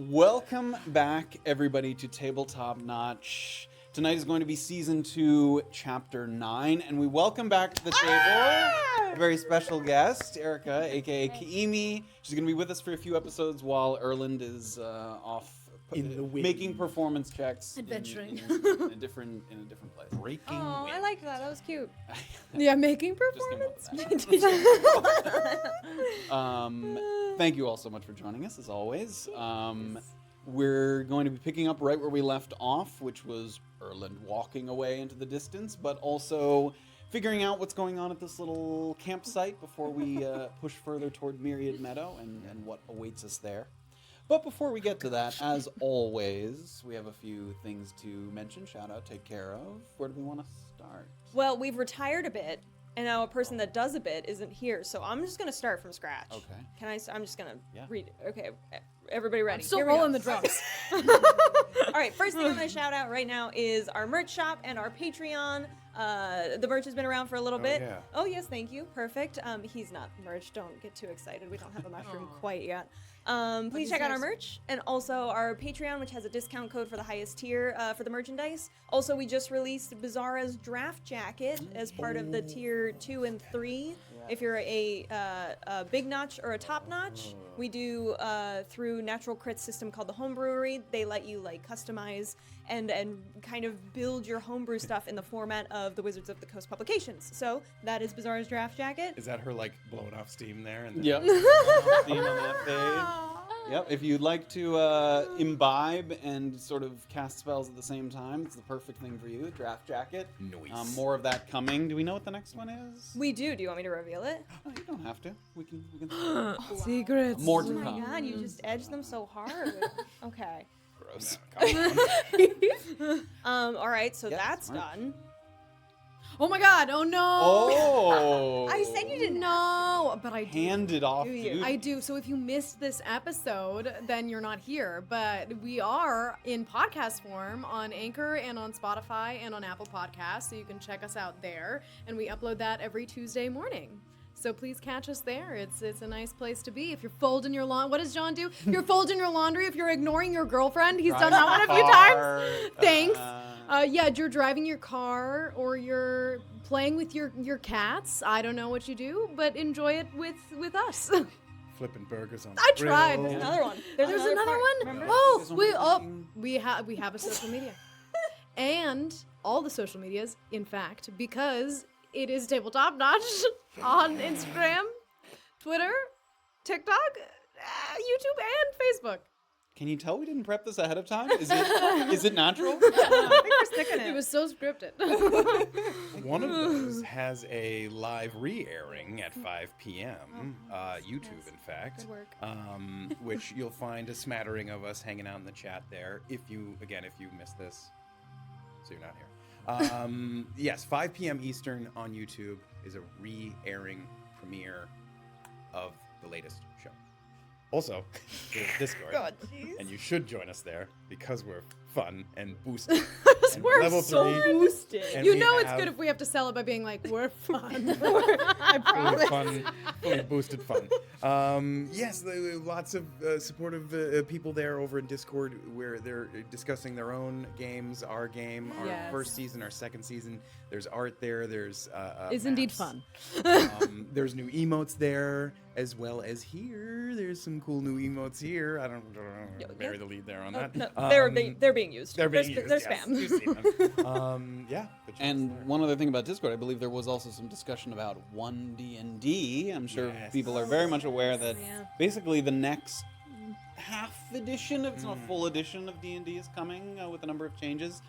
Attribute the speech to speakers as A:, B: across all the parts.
A: Welcome back, everybody, to Tabletop Notch. Tonight is going to be Season 2, Chapter 9, and we welcome back to the table a very special guest, Erica, a.k.a. Kaimi. She's going to be with us for a few episodes while Erland is off
B: in the wind,
A: making performance checks.
C: Adventuring.
A: In a different place.
B: Breaking wind.
C: I liked that. That was cute.
D: Yeah, making
A: Just came up with that. Thank you all so much for joining us, as always. We're going to be picking up right where we left off, which was Erland walking away into the distance, but also figuring out what's going on at this little campsite before we push further toward Myriad Meadow and what awaits us there. But before we get to that, as always, we have a few things to mention, shout out, take care of. Where do we want to start?
C: Well, we've retired a bit, and now a person that does a bit isn't here, so I'm just going to start from scratch.
A: Okay.
C: Can I? I'm just going to read it. Okay, everybody ready?
D: I'm still
C: Here we
D: rolling
C: go.
D: the drums.
C: All right, first thing I'm going to shout out right now is our merch shop and our Patreon. The merch has been around for a little bit.
B: Yeah.
C: Oh, yes, thank you. Perfect. He's not merch. Don't get too excited. We don't have a mushroom quite yet. Please check out our merch and also our Patreon, which has a discount code for the highest tier for the merchandise. Also, we just released Bizarra's draft jacket as part of the tier 2 and 3. If you're a big notch or a top notch, we do through Natural Crit system called the Homebrewery. They let you like customize and kind of build your homebrew stuff in the format of the Wizards of the Coast publications. So that is Bizarra's draft jacket.
B: Is that her like blowing off steam there? And
A: Yep. Steam on that page. Yep. If you'd like to imbibe and sort of cast spells at the same time, it's the perfect thing for you. Draft jacket.
B: Nice.
A: More of that coming. Do we know what the next one is?
C: We do. Do you want me to reveal it?
A: No, you don't have to. We can.
D: Secrets.
A: More to
C: Oh my
A: come.
C: god, you just edged them so hard. Okay.
B: Gross.
C: All right, so
A: Yeah,
C: that's
A: smart.
C: done.
D: Oh my god, oh no.
A: Oh.
C: I said you didn't.
D: No, but I do.
A: Handed off
C: Do you?
A: duty.
D: I do. So if you missed this episode, then you're not here. But we are in podcast form on Anchor and on Spotify and on Apple Podcasts, so you can check us out there. And we upload that every Tuesday morning. So please catch us there. It's a nice place to be. If you're folding your laundry, what does John do? You're folding your laundry. If you're ignoring your girlfriend, he's done that one a few times. Thanks. Yeah, you're driving your car or you're playing with your cats. I don't know what you do, but enjoy it with us.
B: Flipping burgers on the
D: I tried.
B: grill.
C: There's another one.
D: There's another
C: part,
D: one.
C: remember?
D: Oh, we have a social media, and all the social medias, in fact, because it is Tabletop Notch on Instagram, Twitter, TikTok, YouTube, and Facebook.
A: Can you tell we didn't prep this ahead of time? Is it natural?
C: I think we're sticking
D: It
C: it.
D: was so scripted.
B: One of those has a live re-airing at 5 p.m. YouTube, in fact.
D: Good work.
B: Which you'll find a smattering of us hanging out in the chat there. If you missed this, so you're not here. Yes, 5 p.m. Eastern on YouTube is a re-airing premiere of the latest show. Also, there's Discord,
C: God, jeez.
B: and you should join us there because we're fun and boosted. And
D: We're
B: level
D: so
B: 3.
C: boosted.
B: And
D: You
B: we
D: know it's
B: have
D: good if we have to sell it by being like, we're fun.
C: I promise.
B: fully boosted fun. Yes, lots of supportive people there over in Discord where they're discussing their own games, our game, our
D: Yes.
B: first season, our second season. There's art there. There's
D: Is indeed
B: maps.
D: fun.
B: There's new emotes there, as well as here. There's some cool new emotes here. I don't bury the lead there on that.
C: No, they're being used.
B: They're being used.
C: They're
B: yes.
C: spam.
B: You've seen them. Yeah. but check us
A: And
B: there.
A: one other thing about Discord, I believe there was also some discussion about 1D&D. I'm sure
B: Yes.
A: people are very much aware that
C: Yeah.
A: basically the next half edition, if it's not a full edition of D&D, is coming with a number of changes.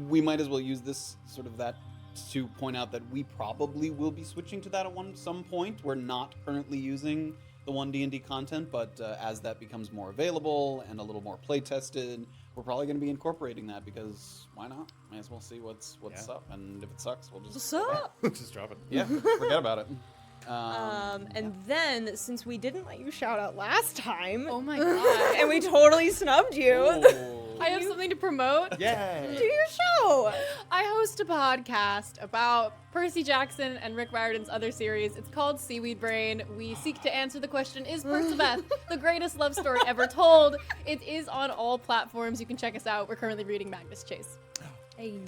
A: We might as well use this sort of that to point out that we probably will be switching to that at some point. We're not currently using the 1D&D content, but as that becomes more available and a little more play tested, we're probably going to be incorporating that because why not? Might as well see what's
B: Yeah.
A: up, and if it sucks, we'll just
C: What's up?
B: Just drop it.
A: yeah, forget about it.
C: And then, since we didn't let you shout out last time,
D: Oh my god.
C: and we totally snubbed you,
A: Oh.
D: I have something to promote.
B: Yay!
C: Do your show.
D: I host a podcast about Percy Jackson and Rick Riordan's other series. It's called Seaweed Brain. We seek to answer the question, is Perciveth the greatest love story ever told? It is on all platforms. You can check us out. We're currently reading Magnus Chase.
C: Hey.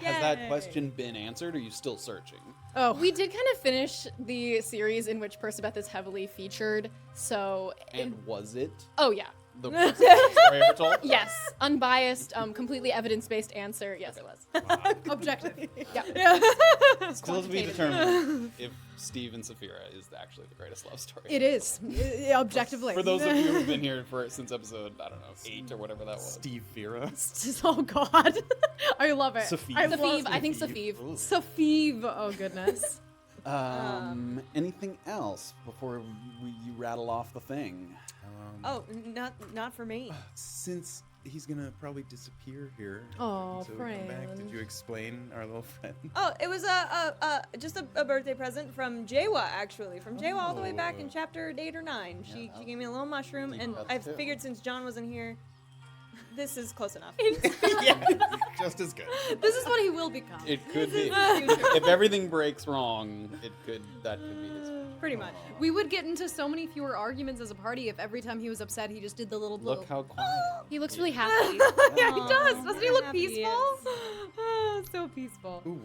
A: Has that question been answered, or are you still searching?
D: Oh, we did kind of finish the series in which Perciveth is heavily featured, so...
A: And was it
D: Oh, yeah.
A: the best story ever told?
D: Yes. Unbiased, completely evidence-based answer. Yes, it was.
C: Objective.
D: Yeah.
A: Still to be determined if Steve and Safira is actually the greatest love story.
C: It is. Objectively.
A: For those of you who've been here since episode, I don't know, 8 or whatever that was.
B: Steve Fira.
C: Oh, God. I love it.
B: Safeve.
D: Safeve. I think
B: Safeve.
D: Safeve.
C: Safeve. Oh, goodness.
A: Anything else before you rattle off the thing?
C: Oh, not for me.
B: Since he's gonna probably disappear here.
C: Oh,
B: until we come back,
C: friend.
B: did you explain our little friend?
C: Oh, it was just a birthday present from Jawa, actually. From Jawa all the way back in chapter 8 or 9. She gave me a little mushroom, and I figured since John wasn't here, this is close enough.
B: Yeah, just as good.
C: This is what he will become.
A: It could be.
C: Future.
A: If everything breaks wrong, that could be his.
C: Pretty much.
D: We would get into so many fewer arguments as a party if every time he was upset, he just did the little...
A: Look how quiet.
D: He looks really happy.
C: Yeah, he does. Doesn't he look
D: Happy
C: peaceful?
D: is.
C: Oh, so peaceful.
B: Ooh.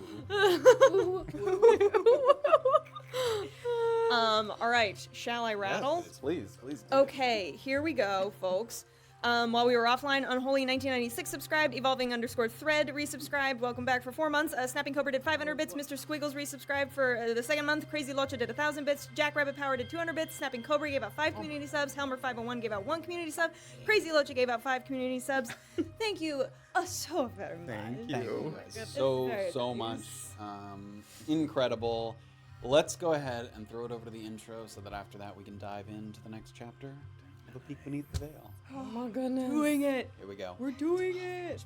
C: All right. Shall I rattle?
A: Yes, please. Do.
C: Okay, here we go, folks. While we were offline, Unholy 1996 subscribed, Evolving_thread resubscribed, welcome back for 4 months. Snapping Cobra did 500 bits, Mr. Squiggles resubscribed for the second month, Crazy Locha did 1,000 bits, Jack Rabbit Power did 200 bits, Snapping Cobra gave out 5 community subs, Helmer 501 gave out 1 community sub, Crazy Locha gave out 5 community subs. Thank you so very much.
B: Thank you.
A: So much. Incredible. Let's go ahead and throw it over to the intro so that after that we can dive into the next chapter. A peek beneath the veil.
C: Oh my goodness. Doing it.
A: Here we go.
C: We're doing it.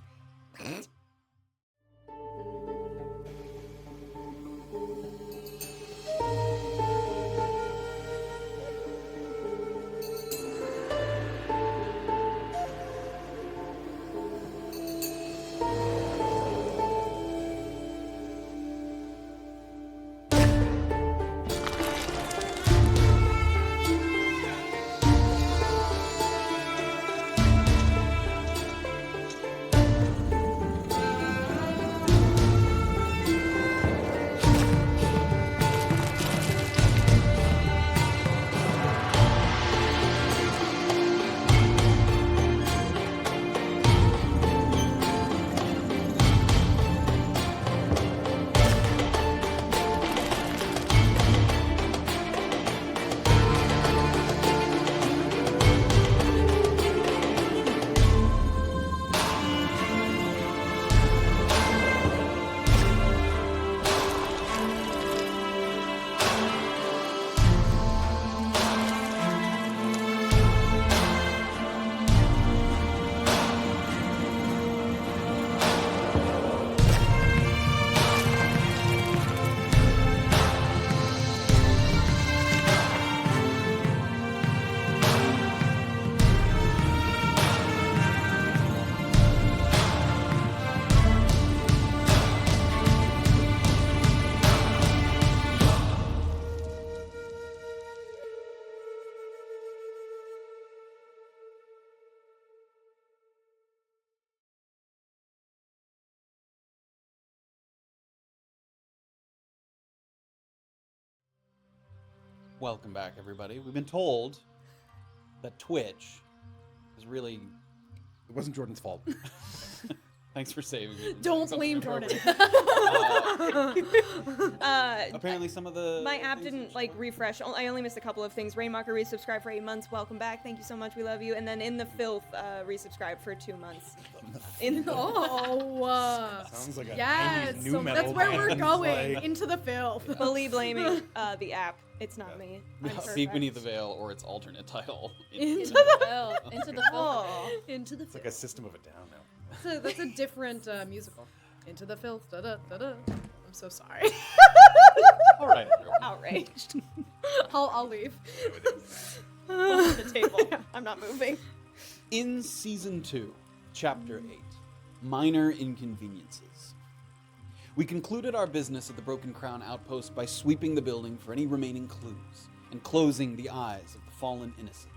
A: Welcome back, everybody. We've been told that Twitch is really...
B: It wasn't Jordan's fault.
A: Thanks for saving me. from
C: Don't
A: saying
C: blame
A: something
C: Jordan.
A: appropriate. Apparently some of the...
C: My app didn't refresh. I only missed a couple of things. Rainmaker resubscribed for 8 months. Welcome back. Thank you so much. We love you. And then In the Filth resubscribed for 2 months.
B: Sounds like a
D: Yes,
B: 90s new
D: so
B: metal
D: that's where we're
B: band,
D: going,
B: like-
D: into the filth.
C: Fully blaming the app. It's not me. I'm
A: Peek
C: perfect.
A: Beneath the Veil, or its alternate title.
D: Into the filth. Into the filth.
C: Oh.
D: Into the
B: It's like a System of a Down now.
D: So that's a different musical. Into the filth. Da da da da. I'm so sorry.
A: All right, everyone.
C: Outraged.
D: I'll leave.
C: On the table. I'm not moving.
A: In Season 2, Chapter 8. Minor Inconveniences. We concluded our business at the Broken Crown outpost by sweeping the building for any remaining clues and closing the eyes of the fallen innocent.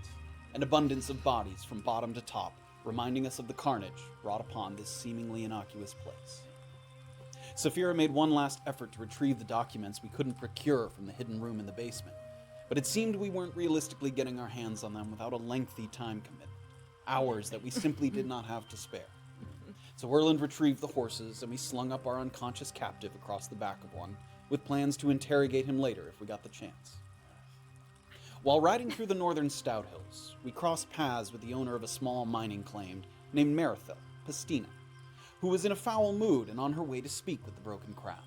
A: An abundance of bodies from bottom to top, reminding us of the carnage brought upon this seemingly innocuous place. Safira made one last effort to retrieve the documents we couldn't procure from the hidden room in the basement, but it seemed we weren't realistically getting our hands on them without a lengthy time commitment, hours that we simply did not have to spare. So Erland retrieved the horses, and we slung up our unconscious captive across the back of one, with plans to interrogate him later if we got the chance. While riding through the northern Stout Hills, we crossed paths with the owner of a small mining claim named Marithel Pastina, who was in a foul mood and on her way to speak with the Broken Crown.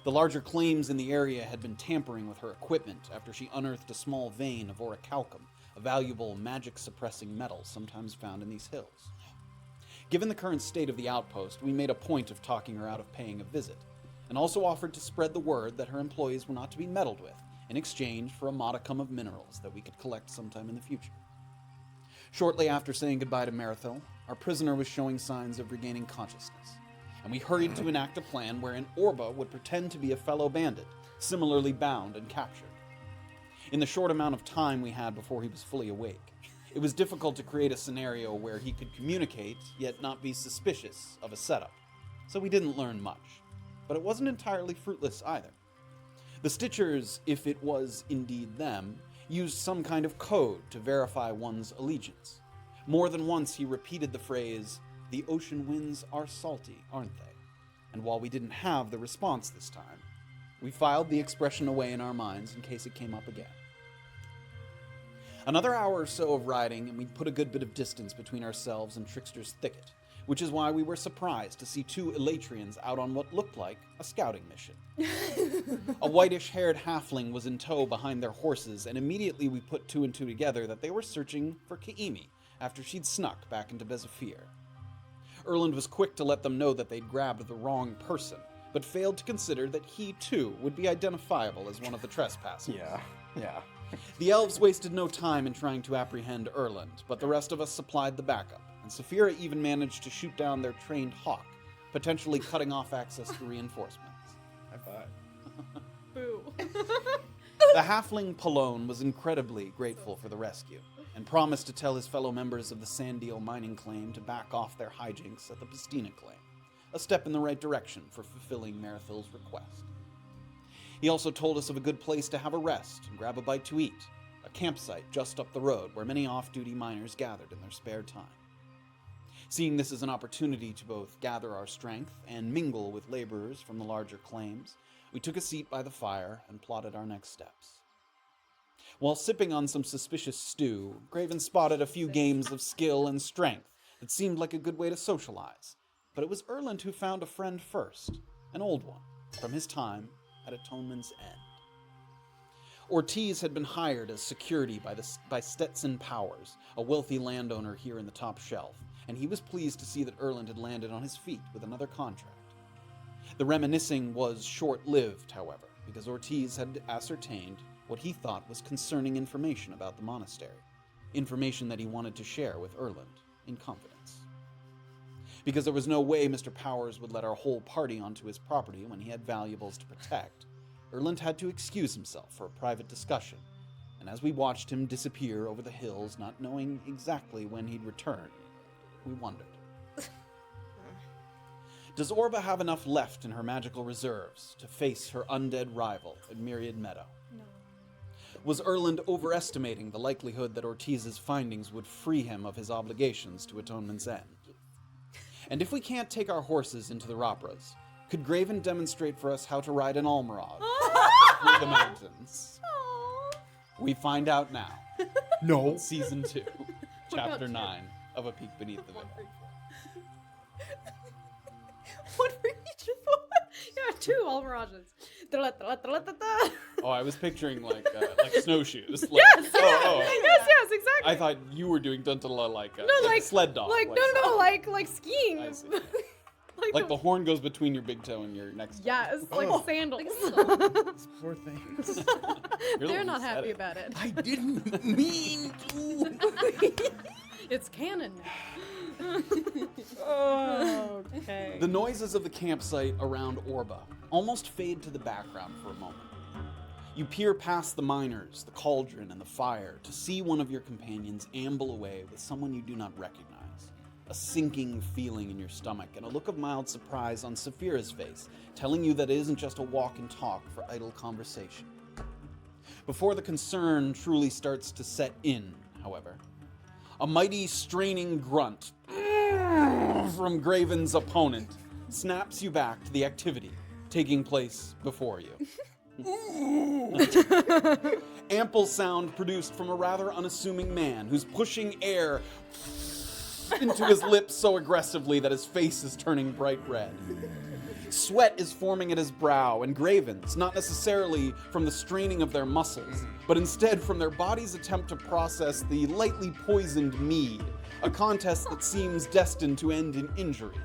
A: The larger claims in the area had been tampering with her equipment after she unearthed a small vein of orichalcum, a valuable magic-suppressing metal sometimes found in these hills. Given the current state of the outpost, we made a point of talking her out of paying a visit, and also offered to spread the word that her employees were not to be meddled with, in exchange for a modicum of minerals that we could collect sometime in the future. Shortly after saying goodbye to Marithel, our prisoner was showing signs of regaining consciousness, and we hurried to enact a plan wherein Orba would pretend to be a fellow bandit, similarly bound and captured. In the short amount of time we had before he was fully awake, it was difficult to create a scenario where he could communicate, yet not be suspicious of a setup, so we didn't learn much. But it wasn't entirely fruitless either. The Stitchers, if it was indeed them, used some kind of code to verify one's allegiance. More than once he repeated the phrase, "The ocean winds are salty, aren't they?" And while we didn't have the response this time, we filed the expression away in our minds in case it came up again. Another hour or so of riding, and we'd put a good bit of distance between ourselves and Trickster's Thicket, which is why we were surprised to see two Elatrians out on what looked like a scouting mission. A whitish-haired halfling was in tow behind their horses, and immediately we put two and two together that they were searching for Kaimi after she'd snuck back into Bezafir. Erland was quick to let them know that they'd grabbed the wrong person, but failed to consider that he, too, would be identifiable as one of the trespassers.
B: Yeah.
A: The elves wasted no time in trying to apprehend Erland, but the rest of us supplied the backup, and Safira even managed to shoot down their trained hawk, potentially cutting off access to reinforcements.
B: High five.
D: Boo.
A: The halfling Palone was incredibly grateful for the rescue, and promised to tell his fellow members of the Sandeel mining claim to back off their hijinks at the Pastina claim, a step in the right direction for fulfilling Marithel's request. He also told us of a good place to have a rest and grab a bite to eat, a campsite just up the road where many off-duty miners gathered in their spare time. Seeing this as an opportunity to both gather our strength and mingle with laborers from the larger claims, we took a seat by the fire and plotted our next steps. While sipping on some suspicious stew, Graven spotted a few games of skill and strength that seemed like a good way to socialize, but it was Erland who found a friend first, an old one, from his time at Atonement's End. Ortiz had been hired as security by Stetson Powers, a wealthy landowner here in the top shelf, and he was pleased to see that Erland had landed on his feet with another contract. The reminiscing was short-lived, however, because Ortiz had ascertained what he thought was concerning information about the monastery, information that he wanted to share with Erland in confidence. Because there was no way Mr. Powers would let our whole party onto his property when he had valuables to protect, Erland had to excuse himself for a private discussion, and as we watched him disappear over the hills, not knowing exactly when he'd return, we wondered. Does Orba have enough left in her magical reserves to face her undead rival at Myriad Meadow?
C: No.
A: Was Erland overestimating the likelihood that Ortiz's findings would free him of his obligations to Atonement's End? And if we can't take our horses into the Ropras, could Graven demonstrate for us how to ride an Almirage through the mountains? We find out now.
B: No.
A: Season 2, Chapter
D: about
A: 9 of A Peek Beneath the Veil.
D: One for each of them. Yeah, two all mirages.
A: Oh, I was picturing like snowshoes. Like,
D: Yes,
A: oh.
D: yes, exactly.
A: I thought you were doing Duntala like a
D: No, like
A: sled dog.
D: like skiing.
A: I see.
D: like
A: the horn goes between your big toe and your next toe.
D: yes, like sandals.
B: These poor things.
A: You're the
D: They're
A: one
D: not
A: who said
D: happy
A: it.
D: about it.
B: I didn't mean to.
D: It's canon now.
C: Okay.
A: The noises of the campsite around Orba almost fade to the background for a moment. You peer past the miners, the cauldron, and the fire to see one of your companions amble away with someone you do not recognize. A sinking feeling in your stomach and a look of mild surprise on Safira's face, telling you that it isn't just a walk and talk for idle conversation. Before the concern truly starts to set in, however, a mighty straining grunt from Graven's opponent snaps you back to the activity taking place before you. Ample sound produced from a rather unassuming man who's pushing air into his lips so aggressively that his face is turning bright red. Sweat is forming at his brow, and Graven's, not necessarily from the straining of their muscles, but instead from their body's attempt to process the lightly poisoned mead, a contest that seems destined to end in injury,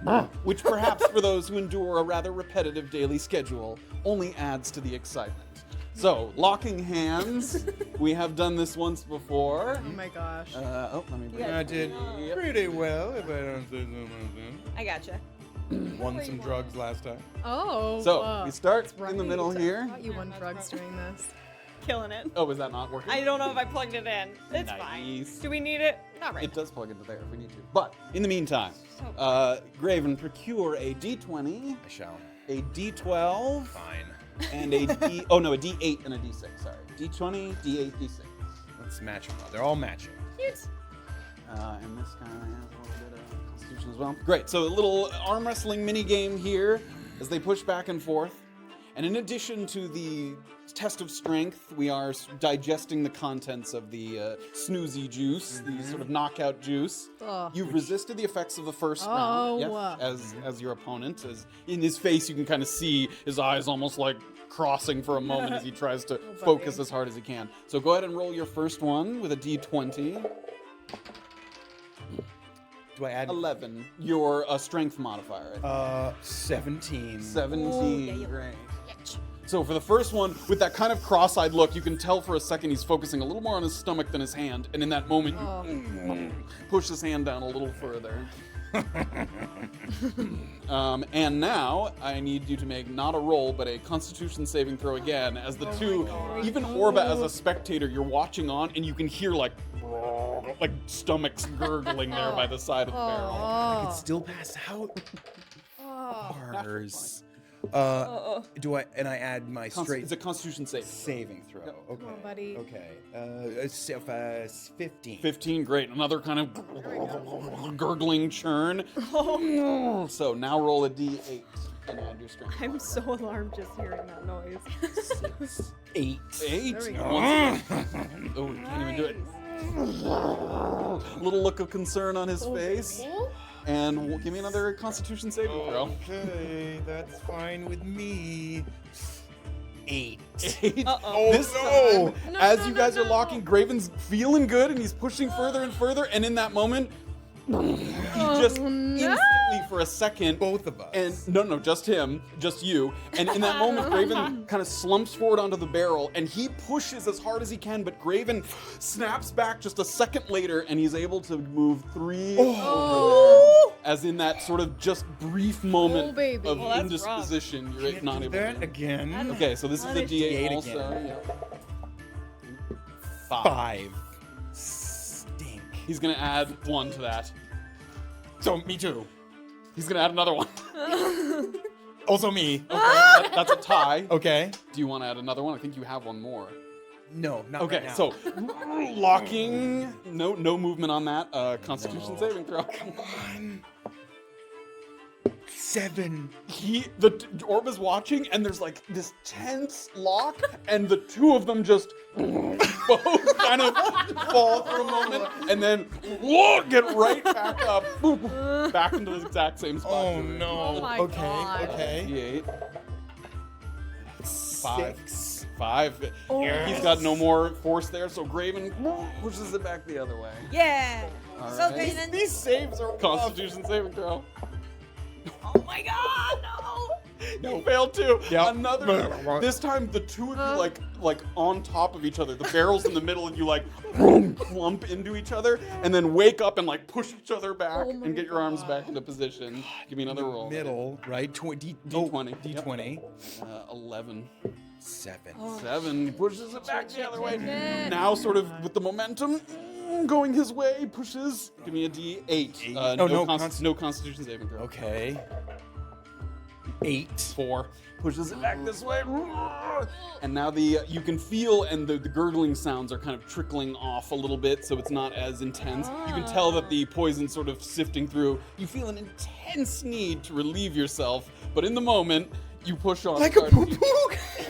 A: which perhaps for those who endure a rather repetitive daily schedule only adds to the excitement. So, locking hands, we have done this once before.
D: Oh my gosh.
A: Let me bring
B: I did pretty well, if I don't say so myself.
C: I gotcha.
B: Won some drugs last time.
D: Oh.
A: So, we start
D: right.
A: in the middle
D: I
A: here.
D: thought you won drugs doing this.
C: Killing it.
A: Oh, is that not working?
C: I don't know if I plugged it in. It's fine.
A: Nice.
C: Do we need it? Not right
A: It does plug into there if we need to. But, in the meantime, Graven, procure a D20,
B: I shall.
A: a D12,
B: Fine.
A: and a D8 and a D6, sorry. D20, D8, D6.
B: Let's match them all. They're all matching.
C: Cute.
A: And this guy has a little bit of constitution as well. Great, so a little arm wrestling mini game here as they push back and forth. And in addition to the test of strength, we are digesting the contents of the snoozy juice, the sort of knockout juice.
D: Ugh.
A: You've resisted the effects of the first
D: Oh.
A: round, yes, as your opponent. As in his face, you can kind of see his eyes almost like crossing for a moment as he tries to focus as hard as he can. So go ahead and roll your first one with a D20.
B: Do I add
A: 11. Your strength modifier. I think.
B: 17.
A: 17. Great. So for the first one, with that kind of cross-eyed look, you can tell for a second he's focusing a little more on his stomach than his hand, and in that moment, you push his hand down a little further. And now I need you to make not a roll, but a Constitution saving throw again. As the two, even Orba as a spectator, you're watching on, and you can hear like stomachs gurgling there by the side of the barrel.
B: I could still pass out. Bars. Do I add my straight
A: It's a Constitution save.
B: saving throw?
A: Yep.
B: Okay.
D: Come on, buddy.
B: Okay. 15.
A: 15, great. Another kind of gurgling churn. So now roll a D8 and add your strength.
C: I'm so alarmed just hearing that noise.
B: 8.
A: 8.
D: There we go.
A: Oh, you can't even do it. Little look of concern on his face. And give me another Constitution saving throw.
B: Okay, that's fine with me. 8.
A: 8.
C: Uh-oh.
A: This
B: no.
A: time,
D: No,
A: as
D: no,
A: you
D: no,
A: guys are
D: no.
A: locking, Graven's feeling good and he's pushing further and further. And in that moment, he just instantly for a second.
B: Both of us.
A: And no, just him, just you. And in that moment, Graven kind of slumps forward onto the barrel and he pushes as hard as he can, but Graven snaps back just a second later and he's able to move 3 over. As in that sort of just brief moment
D: baby.
A: of
C: Well, that's
A: indisposition, you're
B: Can't
A: not
B: do
A: able
B: that
A: to.
B: again.
A: Okay, so this is the D8
B: D8
A: also.
B: again.
A: Yeah.
B: 5. Stink.
A: He's gonna add 1 to that.
B: So me too.
A: He's gonna add another one.
B: Also me.
A: That's a tie.
B: Okay.
A: Do you want to add another one? I think you have one more.
B: No, not
A: Okay,
B: right now.
A: so locking. No movement on that. Constitution saving throw.
B: Come on. 7.
A: Orba's watching, and there's like this tense lock, and the two of them just both kind of fall for a moment, and then get right back up, boop, back into the exact same spot.
B: Oh
A: you're in.
B: no.
D: Oh my
B: okay.
D: God.
B: Okay.
A: D8.
B: 5.
A: 5. He's got no more force there, so Graven pushes it back the other way.
C: Yeah.
A: All
C: So
A: right.
C: Graven.
B: These saves are
A: Constitution saving throw.
C: Oh my god, no.
A: You failed too.
B: Yep.
A: Another. This time, the two of you like on top of each other. The barrel's in the middle, and you like boom, clump into each other, and then wake up and like push each other back
D: Oh my
A: and get your arms back into position. Give me another roll.
B: Middle, right?
A: D20.
B: D20.
A: 11.
B: 7.
A: 7. He pushes it back the other way.
D: Shit.
A: Now, sort of with the momentum going his way, pushes. Give me a D8. No Constitution saving throw.
B: Okay. 8.
A: 4. Pushes it back this way. And now you can feel, and the gurgling sounds are kind of trickling off a little bit, so it's not as intense. You can tell that the poison's sort of sifting through. You feel an intense need to relieve yourself, but in the moment, you push on.
B: Like a poo-poo?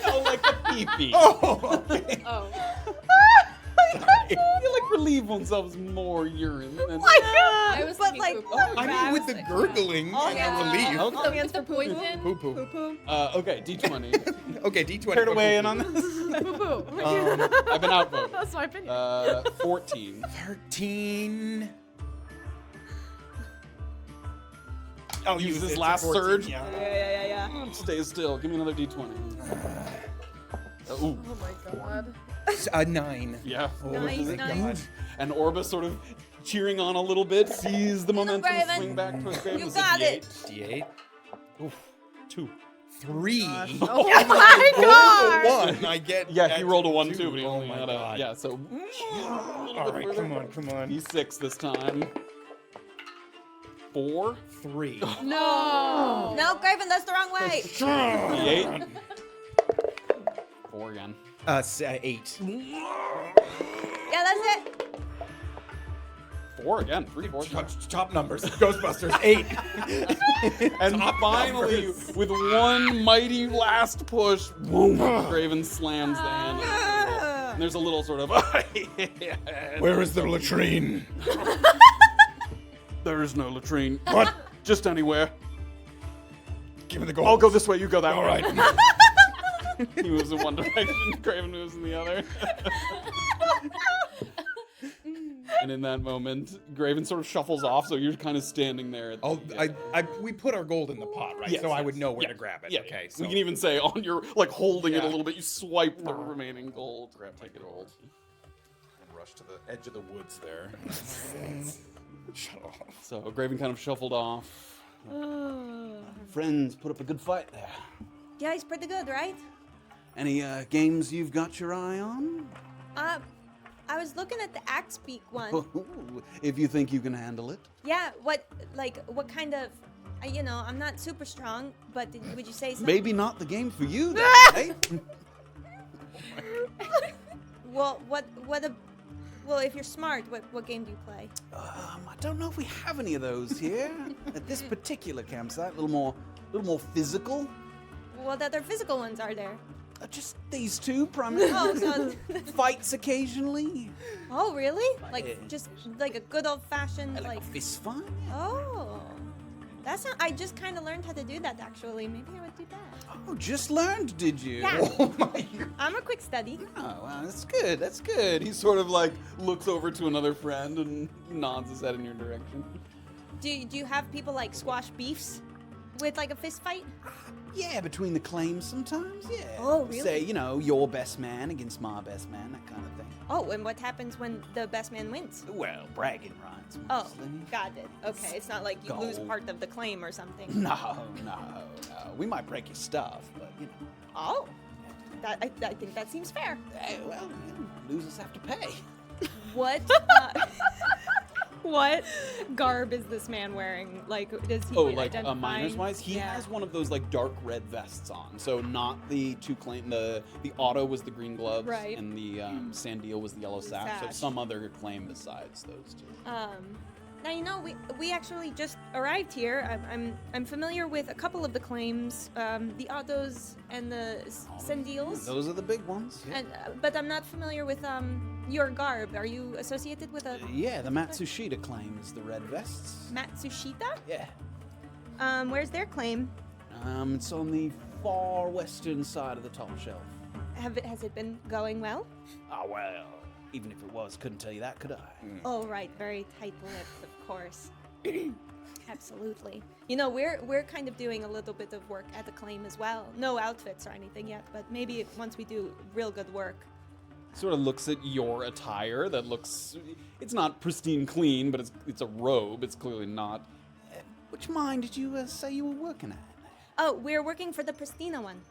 A: No, like a pee-pee.
B: Oh, okay.
D: Oh.
A: I feel like relieve oneself's more urine. Than
D: I was
C: But
D: thinking
C: like,
D: poo-poo.
B: I mean, with the gurgling and
C: yeah.
B: the relief.
A: Okay.
D: Against the poison.
B: Poo-poo.
A: Okay, D20.
B: Okay, D20.
A: Care to weigh in on this?
D: Poo-poo.
A: I've been outvoted.
D: That's my opinion.
A: 14.
B: 13.
A: I'll use this
B: it.
A: last
B: 14,
A: surge.
B: Yeah.
C: Yeah.
A: Stay still. Give me another D20. Ooh.
D: Oh my god.
B: 9.
A: Yeah.
C: Nice,
A: Oh,
C: nice.
A: God. And Orba sort of cheering on a little bit, sees the momentum
C: Graven.
A: swing back towards Graven.
C: You
A: It's a
C: got it.
B: D8.
A: Oof. 2.
B: 3.
D: Oh my god.
B: Roll a 1. I get.
A: Yeah, he rolled a 1
B: 2.
A: too, but he
B: Oh
A: only
B: my
A: had a.
B: God.
A: Yeah, so.
B: All right, come on.
A: He's 6 this time. 4.
B: 3.
D: No.
C: No, Graven, that's the wrong way.
A: D8. 4 again.
B: 8.
C: Yeah, that's it.
A: 4 again. 3, 4.
B: Top numbers. Ghostbusters. 8.
A: And finally, with one mighty last push, boom, Graven slams the hand on the table. And there's a little sort of.
B: Where is the latrine?
A: There is no latrine.
B: What?
A: Just anywhere.
B: Give me the gold.
A: I'll go this way, you go that
B: All
A: way.
B: right.
A: He moves in one direction, Graven moves in the other. And in that moment, Graven sort of shuffles off, so you're kind of standing there. At the,
B: We put our gold in the pot, right?
A: Yes,
B: so I would
A: yes,
B: know where
A: yeah,
B: to grab it.
A: Yeah,
B: Okay. So
A: we can even say on your, like, holding it a
B: Yeah.
A: little bit, you swipe the remaining gold. Take it gold.
B: and rush to the edge of the woods there. Shut off.
A: So Graven kind of shuffled off. Friends put up a good fight there.
C: Yeah, he's pretty good, right?
A: Any games you've got your eye on?
C: I was looking at the axe beak one.
A: If you think you can handle it.
C: Yeah, what kind of, I'm not super strong, but would you say something?
A: Maybe not the game for you, then, eh?
C: Well, if you're smart, what game do you play?
A: I don't know if we have any of those here at this particular campsite. A little more physical.
C: What other physical ones are there?
A: Just these two, primarily.
C: Oh, so
A: Fights occasionally.
C: oh, really? Like
A: Yeah.
C: just like a good old fashioned
A: Like a fist fight.
C: Oh, that's not. I just kind of learned how to do that actually. Maybe I would do that.
A: Oh, just learned, did you?
C: Yeah.
B: Oh my God.
C: I'm a quick study.
A: Oh, wow, that's good. That's good. He sort of like looks over to another friend and nods his head in your direction.
C: Do you have people like squash beefs with like a fist fight?
A: Yeah, between the claims sometimes, yeah.
C: Oh, really?
A: Say, your best man against my best man, that kind of thing.
C: Oh, and what happens when the best man wins?
A: Well, bragging rights.
C: Oh,
A: mostly.
C: got it. Okay, it's not like you lose
A: Gold.
C: part of the claim or something.
A: No. We might break your stuff, but,
C: Oh, I think that seems fair.
A: Hey, well, losers have to pay.
C: What? What garb is this man wearing? Like, does he identify?
A: Miners wise, he has one of those like dark red vests on. So not the two claim. The auto was the green gloves,
C: Right.
A: and the Sandeal was the yellow sash. So
C: Sash.
A: some other claim besides those two.
C: Now we actually just arrived here. I'm familiar with a couple of the claims, the autos and the Sendeals.
A: Those are the big ones. Yeah,
C: And but I'm not familiar with your garb. Are you associated with a
A: yeah, the Matsushita claim is the red vests.
C: Matsushita?
A: Yeah.
C: Where's their claim?
A: It's on the far western side of the top shelf.
C: Has it been going well?
A: Oh well, even if it was, couldn't tell you that, could I?
C: Oh right, very tight-lipped, of course. Absolutely. You know, we're kind of doing a little bit of work at the claim as well. No outfits or anything yet, but maybe once we do real good work.
A: Sort of looks at your attire that looks, it's not pristine clean, but it's a robe. It's clearly not. Which mine did you say you were working at?
C: Oh, we're working for the Pristina one.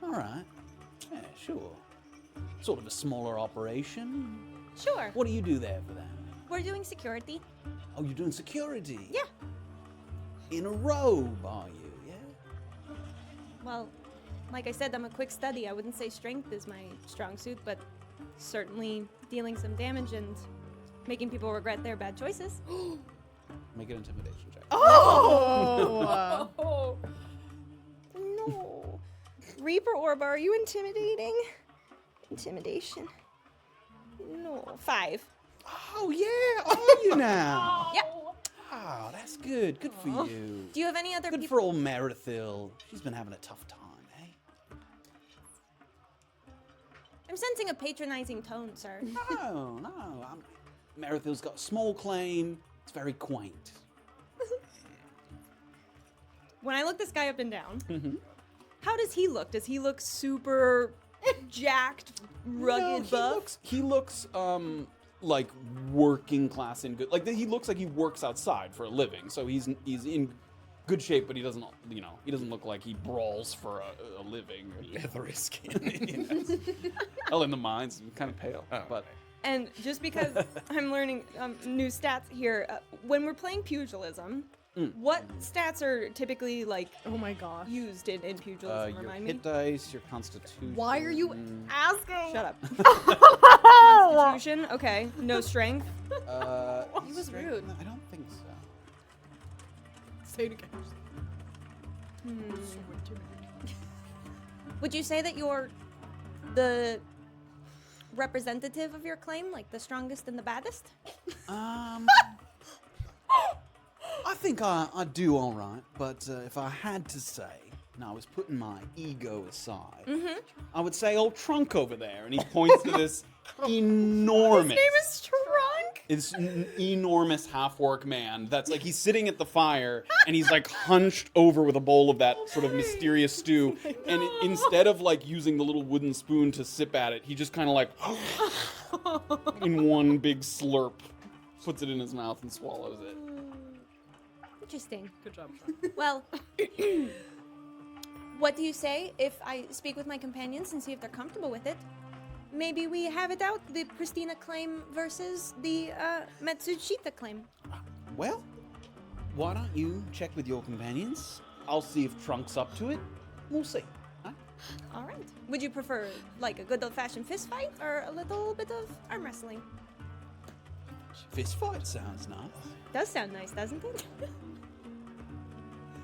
A: All right. Yeah, sure. Sort of a smaller operation.
C: Sure.
A: What do you do there for them?
C: We're doing security.
A: Oh, you're doing security?
C: Yeah.
A: In a robe, are you? Yeah?
C: Well, like I said, I'm a quick study. I wouldn't say strength is my strong suit, but certainly dealing some damage and making people regret their bad choices.
A: Make an intimidation check.
D: Oh!
C: No. Reaper Orba, are you intimidating? Intimidation. No. 5.
A: Oh, yeah. Are you now?
C: Yep.
A: Oh, that's good. Good for you.
C: Do you have any other
A: Good
C: people?
A: for old Merithil. She's been having a tough time, eh?
C: I'm sensing a patronizing tone, sir.
A: No. Merithil's got a small claim. It's very quaint.
C: When I look this guy up and down,
A: Mm-hmm.
C: how does he look? Does he look super jacked, rugged, buff?
A: He looks like working class and good. Like he looks like he works outside for a living. So he's in good shape, but he doesn't look like he brawls for a living.
B: Leathery skin. Yes.
A: Hell, in the mines, he's kind of pale.
B: Oh,
A: but
B: okay.
C: And just because I'm learning new stats here, when we're playing pugilism, what stats are typically like
D: Oh my gosh.
C: used in pugilism?
A: your
C: Remind me.
A: hit dice, your constitution.
D: Why are you asking?
C: Shut up. Constitution. Okay. No strength.
A: He
C: was rude.
A: I don't think so.
D: Say it again.
C: Would you say that you're the representative of your claim, like the strongest and the baddest?
A: I think I do all right, but if I had to say, and I was putting my ego aside, I would say old Trunk over there, and he points to this enormous.
C: His name is Trunk.
A: It's an enormous half-orc man that's like he's sitting at the fire and he's like hunched over with a bowl of that sort of mysterious stew, and instead of like using the little wooden spoon to sip at it, he just kind of like in one big slurp puts it in his mouth and swallows it.
C: Interesting.
D: Good job, Sean.
C: Well, what do you say if I speak with my companions and see if they're comfortable with it? Maybe we have it out, the Pristina claim versus the Matsushita claim.
A: Well, why don't you check with your companions? I'll see if Trunk's up to it. We'll see. Huh?
C: All right. Would you prefer like a good old-fashioned fist fight or a little bit of arm wrestling?
A: Fist fight sounds nice.
C: Does sound nice, doesn't it?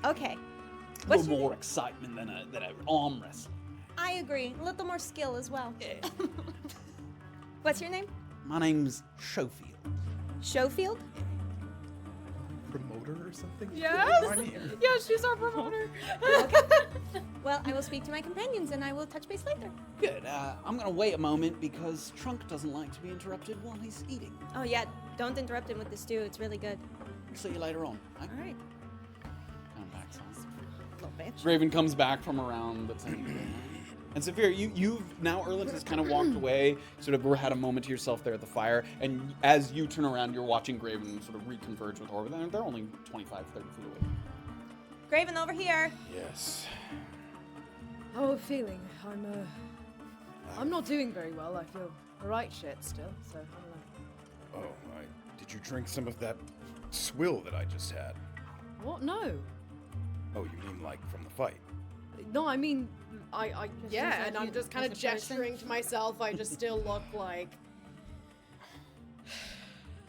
C: Okay.
A: A
C: What's
A: little
C: your
A: more excitement than an arm wrestle.
C: I agree. A little more skill as well.
A: Yeah.
C: What's your name?
A: My name's Schofield.
C: Schofield?
B: Promoter or something?
D: Yes.
B: Why here?
D: Yeah, she's our promoter.
C: Well, I will speak to my companions and I will touch base later.
A: Good. I'm gonna wait a moment because Trunk doesn't like to be interrupted while he's eating.
C: Oh yeah, don't interrupt him with the stew. It's really good.
A: See you later on.
C: All right.
A: Come back, son.
C: Little bitch.
A: Raven comes back from around the table. And Safira, you've now Erland has kind of walked away, sort of had a moment to yourself there at the fire, and as you turn around, you're watching Graven sort of reconverge with Orba. They're only 25, 30 feet away.
C: Graven, over here.
B: Yes.
E: How are you feeling? I'm not doing very well. I feel right shit still, so I don't know.
B: Oh, did you drink some of that swill that I just had?
E: What? No.
B: Oh, you mean like from the fight?
E: No, I mean,
D: Yeah, and I'm just kind of gesturing to myself. I just still look like.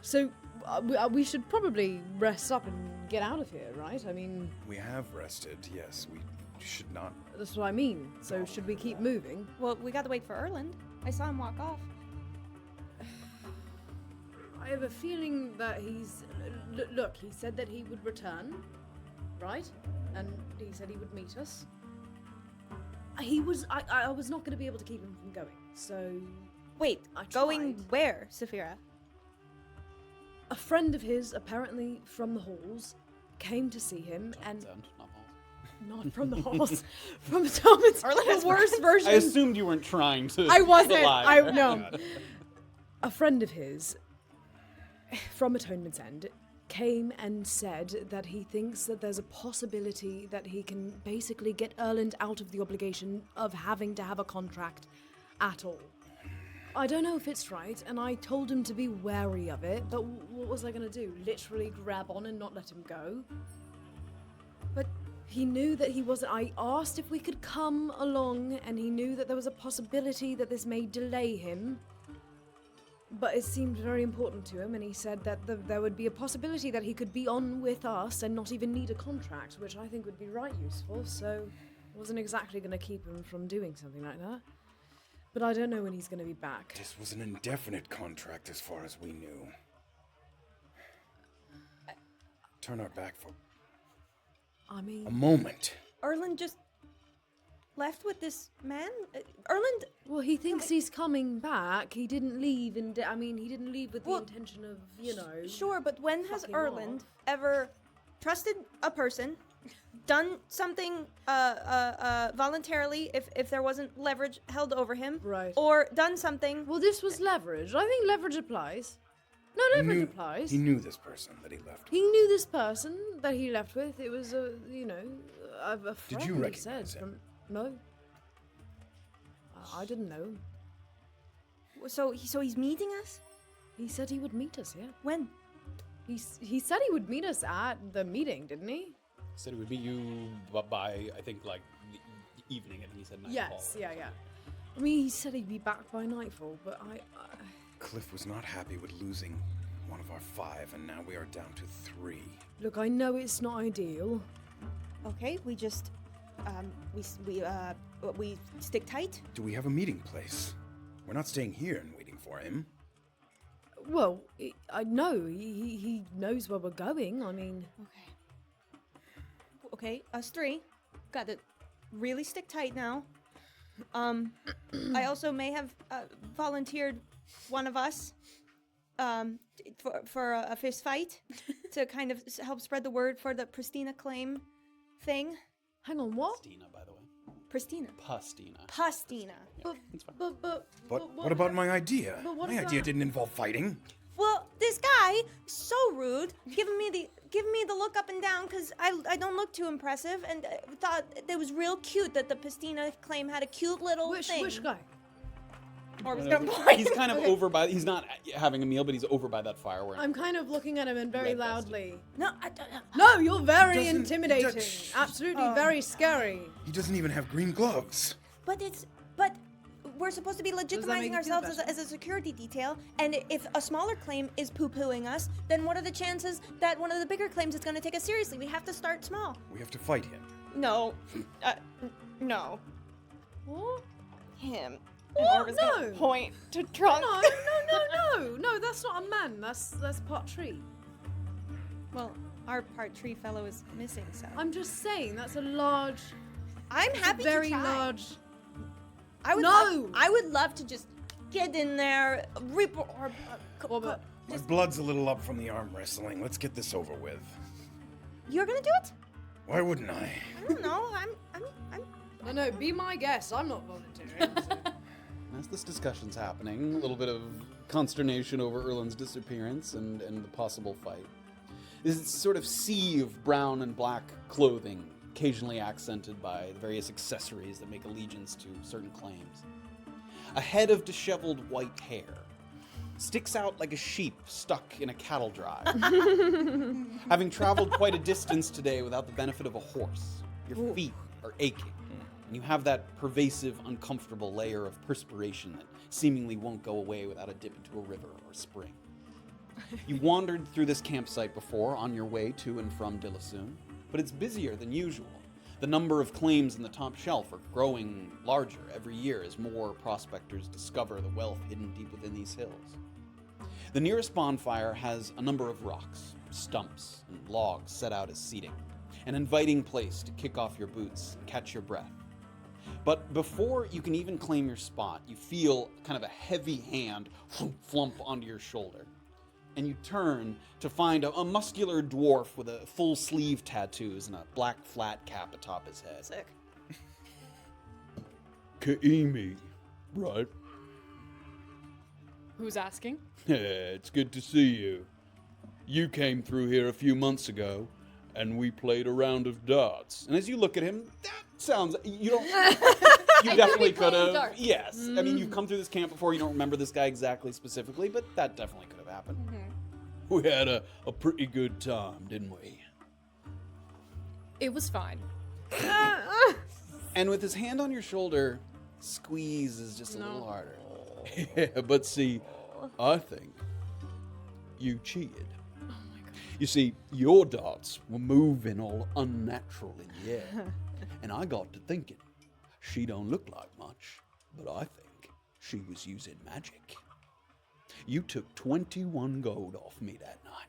E: So, we should probably rest up and get out of here, right? I mean,
B: We have rested, yes. We should not.
E: that's what I mean. So, should we keep moving?
C: Well, we got to wait for Erland. I saw him walk off.
E: I have a feeling that he's. Look, he said that he would return, right? And he said he would meet us. I was not going to be able to keep him from going, so
C: Wait,
E: I
C: going
E: tried.
C: where, Safira?
E: friend of his, apparently from the halls, came to see him, and
A: End, not balls.
E: not from the halls, from Atonement's the worst version.
A: I assumed you weren't trying to.
E: I wasn't.
A: lie.
E: No. A friend of his from Atonement's End came and said that he thinks that there's a possibility that he can basically get Erland out of the obligation of having to have a contract at all. I don't know if it's right, and I told him to be wary of it, but what was I going to do? Literally grab on and not let him go? But he knew that he wasn't. I asked if we could come along, and he knew that there was a possibility that this may delay him. But it seemed very important to him, and he said that there would be a possibility that he could be on with us and not even need a contract, which I think would be right useful, so I wasn't exactly going to keep him from doing something like that. But I don't know when he's going to be back.
B: This was an indefinite contract as far as we knew. Turn our back for
E: I mean...
B: a moment.
C: Erland just left with this man? Erland...
E: Well, he thinks he's coming back. He didn't leave he didn't leave with the intention of,
C: Sure, but when has
E: fucking
C: Erland
E: off.
C: ever trusted a person, done something voluntarily if there wasn't leverage held over him,
E: Right.
C: or done something...
E: Well, this was leverage. I think leverage applies. No, leverage applies.
B: He knew this person that he left.
E: He knew this person that he left with. It was a friend.
B: Did you
E: he
B: recognize
E: said,
B: him?
E: No. I didn't know him.
C: So he's meeting us?
E: He said he would meet us, yeah.
C: When?
E: He said he would meet us at the meeting, didn't he?
A: Said it would meet you by, I think, like, the evening, and he said nightfall.
E: Yes, yeah. I mean, he said he'd be back by nightfall, but I
B: Cliff was not happy with losing one of our 5, and now we are down to 3.
E: Look, I know it's not ideal.
C: Okay, we just... we stick tight?
B: Do we have a meeting place? We're not staying here and waiting for him.
E: Well, I know. He knows where we're going. I mean...
C: Okay, us 3. Gotta really stick tight now. I also may have volunteered one of us for a fist fight to kind of help spread the word for the Pristina claim thing.
E: Hang on, what?
A: Pastina, by the way.
C: Pristina.
A: Pastina.
B: But what about my idea?
E: But what
B: My
E: about-
B: idea didn't involve fighting.
C: Well, this guy so rude, giving me the look up and down because I don't look too impressive, and thought it was real cute that the Pastina claim had a cute little thing.
E: Which guy?
C: Orba's
A: No,
C: gonna point.
A: he's kind of over by. He's not having a meal, but he's over by that fire. Where
E: I'm kind of looking at him and very
A: Red vested.
E: loudly.
C: No, I don't.
E: No, you're very
B: Doesn't-
E: intimidating.
B: Shh.
E: Absolutely very scary.
B: He doesn't even have green gloves.
C: But we're supposed to be
E: that make
C: legitimizing
E: you feel
C: ourselves
E: better?
C: as a security detail, and if a smaller claim is poo-pooing us, then what are the chances that one of the bigger claims is going to take us seriously? We have to start small.
B: We have to fight him.
C: No, no,
E: What?
C: him.
E: What?
C: And Orba's
E: No.
C: gonna point to Trunk.
E: No, that's not a man. That's part tree.
C: Well, our part tree fellow is missing, so
E: I'm just saying that's a large,
C: I'm happy
E: very
C: to try.
E: large.
C: I would
E: No!
C: I would love to just get in there, rip or
E: Orba.
B: My blood's a little up from the arm wrestling. Let's get this over with.
C: You're gonna do it?
B: Why wouldn't I?
C: I don't know. I'm
E: No, be my guest. I'm not volunteering.
A: as this discussion's happening, a little bit of consternation over Erland's disappearance and the possible fight. This sort of sea of brown and black clothing, occasionally accented by the various accessories that make allegiance to certain claims. A head of disheveled white hair sticks out like a sheep stuck in a cattle drive. Having traveled quite a distance today without the benefit of a horse, your feet are aching, and you have that pervasive, uncomfortable layer of perspiration that seemingly won't go away without a dip into a river or spring. You wandered through this campsite before on your way to and from Dillasoon, but it's busier than usual. The number of claims in the top shelf are growing larger every year as more prospectors discover the wealth hidden deep within these hills. The nearest bonfire has a number of rocks, stumps, and logs set out as seating, an inviting place to kick off your boots and catch your breath. But before you can even claim your spot, you feel kind of a heavy hand flump onto your shoulder. and you turn to find a muscular dwarf with a full sleeve tattoos and a black flat cap atop his head.
C: Sick.
A: Kaimi, right?
F: Who's asking?
A: Yeah, it's good to see you. You came through here a few months ago, and we played a round of darts. And as you look at him, that sounds... You don't... You definitely could have.
F: darts.
A: Yes. I mean, you've come through this camp before. You don't remember this guy exactly specifically, but that definitely could have happened. We had a pretty good time, didn't we?
F: It was fine.
A: And with his hand on your shoulder, squeeze is just a little harder. Yeah, but see, I think you cheated.
F: Oh my god.
A: You see, your darts were moving all unnatural in the air. And I got to thinking, she don't look like much, but I think she was using magic. You took 21 gold off me that night.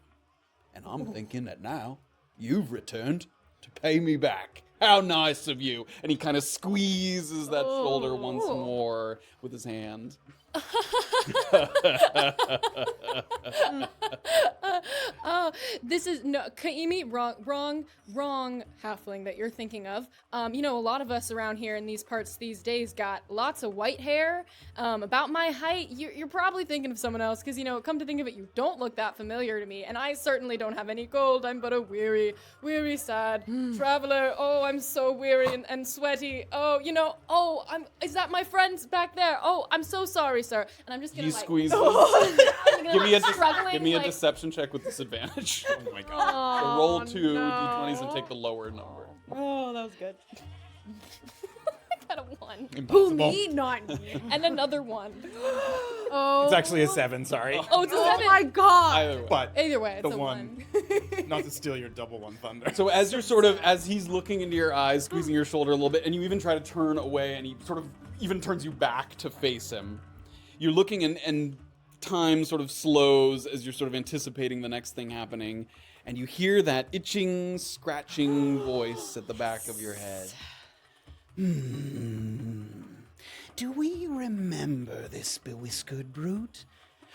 A: And I'm thinking that now you've returned to pay me back. How nice of you. And he kind of squeezes that shoulder once more with his hand.
F: This is no Kaimi, wrong halfling that you're thinking of. You know, a lot of us around here in these parts these days got lots of white hair. About my height, you're probably thinking of someone else because, you know, come to think of it, you don't look that familiar to me, and I certainly don't have any gold. I'm but a weary, sad traveler. Oh, I'm so weary and sweaty. Oh, you know, is that my friends back there? Oh, I'm so sorry, sir. And I'm just gonna
A: He
F: like
A: squeezes.
F: struggling,
A: Give me a
F: like,
A: deception check with disadvantage. Oh my god. So roll 2 d20s and take the lower number.
C: Oh, that was good.
F: I got a 1.
D: Who, me? Not me.
F: And another 1.
D: Oh.
B: It's actually a 7, sorry.
F: Oh, it's a 7.
D: Oh my god.
A: Either way.
B: But
F: Either way, it's
B: the
F: a
B: one.
F: 1.
B: Not to steal your double one thunder.
A: So as you're as he's looking into your eyes, squeezing your shoulder a little bit, and you even try to turn away, and he sort of even turns you back to face him. You're looking and time sort of slows as you're sort of anticipating the next thing happening, and you hear that itching, scratching voice at the back of your head. Do we remember this bewhiskered brute?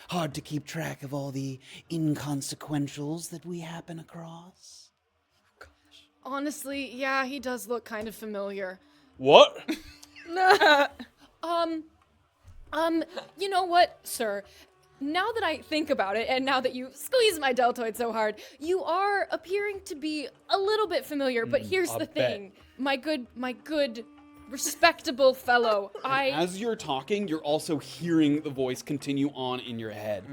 A: Hard to keep track of all the inconsequentials that we happen across.
F: Honestly, yeah, he does look kind of familiar.
A: What?
F: You know what, sir? Now that I think about it, and now that you squeeze my deltoid so hard, you are appearing to be a little bit familiar, but here's the thing. My good, respectable fellow,
A: As you're talking, you're also hearing the voice continue on in your head.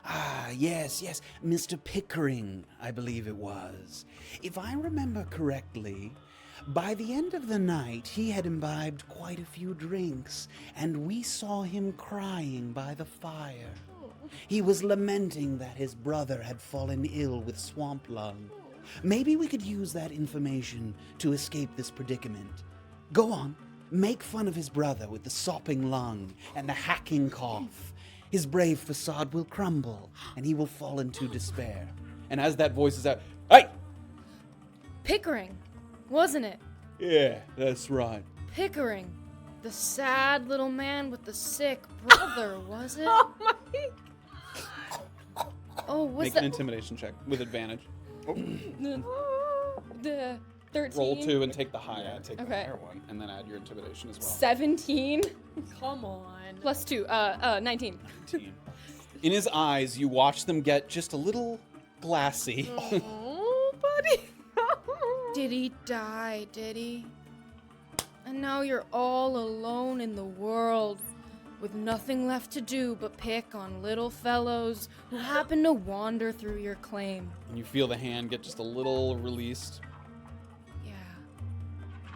A: Ah, yes, Mr. Pickering, I believe it was. If I remember correctly, by the end of the night, he had imbibed quite a few drinks, and we saw him crying by the fire. He was lamenting that his brother had fallen ill with swamp lung. Maybe we could use that information to escape this predicament. Go on, make fun of his brother with the sopping lung and the hacking cough. His brave facade will crumble, and he will fall into despair. And as that voice is out, hey!
F: Pickering, wasn't it?
A: Yeah, that's right.
F: Pickering, the sad little man with the sick brother, was it?
C: Oh my.
F: Oh, was
A: Make
F: that
A: an intimidation check with advantage.
F: the 13?
A: Roll 2 and take the high.
B: Yeah, take the
F: Okay.
B: higher one.
A: And then add your intimidation as well.
F: 17
D: Come on.
F: plus 2, 19.
A: 19. In his eyes, you watch them get just a little glassy.
D: Oh, buddy.
F: Did he die, did he? And now you're all alone in the world, with nothing left to do but pick on little fellows who happen to wander through your claim.
A: And you feel the hand get just a little released.
F: Yeah.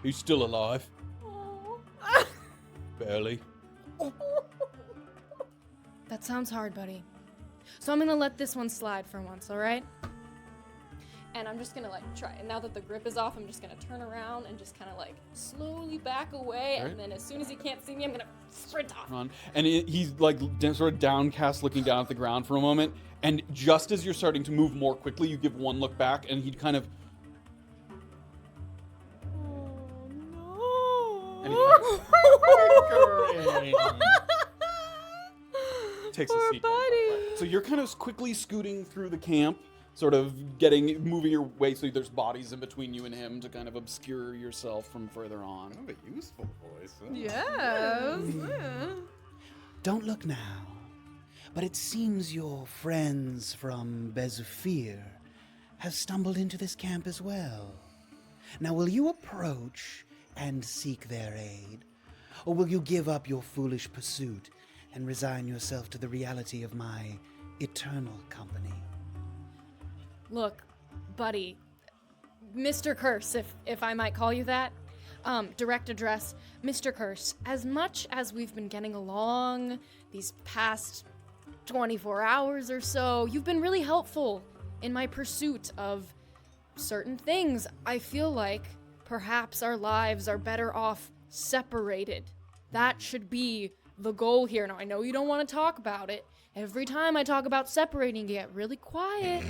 A: He's still alive. Barely.
F: That sounds hard, buddy. So I'm gonna let this one slide for once, alright? And I'm just gonna try, and now that the grip is off, I'm just gonna turn around and just kind of slowly back away,
A: Alright.
F: and then as soon as he can't see me, I'm gonna sprint off.
A: On. And he's sort of downcast looking down at the ground for a moment. And just as you're starting to move more quickly, you give one look back and he'd kind of... And he takes a seat.
D: Buddy.
A: So you're kind of quickly scooting through the camp, sort of moving your way so there's bodies in between you and him to kind of obscure yourself from further on.
B: Kind of a useful voice. Huh?
D: Yes.
G: Don't look now, but it seems your friends from Bezufir have stumbled into this camp as well. Now, will you approach and seek their aid, or will you give up your foolish pursuit and resign yourself to the reality of my eternal company?
F: Look, buddy, Mr. Curse, if I might call you that. Direct address, Mr. Curse, as much as we've been getting along these past 24 hours or so, you've been really helpful in my pursuit of certain things. I feel like perhaps our lives are better off separated. That should be the goal here. Now, I know you don't want to talk about it. Every time I talk about separating, you get really quiet.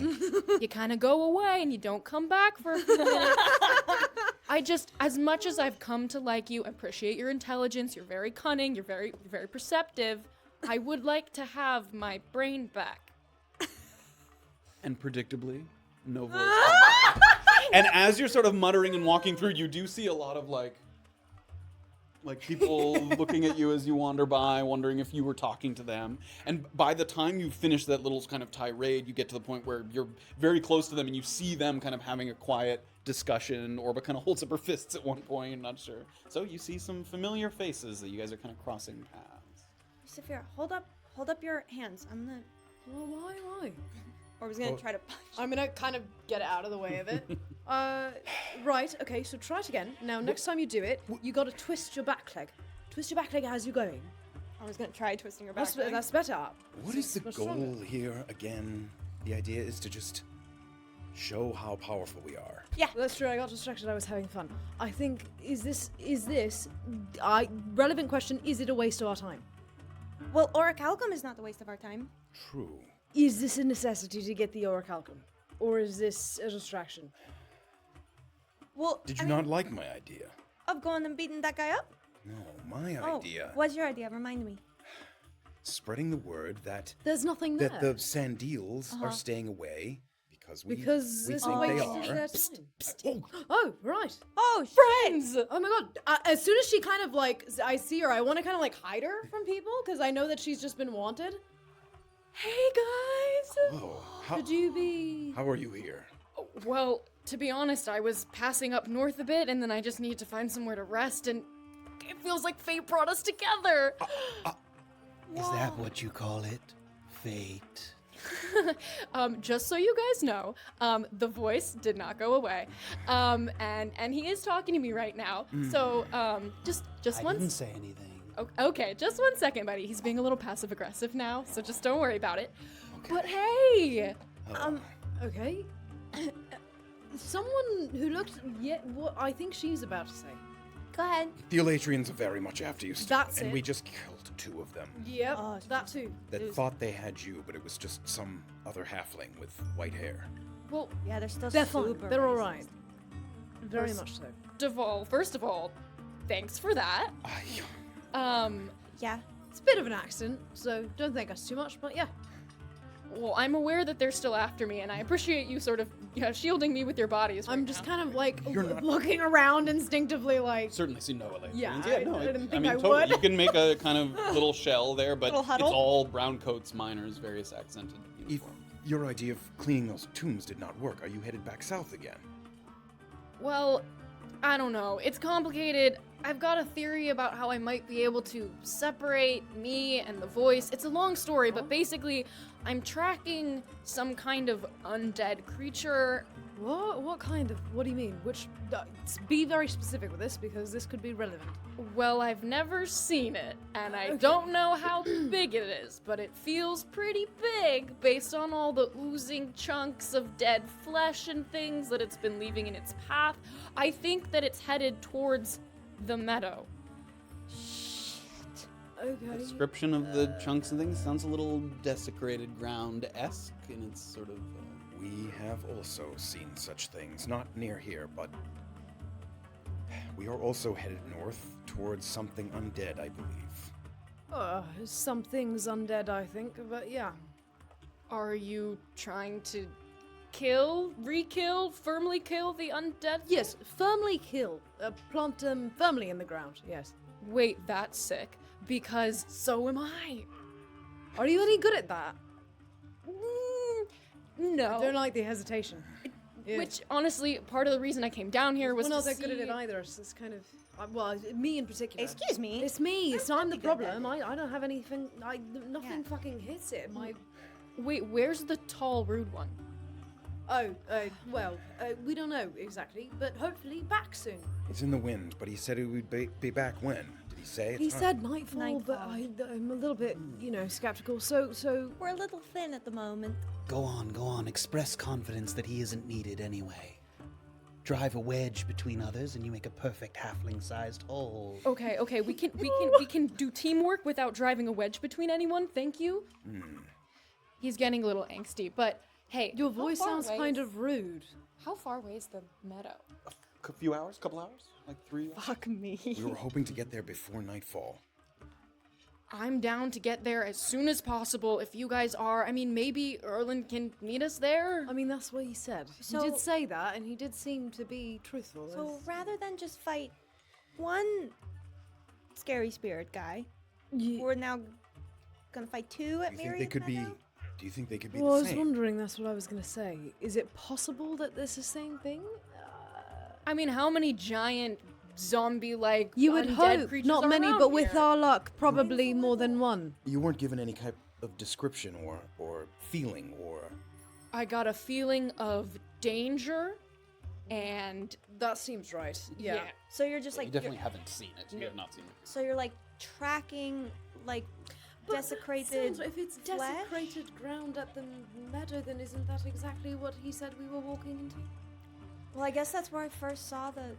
F: You kind of go away and you don't come back for a few minutes. As much as I've come to like you, appreciate your intelligence, you're very cunning, you're very perceptive, I would like to have my brain back.
A: And predictably, no voice. And as you're sort of muttering and walking through, you do see a lot of like people looking at you as you wander by, wondering if you were talking to them. And by the time you finish that little kind of tirade, you get to the point where you're very close to them and you see them kind of having a quiet discussion. Orba kind of holds up her fists at one point, not sure. So you see some familiar faces that you guys are kind of crossing paths.
C: Safira, hold up your hands. I'm gonna.
E: Well, why?
C: Orba's gonna try to punch.
D: I'm gonna kind of get out of the way of it.
E: Right, okay, so try it again. Now, next time you do it, you gotta twist your back leg. Twist your back leg as you're going.
C: Orba's gonna try twisting her back.
E: That's better.
B: What is the
E: What's
B: goal
E: wrong?
B: here again? The idea is to just show how powerful we are.
C: Yeah.
E: That's true, I got distracted, I was having fun. I think, relevant question, is it a waste of our time?
C: Well, orichalcum is not the waste of our time.
B: True.
E: Is this a necessity to get the orichalcum? Or is this a distraction?
C: Well,
B: Did you not like my idea?
C: of going and beating that guy up?
B: No, my
C: Oh,
B: idea.
C: what's your idea? Remind me.
B: Spreading the word that
E: There's nothing there.
B: the Sandeals are staying away because we
E: because
B: we
E: it's
B: think
E: a
B: they
E: waste of
B: are.
E: their time.
B: Oh,
E: Oh, right.
C: Oh,
D: Friends! Oh my god. As soon as she kind of like, I see her, I want to kind of like hide her from people because I know that she's just been wanted. Hey guys!
B: oh,
E: Could you be...
B: how are you here?
F: Well, to be honest, I was passing up north a bit, and then I just needed to find somewhere to rest, and it feels like fate brought us together.
G: Is that what you call it? Fate?
F: Just so you guys know, the voice did not go away, and he is talking to me right now. So, just
G: I
F: one.
G: didn't say anything.
F: Okay, just 1 second, buddy. He's being a little passive aggressive now, so just don't worry about it. But hey,
E: Okay. Someone who looked... Yeah, what I think she's about to say.
C: go ahead.
B: The Elatrians are very much after you still,
D: That's
B: and
D: it.
B: we just killed 2 of them
D: Yep,
C: Oh,
D: that too.
B: that thought they had you, but it was just some other halfling with white hair.
F: well,
C: Yeah, they're still
E: They're fine.
C: super
E: They're all
C: racist.
E: right. Very much so.
F: first of all, thanks for that.
C: Yeah.
E: It's a bit of an accident, so don't thank us too much, but yeah.
F: Well, I'm aware that they're still after me, and I appreciate you sort of, shielding me with your bodies.
D: I'm
F: right
D: just
F: now.
D: kind of like
B: You're not-
D: looking around instinctively like,
A: Certainly see no Elatrians.
D: Yeah,
A: no,
D: I didn't think
A: mean,
D: I
A: totally.
D: would.
A: You can make a kind of little shell there, but
C: Little
A: it's
C: huddle?
A: all brown coats, miners, various accented
B: If
A: uniform.
B: your idea of cleaning those tombs did not work, are you headed back south again?
F: Well, I don't know. It's complicated. I've got a theory about how I might be able to separate me and the voice. It's a long story, but basically, I'm tracking some kind of undead creature.
E: What kind of... What do you mean? Which... be very specific with this, because this could be relevant.
F: Well, I've never seen it, and I don't know how big it is, but it feels pretty big based on all the oozing chunks of dead flesh and things that it's been leaving in its path. I think that it's headed towards the meadow.
E: Okay.
A: Description of the chunks and things sounds a little desecrated ground-esque in its sort of...
B: We have also seen such things, not near here, but we are also headed north towards something undead, I believe.
E: Something's undead, I think, but yeah.
F: Are you trying to kill, re-kill, firmly kill the undead?
E: Yes, firmly kill. Plant them firmly in the ground, yes.
F: Wait, that's sick. Because so am I.
E: Are you any good at that?
F: No.
E: I don't like the hesitation. Yeah.
F: Which, honestly, part of the reason I came down here was
E: We're not
F: to
E: that good at it
F: see-
E: either. It's kind of... well, me in particular.
C: Excuse me.
E: It's me. It's I'm the
C: pretty good at
E: problem. I don't have anything... nothing fucking hits it.
F: Wait, where's the tall, rude one?
E: We don't know exactly, but hopefully back soon.
B: It's in the wind, but he said he would be back when? Did he say?
E: He
B: It's not-
E: said nightfall, but I'm a little bit, skeptical. So
C: We're a little thin at the moment.
G: Go on. Express confidence that he isn't needed anyway. Drive a wedge between others, and you make a perfect halfling-sized hole.
F: Okay, we can do teamwork without driving a wedge between anyone. Thank you. He's getting a little angsty, but hey,
E: your voice
F: how far
E: sounds
F: away
E: kind
F: is-
E: of rude.
F: How far away is the meadow?
A: A few hours, couple hours, like 3 hours.
C: Fuck me.
B: We were hoping to get there before nightfall.
F: I'm down to get there as soon as possible. If you guys are, I mean, maybe Erland can meet us there.
E: I mean, that's what he said.
C: So-
E: He did say that, and he did seem to be truthful.
C: So rather than just fight one scary spirit guy, we're now gonna fight two at
B: Do you think
C: myriad.
B: they could be?
C: Meadow?
B: Do you think they could be
E: Well, I
B: the
E: was
B: same?
E: wondering, that's what I was going to say. Is it possible that it's the same thing?
F: I mean, how many giant zombie-like
E: You would
F: undead
E: hope.
F: creatures
E: Not
F: are
E: many,
F: around
E: but with
F: here?
E: our luck, probably more than one.
B: You weren't given any type of description or feeling or.
F: I got a feeling of danger, and
E: That seems right.
F: yeah.
C: So you're just like
A: You definitely haven't seen it. You have not seen it.
C: so you're like tracking like desecrated.
E: If it's
C: flesh?
E: desecrated ground at the meadow, then isn't that exactly what he said we were walking into?
C: Well, I guess that's where I first saw the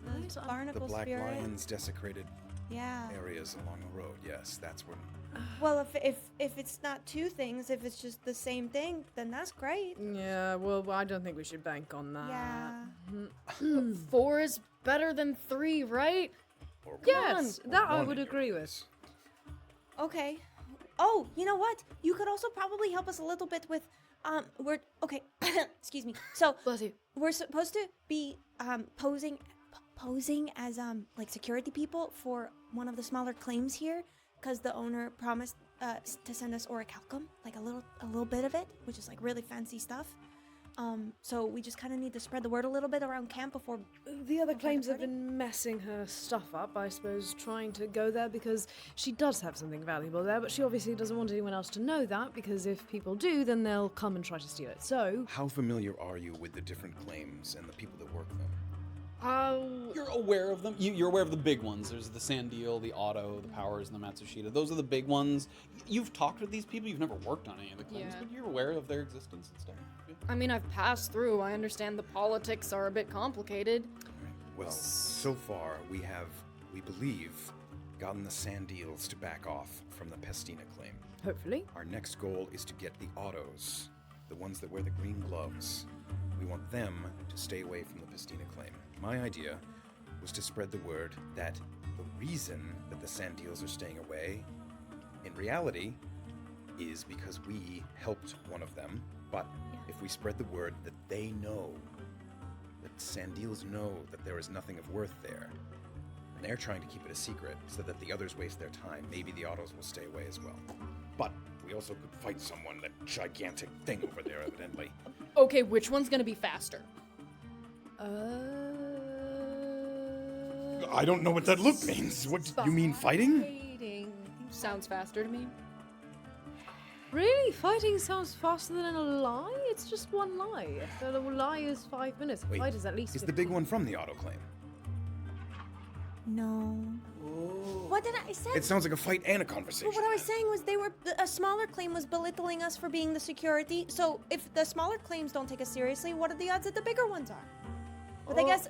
E: Right,
B: The
C: barnacle
B: Black
C: spirit.
B: Lions desecrated
C: Yeah.
B: areas along the road. Yes, that's when.
C: Well, if it's not two things, if it's just the same thing, then that's great.
E: Yeah, well, I don't think we should bank on that.
C: Yeah.
F: 4 is better than 3, right?
B: Or
E: Yes,
B: or
E: that I
B: one
E: would
B: in your
E: agree with.
B: case.
C: Okay. Oh, you know what? You could also probably help us a little bit with we're okay. Excuse me. So
F: Bless you.
C: we're supposed to be posing as like security people for one of the smaller claims here, because the owner promised to send us orichalcum, like a little bit of it, which is like really fancy stuff. So we just kind of need to spread the word a little bit around camp before.
E: The other claims have
C: party?
E: been messing her stuff up, I suppose, trying to go there because she does have something valuable there, but she obviously doesn't want anyone else to know that, because if people do, then they'll come and try to steal it. So,
B: How familiar are you with the different claims and the people that work them?
A: You're aware of them. You're aware of the big ones. There's the Sandil, the Otto, the Powers, and the Matsushita. Those are the big ones. You've talked with these people. You've never worked on any of the claims,
F: Yeah.
A: but you're aware of their existence and stuff. Yeah.
F: I mean, I've passed through. I understand the politics are a bit complicated.
B: Well, so far we believe, gotten the Sandeals to back off from the Pestina claim.
E: hopefully.
B: Our next goal is to get the Ottos, the ones that wear the green gloves. We want them to stay away from the Pestina claim. My idea was to spread the word that the reason that the Sandeals are staying away, in reality, is because we helped one of them. But if we spread the word that they know, that Sandeals know that there is nothing of worth there, and they're trying to keep it a secret so that the others waste their time, maybe the Ottos will stay away as well. But we also could fight someone, that gigantic thing over there, evidently.
F: Okay, which one's gonna be faster?
B: I don't know what that look means. What, you mean fighting?
F: Fighting. Sounds faster to me.
E: Really? Fighting sounds faster than a lie? It's just one lie. A lie is 5 minutes. A
B: Wait,
E: fight is at least
B: is the
E: 15.
B: big one from the Otto claim?
C: No. What did I say?
B: It sounds like a fight and a conversation.
C: Well, what I was saying was a smaller claim was belittling us for being the security. So if the smaller claims don't take us seriously, what are the odds that the bigger ones are? But I guess.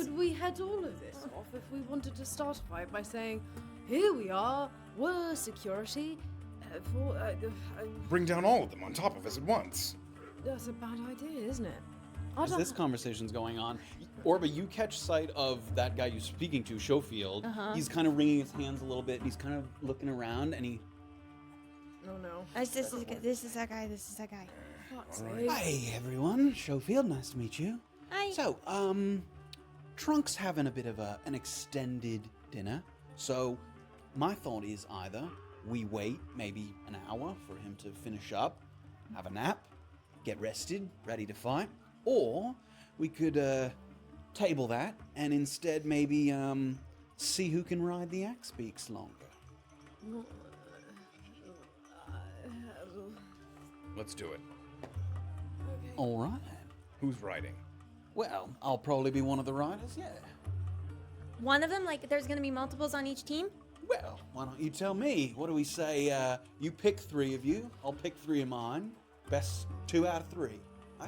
E: Could we head all of this off if we wanted to start a fight by saying, here we are, we're security
B: Bring down all of them on top of us at once.
E: That's a bad idea, isn't it?
A: As this conversation's going on, Orba, you catch sight of that guy you're speaking to, Schofield. He's kind of wringing his hands a little bit, and he's kind of looking around, and he
D: Oh no.
C: This is that guy. This is that guy.
G: Hi, everyone. Schofield, nice to meet you.
C: Hi.
G: So, Trunk's having a bit of an extended dinner. So, my thought is either we wait maybe an hour for him to finish up, have a nap, get rested, ready to fight, or we could table that and instead maybe see who can ride the axe beaks longer.
B: Let's do it.
G: All right.
B: Who's riding?
A: Well, I'll probably be one of the riders, yeah.
C: One of them, like, there's gonna be multiples on each team?
A: Well, why don't you tell me? What do we say? You pick 3 of you, I'll pick 3 of mine. Best 2 out of 3. Huh?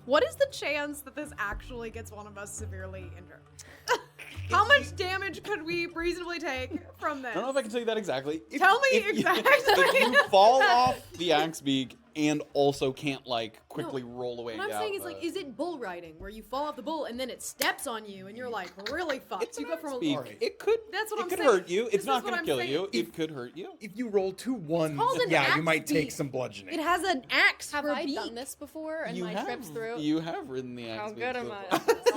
D: What is the chance that this actually gets one of us severely injured? How much damage could we reasonably take from this?
A: I don't know if I can tell you that exactly.
D: Tell me
A: If
D: exactly.
A: you fall off the axe beak and also can't, like, quickly roll away
D: What I'm
A: down
D: saying is,
A: the-
D: like, is it bull riding where you fall off the bull and then it steps on you and you're like really fucked?
A: It's
D: You
A: an
D: go from
A: axe
D: a
A: beak. It could.
D: That's what
A: it
D: I'm
A: could
D: saying.
A: hurt you.
D: This
A: It's
D: is
A: not
D: what
A: going to
D: I'm
A: kill
D: saying.
A: you. It could hurt you.
B: If you roll 2 ones,
D: called an
B: yeah, you
D: axe
B: might take
D: beak.
B: some bludgeoning.
D: It has an axe
F: Have
D: for a
F: I
D: beak.
F: done this before and
A: You
F: my trips through?
A: You have ridden the axe
F: How
A: beak
F: good am
A: before.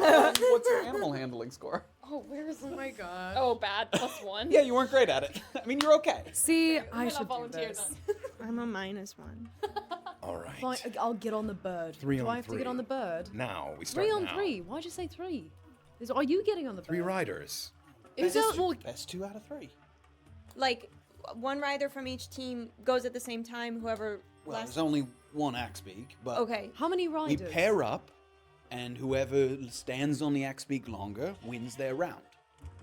F: I?
A: What's your animal handling score?
F: Oh, where's
D: Oh my god.
F: Oh, bad. +1.
A: Yeah, you weren't great at it. I mean, you're okay.
D: See,
F: I'm
D: I
F: gonna
D: should do
F: volunteer
D: this.
C: I'm a -1.
B: All right.
E: Fine, I'll get on the bird.
B: 3
E: Do
B: on
E: I have
B: 3.
E: to get on the bird?
B: Now we start
E: 3 on
B: now.
E: 3. Why'd you say 3? Are you getting on the bird?
B: 3 riders.
E: Is
A: Best,
E: it, well,
A: best 2 out of 3.
C: Like, one rider from each team goes at the same time, whoever
A: Well,
C: last...
A: there's only one axe beak, but
C: Okay.
E: how many
A: we
E: riders?
A: pair up, and whoever stands on the axe beak longer wins their round.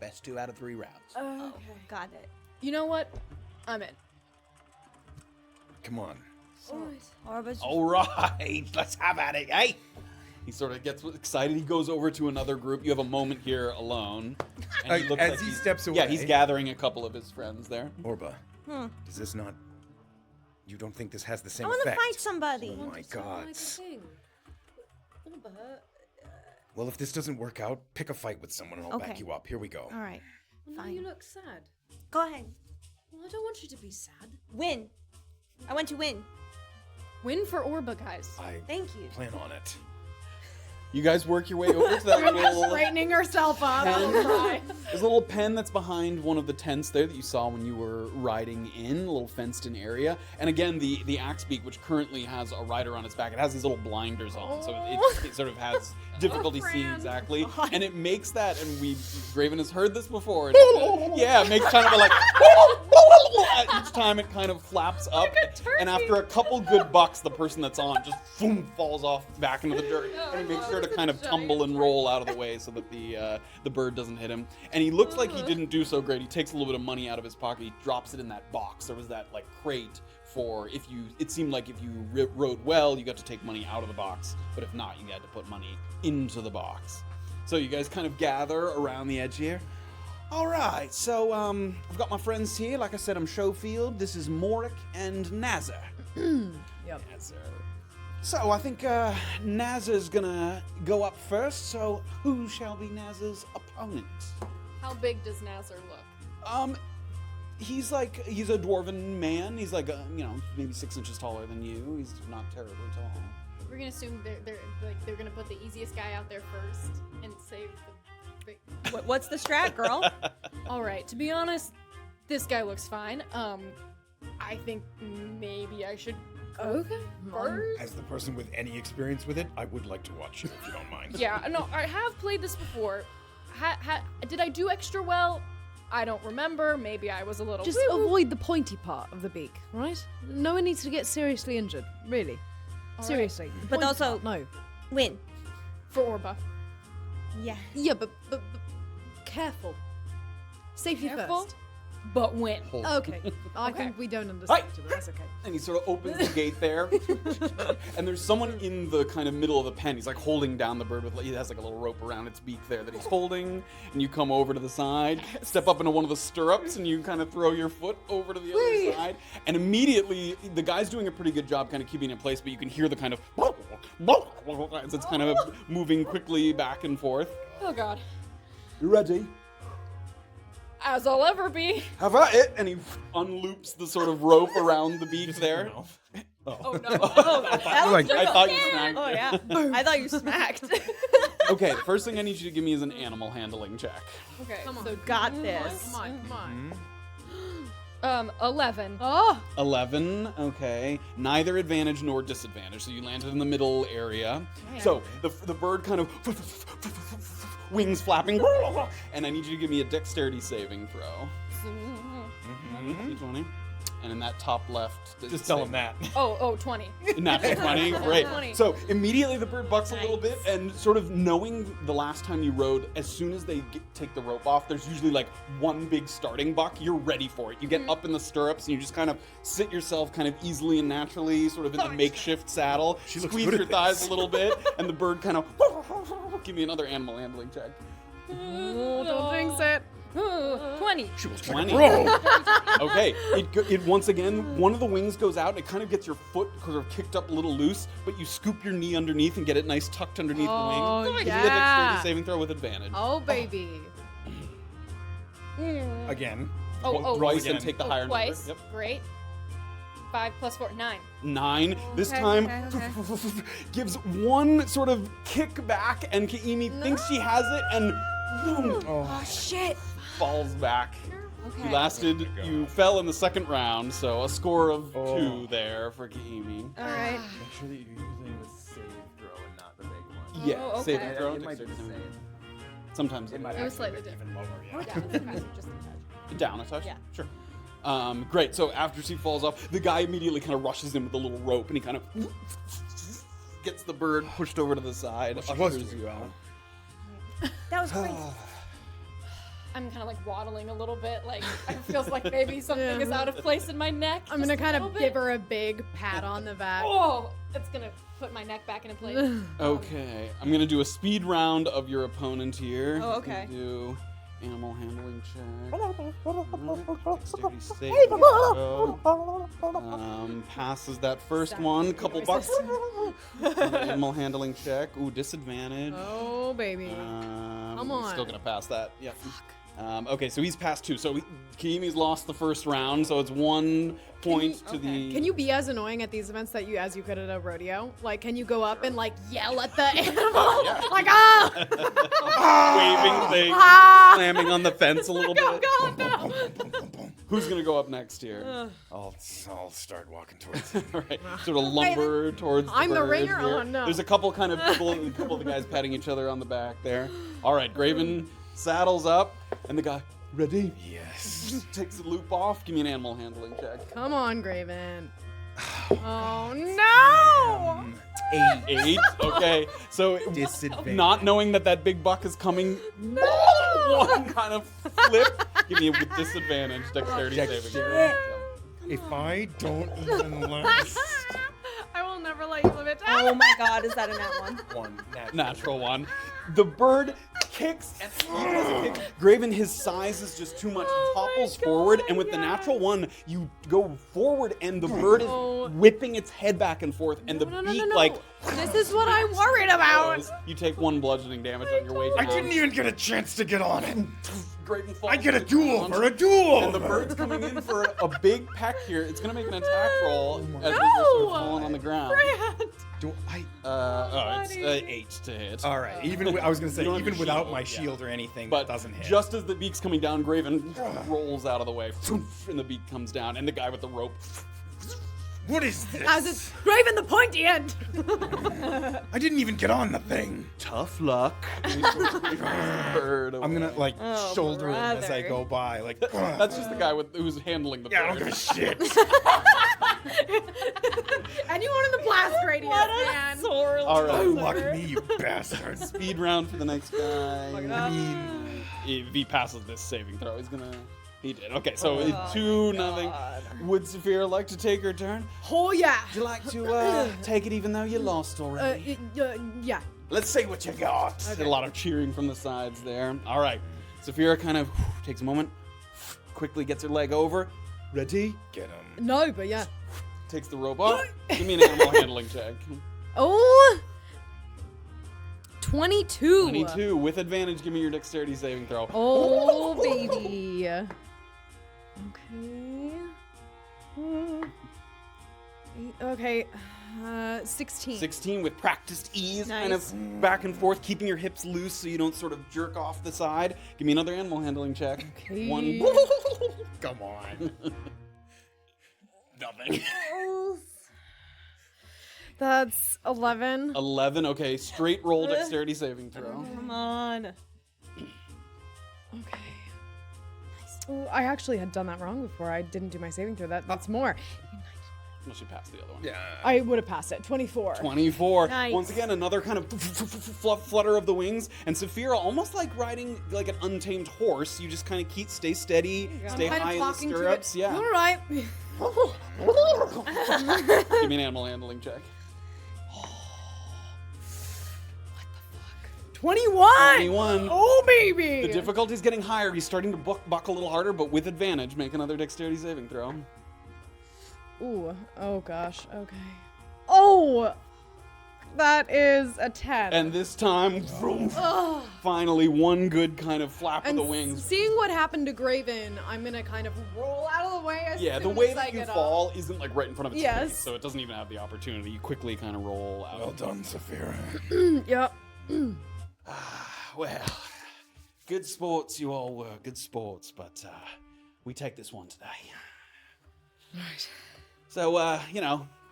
A: Best 2 out of 3 rounds.
C: Oh, got it.
F: You know what? I'm in.
B: Come on.
C: Orba's
A: All right, let's have at it, eh? He sort of gets excited. He goes over to another group. You have a moment here alone. And he looks
B: As
A: like
B: he
A: he's-
B: steps
A: Yeah,
B: away.
A: he's gathering a couple of his friends there.
B: Orba, does this not... You don't think this has the same
C: I want to
B: effect?
C: fight somebody.
B: Oh my god.
E: Thing.
B: Well, if this doesn't work out, pick a fight with someone and I'll back
C: Okay.
B: you up. Here we go.
C: All right.
E: Well, now you look sad.
C: Go ahead.
E: Well, I don't want you to be sad.
C: Win. I want to win.
F: Win for Orba, guys.
B: I
C: Thank you.
B: plan on it.
A: You guys work your way over to that little
D: Straightening herself up.
A: pen. There's a little pen that's behind one of the tents there that you saw when you were riding in, a little fenced-in area. And again, the axe beak, which currently has a rider on its back, it has these little blinders on, so it sort of has difficulty seeing exactly. And it makes that, and Graven has heard this before. And yeah, it makes kind of a like each time it kind of flaps up. And after a couple good bucks, the person that's on just boom falls off back into the dirt. And he makes sure to kind of tumble and roll out of the way so that the bird doesn't hit him. And he looks like he didn't do so great. He takes a little bit of money out of his pocket. He drops it in that box. There was that like crate for if you. It seemed like if you rode well, you got to take money out of the box. But if not, you had to put money into the box. So you guys kind of gather around the edge here. All right, so I've got my friends here. Like I said, I'm Schofield. This is Morik and Nazar.
E: Yep.
A: Nazar. So I think Nazar's gonna go up first. So who shall be Nazar's opponent?
F: How big does Nazar look?
A: He's a dwarven man. He's like maybe 6 inches taller than you. He's not terribly tall.
F: We're gonna assume they're gonna put the easiest guy out there first and save the big.
C: What's the strat, girl?
F: All right. To be honest, this guy looks fine. I think maybe I should go
E: Okay.
F: first.
B: As the person with any experience with it, I would like to watch it if you don't mind.
F: Yeah, no, I have played this before. Did I do extra well? I don't remember. Maybe I was a little.
E: Just avoid the pointy part of the beak, right? No one needs to get seriously injured, really.
F: All
E: Seriously. The
C: But
E: pointy
C: also-
E: part, no.
C: Win.
F: for Orba.
C: Yeah.
E: Yeah, but careful. Safety
F: Careful,
E: first.
F: but win.
E: Okay. I
F: Okay.
E: think we don't understand
A: Hey!
E: each other. That's okay.
A: And he sort of opens the gate there, and there's someone in the kind of middle of the pen. He's like holding down the bird with, he has like a little rope around its beak there that he's holding. And you come over to the side, step up into one of the stirrups, and you kind of throw your foot over to the other side. And immediately, the guy's doing a pretty good job kind of keeping it in place, but you can hear the kind of as it's kind of moving quickly back and forth.
F: Oh God.
A: You ready?
F: As I'll ever be.
A: Have at it! And he unloops the sort of rope around the beak there.
F: Oh no.
A: I thought you smacked.
C: Oh yeah. I thought you smacked.
A: Okay, the first thing I need you to give me is an animal handling check.
F: Okay.
D: Come on.
C: So got this.
D: Come on.
F: 11.
D: Oh,
A: 11, okay. Neither advantage nor disadvantage, so you landed in the middle area.
F: Okay.
A: So the bird kind of wings flapping, and I need you to give me a dexterity saving throw. D20. And in that top left,
B: Just tell him that.
F: Oh, 20.
A: Natural 20, great.
F: 20.
A: So immediately the bird bucks a little
C: Nice.
A: bit, and sort of knowing the last time you rode, as soon as they take the rope off, there's usually like one big starting buck. You're ready for it. You get up in the stirrups, and you just kind of sit yourself kind of easily and naturally, sort of in the makeshift saddle.
B: She looks
A: Squeeze
B: good
A: your
B: at
A: thighs
B: this.
A: a little bit, and the bird kind of give me another animal handling check.
D: oh, don't jinx it.
F: 20.
B: She was
A: 20.
B: Bro.
A: Okay, it once again, one of the wings goes out, and it kind of gets your foot sort of kicked up a little loose, but you scoop your knee underneath and get it nice tucked underneath
D: Oh,
A: the wing.
D: yeah.
A: Give me a dexterity saving throw with advantage.
D: Oh, baby.
B: Again.
F: Oh,
A: Twice
B: again.
A: and take the
F: Oh,
A: higher
F: twice.
A: number. Yep.
F: Great. 5 plus 4, 9.
A: 9. This
C: Okay,
A: time
C: okay.
A: gives one sort of kick back, and Kaimi thinks she has it, and boom,
C: Oh shit.
A: falls back.
C: Okay.
A: You fell in the second round, so a score of
B: Oh.
A: 2 there for Kaimi.
C: All right.
H: Make sure that you're using the save throw and not the big one.
A: Yeah,
F: Oh,
A: save
F: okay.
A: and throw.
H: It might be the
A: dexterity
H: same.
A: saving. Sometimes
H: It might
F: It was
H: actually
F: slightly
H: be
F: different.
B: Even lower, yeah.
F: Yeah, it's kind of just a touch.
A: Down a touch?
F: Yeah.
A: Sure. Great. So after she falls off, the guy immediately kind of rushes in with a little rope, and he kind of gets the bird pushed over to the side.
B: Well, she was
A: ushers
B: doing
A: you
B: that.
A: out.
C: That was great.
F: I'm kind of like waddling a little bit. Like, it feels like maybe something is out of place in my neck.
D: I'm gonna
F: just a
D: kind
F: little
D: of
F: bit.
D: give her a big pat on the back.
F: Oh, it's gonna put my neck back into place.
A: Okay. I'm gonna do a speed round of your opponent here.
C: Oh, okay.
A: Gonna do animal handling check. Dexterity saving throw. Passes that first one. Couple bucks. Animal handling check. Ooh, disadvantage.
D: Oh, baby.
A: Come
D: on.
A: Still gonna pass that. Yep. Okay, so he's passed 2. So Kiimi's lost the first round, so it's 1 point to the.
D: Can you be as annoying at these events that you as you could at a rodeo? Like, can you go up and like yell at the animal? Like, ah!
A: waving thing,
D: Ah!
A: slamming on the fence a little
D: Go,
A: bit?
D: go, go!
A: Who's gonna go up next here?
B: I'll start walking towards
A: All right, sort of lumber towards.
D: I'm the
A: bird
D: ringer?
A: here.
D: Oh, no.
A: There's a couple kind of people, a couple of the guys patting each other on the back there. All right, Graven saddles up, and the guy ready.
B: Yes.
A: Takes the loop off. Give me an animal handling check.
D: Come on, Graven. Oh no!
A: 8. Okay, so
B: Disadvantage.
A: not knowing that big buck is coming, one kind of flip. Give me a with disadvantage dexterity saving. throw.
B: If I don't even last
D: I will never let you live it down.
C: Oh my god, is that a nat one?
B: one
A: Natural 1. The bird kicks and Graven, his size is just too much. He topples forward, and with the natural 1, you go forward, and the bird is whipping its head back and forth, and the beak like.
D: This is what I'm worried about.
A: You take 1 bludgeoning damage on your way down.
B: I didn't even get a chance to get on it.
A: Graven falls
B: I get a
A: to the
B: duel
A: ground,
B: for a duel.
A: And the bird's coming in for a big peck here. It's gonna make an attack roll as you're sort of falling on the ground.
B: Do I?
A: It's 8 to hit.
B: All right. I was gonna say
A: You don't have
B: even
A: your
B: without
A: shield,
B: my
A: yeah.
B: shield or anything,
A: But
B: it doesn't hit.
A: just as the beak's coming down, Graven rolls out of the way, and the beak comes down, and the guy with the rope.
B: What is this?
D: As it's Graven the pointy end.
B: I didn't even get on the thing.
A: Tough luck. Bird
B: I'm gonna like
C: Oh,
B: shoulder him as I
C: brother.
B: go by. Like
A: That's just the guy who's handling the
B: yeah, I
A: bird.
B: don't give a shit.
D: And you wanted the blast radius, man.
C: Sore
A: All right.
B: Oh, luck me, you bastard.
A: Speed round for the next guy.
B: I mean,
A: If he passes this saving throw, he's gonna. He did. Okay, so it's
C: Oh
A: 2-0. Would Safira like to take her turn?
D: Oh yeah.
A: Would you like to take it even though you lost already?
D: Yeah.
A: Let's see what you got. A lot of cheering from the sides there. All right. Safira kind of takes a moment, quickly gets her leg over. Ready?
B: get him.
D: No, but yeah.
A: Takes the rope off. Give me an animal handling check.
D: Oh. 22.
A: 22 with advantage. Give me your dexterity saving throw.
D: Oh, baby. Okay. 16.
A: 16 with practiced ease, kind
C: Nice.
A: of back and forth, keeping your hips loose so you don't sort of jerk off the side. Give me another animal handling check.
D: Okay.
A: 1.
B: Come on. Nothing.
D: That's 11.
A: 11. Okay, straight roll dexterity saving throw.
C: Come on.
D: Okay. Oh, I actually had done that wrong before. I didn't do my saving throw. That's more.
A: Well, she passed the other one.
B: Yeah.
D: I would have passed it. 24.
A: 24.
C: Nice.
A: Once again, another kind of flutter of the wings, and Safira, almost like riding like an untamed horse, you just kind of stay steady, stay
D: kind of
A: high in the
D: talking to it.
A: stirrups. Yeah.
D: All right.
A: Give me an animal handling check.
D: 21.
A: 21.
D: Oh, baby.
A: The difficulty's getting higher. He's starting to buck a little harder, but with advantage. Make another dexterity saving throw.
D: Ooh. Oh, gosh. Okay. Oh. That is a 10.
A: And this time, finally, one good kind of flap of
D: And
A: the wings.
D: seeing what happened to Graven, I'm going to kind of roll out of the way as
A: Yeah,
D: soon
A: the way
D: as I
A: that you
D: get
A: fall isn't like right in front of its
D: Yes.
A: face, so it doesn't even have the opportunity. You quickly kind of roll out.
B: Well done, Safira.
D: up. Yep.
A: Well, good sports you all were, good sports, but we take this one today.
D: Right.
A: So,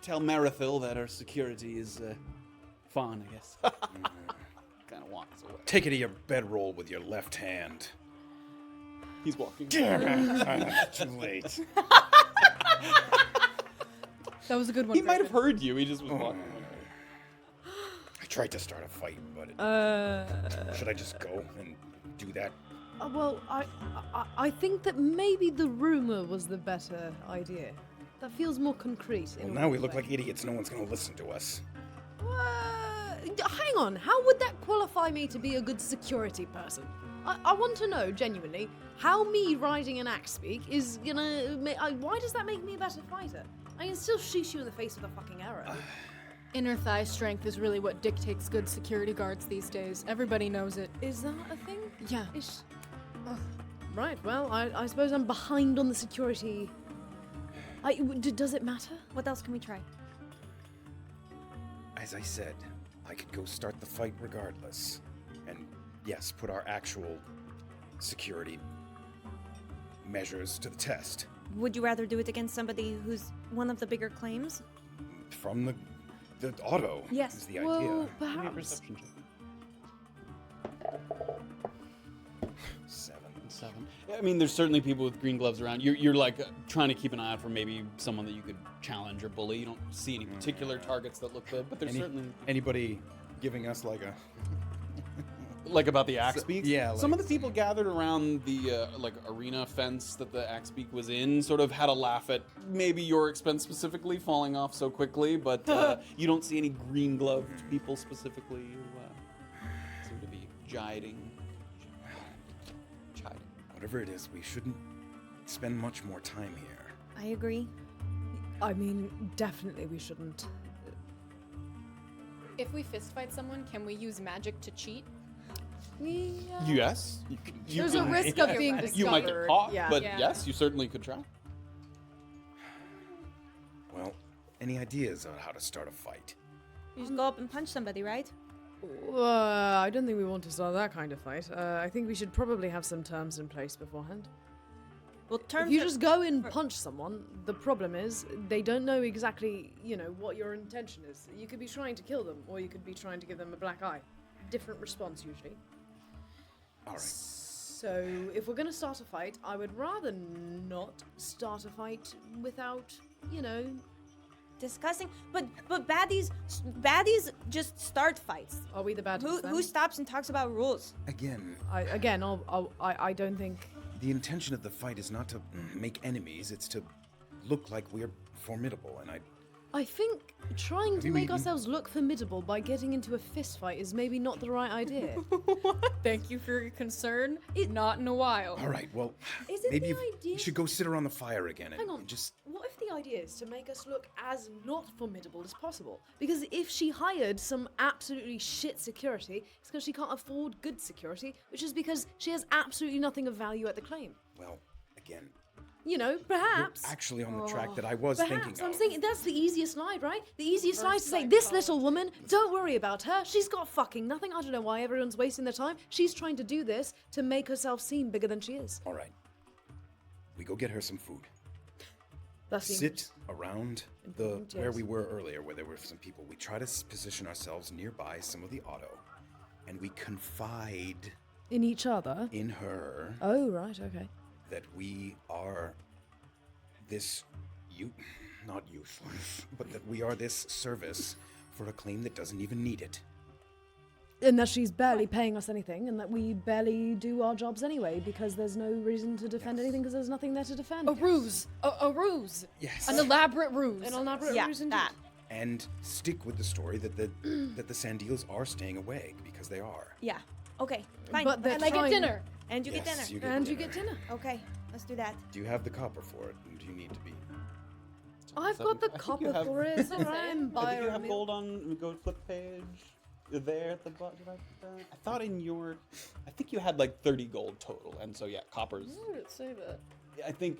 A: tell Marathil that our security is fine, I guess. Kind of walks away.
B: Take it to your bedroll with your left hand.
A: He's walking.
B: Too late.
F: That was a good one.
A: He might have
F: Graven.
A: heard you, he just was walking away.
B: I tried to start a fight, but should I just go and do that?
E: Well, I think that maybe the rumor was the better idea. That feels more concrete.
B: Well, now we look like idiots. No one's going to listen to us.
E: Hang on. How would that qualify me to be a good security person? I want to know, genuinely, how me riding an axe speak is gonna. Why does that make me a better fighter? I can still shoot you in the face with a fucking arrow.
F: Inner thigh strength is really what dictates good security guards these days. Everybody knows it.
E: Is that a thing?
F: Yeah.
E: Right, well, I suppose I'm behind on the security. Does it matter?
C: What else can we try?
B: As I said, I could go start the fight regardless. And yes, put our actual security measures to the test.
C: Would you rather do it against somebody who's one of the bigger claims?
B: From the auto
C: Yes.
B: is the
E: Well,
B: idea.
A: Give me a
E: perhaps.
A: perception check. 7. I mean, there's certainly people with green gloves around. You're like trying to keep an eye out for maybe someone that you could challenge or bully. You don't see any particular targets that look good, but there's certainly
B: Anybody giving us like a...
A: like about the axe beak.
B: yeah,
A: some
B: like-
A: of the people gathered around the like arena fence that the axe beak was in sort of had a laugh at maybe your expense specifically falling off so quickly, but you don't see any green gloved people specifically who seem to be chiding.
B: Whatever it is, we shouldn't spend much more time here.
C: I agree.
E: I mean, definitely we shouldn't.
F: If we fist fight someone, can we use magic to cheat?
A: Yes, you
D: There's a
A: can-
D: risk of being discovered.
A: You might get caught,
D: Yeah.
A: but
F: Yeah.
A: yes, you certainly could try.
B: Well, any ideas on how to start a fight?
C: You just go up and punch somebody, right?
E: I don't think we want to start that kind of fight. I think we should probably have some terms in place beforehand.
C: Well,
E: If
C: terms
E: you
C: are-
E: just go and punch someone, the problem is they don't know exactly, what your intention is. You could be trying to kill them, or you could be trying to give them a black eye. Different response, usually.
B: All right.
E: So, if we're going to start a fight, I would rather not start a fight without,
C: discussing, but baddies just start fights.
E: Are we the bad guys then?
C: Who stops and talks about rules?
B: Again,
E: I don't think...
B: the intention of the fight is not to make enemies, it's to look like we're formidable, and
E: I think trying
B: Have
E: to
B: you
E: make
B: eaten?
E: ourselves look formidable by getting into a fist fight is maybe not the right idea.
F: Thank you for your concern. Not in a while.
B: All right, well,
E: Is it
B: maybe
E: the idea-
B: you should go sit around the fire again and
E: Hang on.
B: just.
E: What if the idea is to make us look as not formidable as possible? Because if she hired some absolutely shit security, it's because she can't afford good security, which is because she has absolutely nothing of value at the claim.
B: Well, again,
E: You know,
B: you're
E: perhaps.
B: actually on the track that I was
E: Perhaps.
B: thinking
E: I'm
B: of.
E: thinking that's the easiest slide, right? The easiest slide is to say,
F: First
E: this little woman, don't worry about her. She's got fucking nothing. I don't know why everyone's wasting their time. She's trying to do this to make herself seem bigger than she is.
B: All right, we go get her some food.
E: That seems
B: Sit around
E: important,
B: where
E: yes.
B: we were earlier, where there were some people. We try to position ourselves nearby some of the auto, and we confide
E: in each other.
B: in her
E: Oh, right, okay.
B: that we are this not useless, but that we are this service for a claim that doesn't even need it.
E: And that she's barely paying us anything, and that we barely do our jobs anyway, because there's no reason to defend anything, because there's nothing there to defend.
F: A ruse. A ruse.
B: Yes.
F: An elaborate ruse.
E: An elaborate
C: Yeah,
E: ruse indeed.
C: that.
B: And stick with the story that the that the Sandeals are staying away, because they are.
C: Yeah. Okay. Fine.
E: But they're
F: And I get
E: trying-
F: dinner.
C: And you get dinner.
B: Yes, you get
E: And
B: dinner.
E: you get dinner.
C: Okay. Let's do that.
B: Do you have the copper for it? Do you need to be?
E: I've got the
A: I think
E: copper
A: you have-
E: for it. It's alright.
A: I think you have gold on. Go to flip page. There at the bottom. I thought in your. I think you had like 30 gold total, and so yeah, coppers.
F: Where did it say that?
A: I think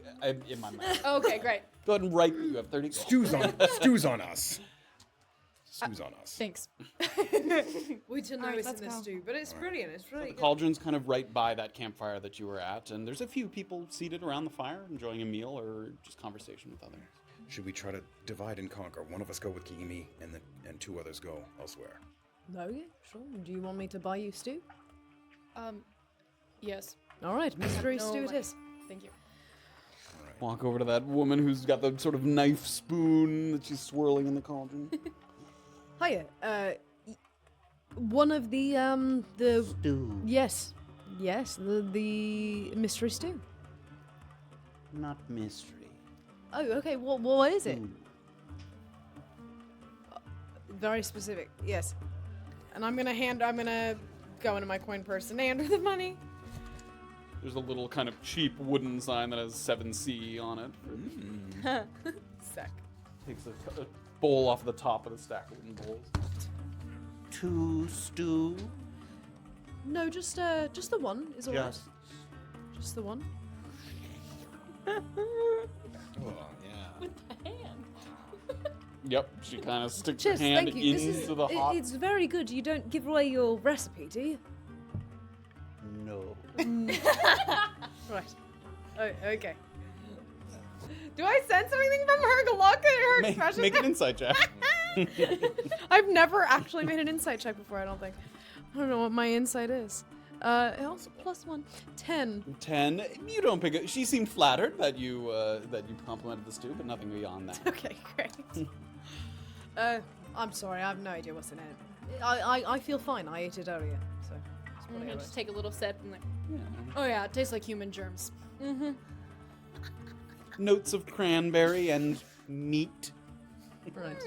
A: in my mind.
F: Okay, great.
A: Go ahead and write that you have 30 gold.
B: Stews on us. Stews on us.
F: Thanks.
E: We didn't know
C: Alright,
E: it's in
C: let's
E: this
C: go.
E: stew, but it's brilliant. It's really
A: The
E: good.
A: cauldron's kind of right by that campfire that you were at, and there's a few people seated around the fire enjoying a meal or just conversation with others.
B: Should we try to divide and conquer? One of us go with Kiimi, and two others go elsewhere.
E: No, yeah, sure. Do you want me to buy you stew?
F: Yes.
E: All right, mystery
F: No
E: stew it
F: money.
E: is.
F: Thank you.
A: Walk over to that woman who's got the sort of knife spoon that she's swirling in the cauldron.
E: Hiya. One of the
G: Stew,
E: yes, the mystery stew.
G: not mystery.
E: Oh, okay. What is it?
G: Food.
D: Very specific. Yes. And I'm gonna go into my coin purse and hand her the money.
A: There's a little kind of cheap wooden sign that has 7C on it.
D: Sick.
A: Takes a bowl off the top of the stack of wooden bowls.
G: 2 stew.
E: No, just the one is alright.
G: Just
E: Just the one.
B: Oh, yeah.
F: With the hand.
A: Yep, she kind of sticks
E: Cheers,
A: her hand
E: thank you.
A: into the hot.
E: It's very good. You don't give away your recipe, do you?
G: no.
D: Right. Oh, okay. Do I sense anything from her look at her expression?
A: Make an insight check.
D: I've never actually made an insight check before, I don't think. I don't know what my insight is. Also +1. 10.
A: 10. You don't pick it. She seemed flattered that you complimented the stew, but nothing beyond that.
D: Okay, great. I'm sorry, I have no idea what's in it.
E: I feel fine. I ate it earlier, so it's
F: I'm
E: whatever.
F: gonna just take a little sip and like, oh yeah, it tastes like human germs. Mm-hmm.
A: Notes of cranberry and meat.
E: Right.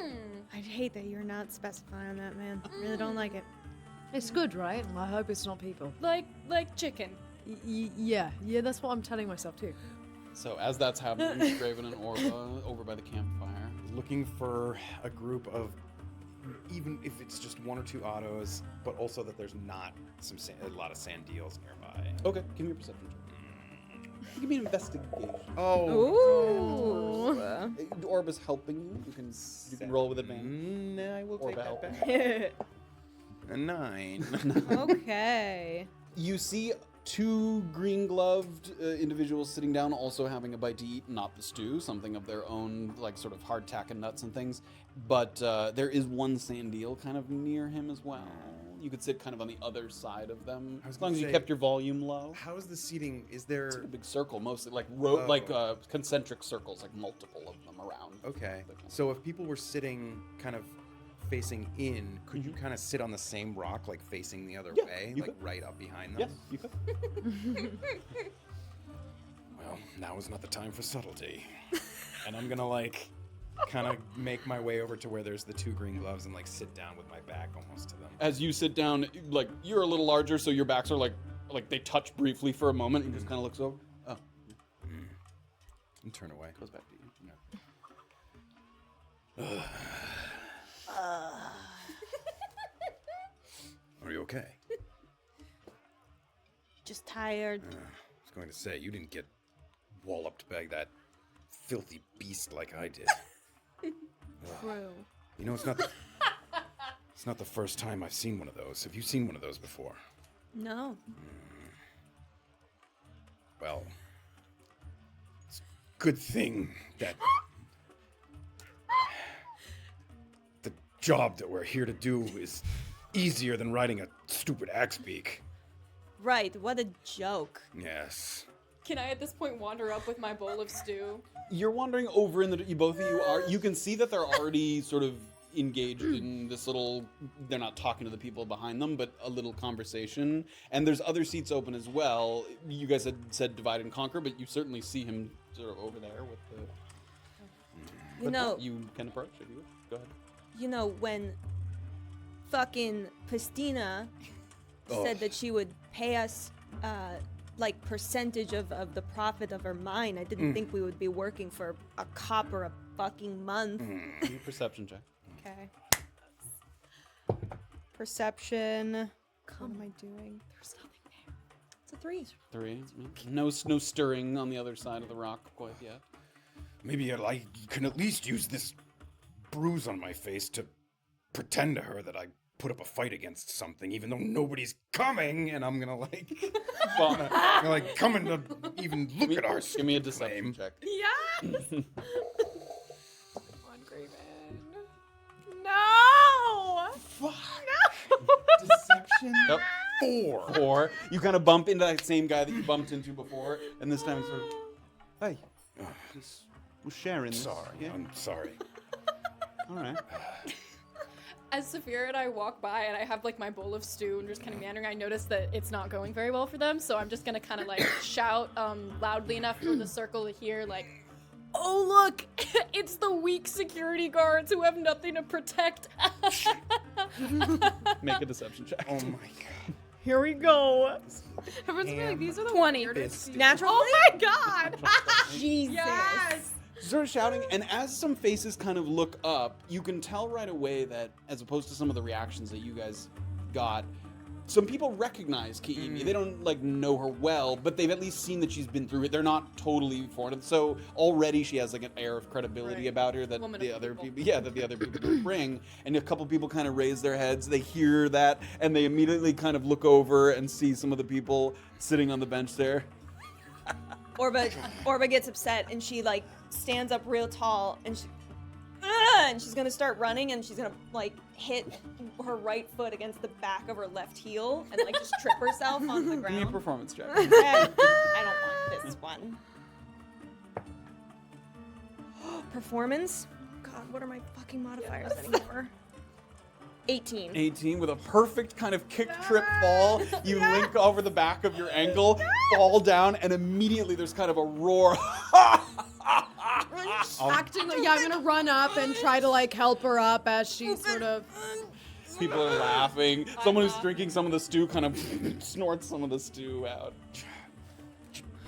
C: I hate that you're not specifying that, man. Really don't like it.
E: It's good, right? I hope it's not people.
F: Like chicken.
E: Yeah, that's what I'm telling myself too.
A: So as that's happening, Graven and Orba over by the campfire.
B: Looking for a group of, even if it's just 1 or 2 autos, but also that there's not a lot of sand deals nearby.
A: Okay, give me a perception check. Give me an investigation.
B: Oh.
C: Ooh.
A: Orba's helping you. You can roll with advantage.
B: I will
A: Or
B: take that
A: help.
B: back. A 9.
C: Okay.
A: You see 2 green-gloved individuals sitting down, also having a bite to eat, not the stew, something of their own, like sort of hardtack and nuts and things. But there is one sandeel kind of near him as well. You could sit kind of on the other side of them,
B: I was
A: as long
B: gonna
A: as you
B: say-
A: kept your volume low.
B: How is the seating? Is
A: It's
B: there?
A: a big circle, mostly like concentric circles, like multiple of them around.
B: Okay. So if people were sitting kind of facing in, could you kind of sit on the same rock, like facing the other
A: Yeah,
B: way,
A: you
B: like
A: could.
B: right up behind them?
A: Yes, you could.
B: Well, now is not the time for subtlety. And I'm gonna like kind of make my way over to where there's the 2 green gloves and like sit down with my back almost to them.
A: As you sit down, like you're a little larger, so your backs are like they touch briefly for a moment and just kind of looks over. Oh,
B: And turn away.
A: goes back to you.
B: Are you okay?
C: Just tired.
B: I was going to say, you didn't get walloped by that filthy beast like I did.
F: True.
B: You know, it's not the first time I've seen one of those. Have you seen one of those before?
C: No.
B: Well, it's a good thing that the job that we're here to do is easier than riding a stupid axe beak.
C: Right, what a joke.
B: Yes.
F: Can I at this point wander up with my bowl of stew?
A: You're wandering over in the. Both of you are. You can see that they're already sort of engaged in this little. They're not talking to the people behind them, but a little conversation. And there's other seats open as well. You guys had said divide and conquer, but you certainly see him sort of over there with the.
C: You know,
A: you can approach if you would. Go ahead.
C: you know, when fucking Pristina said that she would pay us like percentage of the profit of her mine, I didn't think we would be working for a copper a fucking month.
A: Do a perception check.
C: Okay. Perception. What am I doing? There's nothing there. It's a 3.
A: 3. No stirring on the other side of the rock quite yet.
B: Maybe I can at least use this bruise on my face to pretend to her that I put up a fight against something, even though nobody's coming, and I'm gonna coming to even look at our.
A: Give me a deception check.
D: Yes! Come on, Graven. No!
H: Deception?
A: Yep.
B: 4.
A: 4. You kind of bump into that same guy that you bumped into before, and this time it's sort of, hey, just we're sharing this.
B: Sorry,
A: Yeah.
B: I'm sorry.
A: All right.
F: As Safira and I walk by and I have like my bowl of stew and just kind of meandering, I notice that it's not going very well for them, so I'm just gonna kind of like shout loudly enough for the circle to hear, like, oh look, it's the weak security guards who have nothing to protect.
A: Make a deception check.
B: Oh my god.
C: Here we go.
D: Everyone's gonna be like, these are the
F: 20.
D: weirdest.
C: Natural.
D: Oh my god!
C: Jesus.
D: Yes!
A: Sort of shouting, and as some faces kind of look up, you can tell right away that, as opposed to some of the reactions that you guys got, some people recognize Kiimi. They don't like know her well, but they've at least seen that she's been through it. They're not totally foreign, so already she has like an air of credibility about her that
F: Woman
A: the
F: of
A: other
F: people.
A: people, that the other people don't bring. And a couple people kind of raise their heads. They hear that, and they immediately kind of look over and see some of the people sitting on the bench there.
C: Orba gets upset and she like stands up real tall and she's gonna start running and she's gonna like hit her right foot against the back of her left heel and like just trip herself on the
A: Give me a
C: ground.
A: performance check.
C: And I don't want this one. Performance? God, what are my fucking modifiers anymore? 18.
A: 18 with a perfect kind of kick trip fall. You link over the back of your ankle, fall down, and immediately there's kind of a roar.
D: Acting like, yeah, I'm gonna run up and try to like help her up as she sort of.
A: People are laughing. Someone who's drinking some of the stew kind of snorts some of the stew out.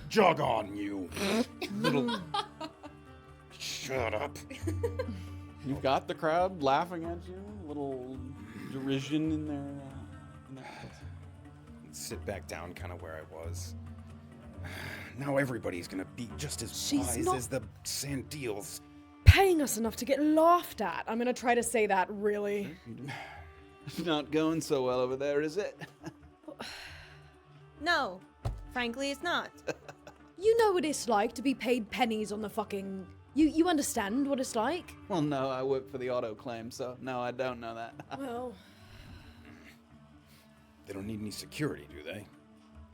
B: Jog on, you little. Shut up.
A: You've got the crowd laughing at you, a little derision in their
B: Sit back down, kind of where I was. Now everybody's gonna be just as
E: She's
B: wise
E: not-
B: as the Sandeals.
E: Paying us enough to get laughed at. I'm gonna try to say that really.
A: Not going so well over there, is it?
C: No, frankly, it's not.
E: You know what it's like to be paid pennies on the fucking. You understand what it's like?
A: Well, no, I work for the auto claim, so no, I don't know that.
E: Well,
B: They don't need any security, do they?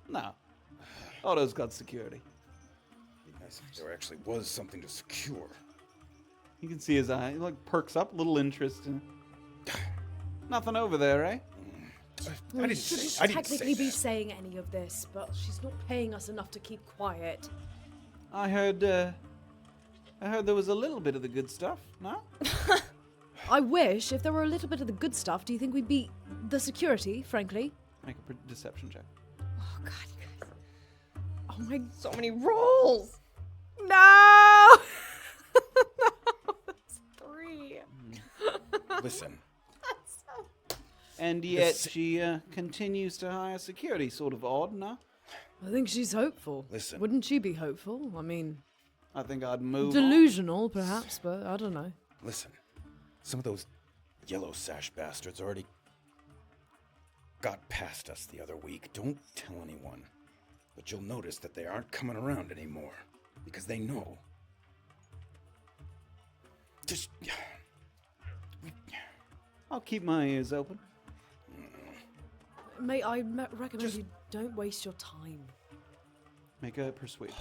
A: No. Auto's got security.
B: Be nice if there actually was something to secure.
A: You can see his eye, he like perks up, little interest in Nothing over there, eh?
B: I didn't
E: shouldn't
B: say
E: technically be
B: that.
E: saying any of this, but she's not paying us enough to keep quiet.
A: I heard I heard there was a little bit of the good stuff, no?
E: I wish if there were a little bit of the good stuff, do you think we'd beat the security, frankly?
A: Make a deception check.
C: Oh God, you guys.
E: Oh my...
C: So many rolls.
D: No! No, that's 3.
B: Listen,
A: And yet she continues to hire security, sort of odd, no?
E: I think she's hopeful.
B: Listen.
E: Wouldn't she be hopeful? I mean,
A: I think I'd move on.
E: delusional, perhaps, but I don't know.
B: listen. Some of those yellow sash bastards already got past us the other week. Don't tell anyone. But you'll notice that they aren't coming around anymore. Because they know. Just...
A: I'll keep my ears open.
E: Mate, recommend you don't waste your time.
A: Make a persuasion.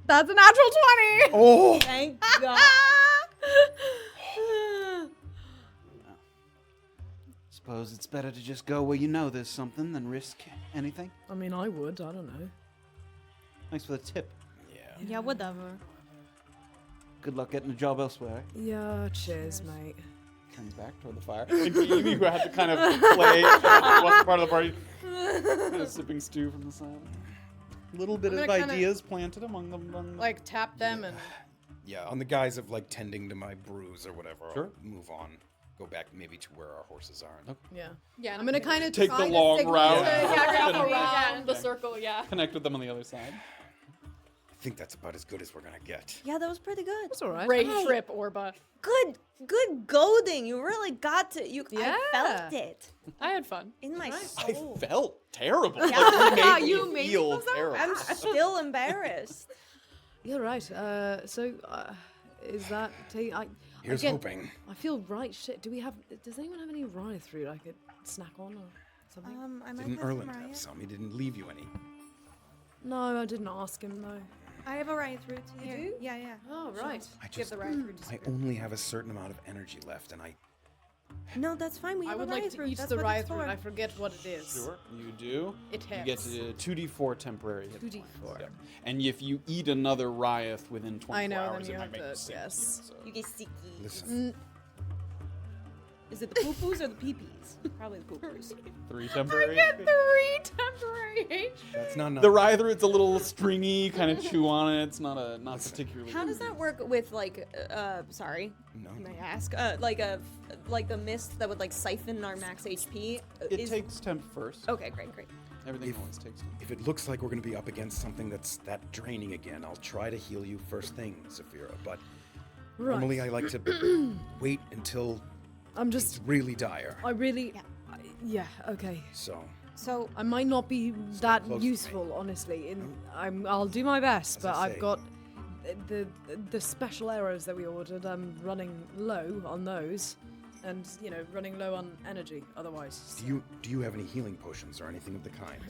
D: That's a natural 20.
B: Oh!
C: Thank God.
A: Suppose it's better to just go where you know there's something than risk anything.
E: I mean, I would. I don't know.
A: Thanks for the tip.
B: Yeah.
C: Yeah, whatever.
A: Good luck getting a job elsewhere.
E: Yeah, cheers, mate.
A: Turns back toward the fire. And Amy, who had to kind of play, wasn't part of the party, kind of sipping stew from the side. Little bit
D: I'm
A: of
D: gonna kinda,
A: ideas planted among them.
D: Like, tap them and...
B: Yeah, on the guise of like tending to my bruise or whatever,
A: Sure.
B: I'll move on. Go back maybe to where our horses are.
E: Yeah.
F: Yeah,
D: I'm gonna kind of
A: Take the long route.
F: around the circle, yeah.
A: Connect with them on the other side.
B: I think that's about as good as we're gonna get.
C: Yeah, that was pretty good.
E: That's all right.
F: Great
C: Hey.
F: trip, Orba.
C: Good goading. You really got to.
E: Yeah.
C: I felt it
F: I had fun.
C: in my
A: I
C: soul.
A: felt terrible.
C: Yeah.
A: Like, you
D: You
A: made me
D: made
A: feel
D: me feel
A: terrible.
C: I'm still embarrassed.
E: You're right. So, is that...
B: Here's
E: again,
B: hoping.
E: I feel right shit. Does anyone have any rye fruit I could snack on or something?
C: I might
B: Didn't
C: have
B: Erland
C: some
B: have
C: riot.
B: some? He didn't leave you any.
E: No, I didn't ask him, though.
C: I have a riot fruit here.
E: do?
C: Yeah, yeah.
E: Oh, right.
B: I
D: Give
B: just,
D: the right fruit to
B: I only have a certain amount of energy left, and I
C: No, that's fine. We
D: I
C: have
D: would
C: a riot
D: like to
C: fruit.
D: eat
C: That's
D: the
C: what
D: riot
C: it's
D: fruit.
C: for.
D: I forget what it is.
A: Sure, you do.
D: It
A: You get
D: hits.
A: 2d4 temporary hit
E: 2d4.
A: points. Yep. And if you eat another Ryeth within 24
D: I know, then
A: hours,
D: you
A: it might
D: have
A: make
D: to-
A: you sick.
D: yes.
A: Yeah, so.
C: You get sticky.
B: listen.
C: Is it the poo-poos or the pee-pees? Probably the poo-poos.
A: 3 temporary.
D: Get 3 temporary.
B: That's not enough.
A: The Ryeth root's a little stringy, kind of chew on it. It's not particularly.
C: How does that work with like sorry,
B: No.
C: may I ask? Like the mist that would like siphon our max HP?
A: It takes temp first.
C: Okay, great.
A: Everything
B: If-
A: always takes temp.
B: If it looks like we're going to be up against something that's that draining again, I'll try to heal you first thing, Safira. But
E: Right.
B: normally I like to wait until
E: I'm
B: it's
E: just...
B: really dire.
E: I really...
C: Yeah.
E: Yeah, okay.
B: So,
C: So
E: I might not be that
B: close to me.
E: useful, honestly. I'll do my best,
B: As
E: but
B: I
E: I've
B: say.
E: got the special arrows that we ordered. I'm running low on those, and running low on energy. Otherwise,
B: do you have any healing potions or anything of the kind?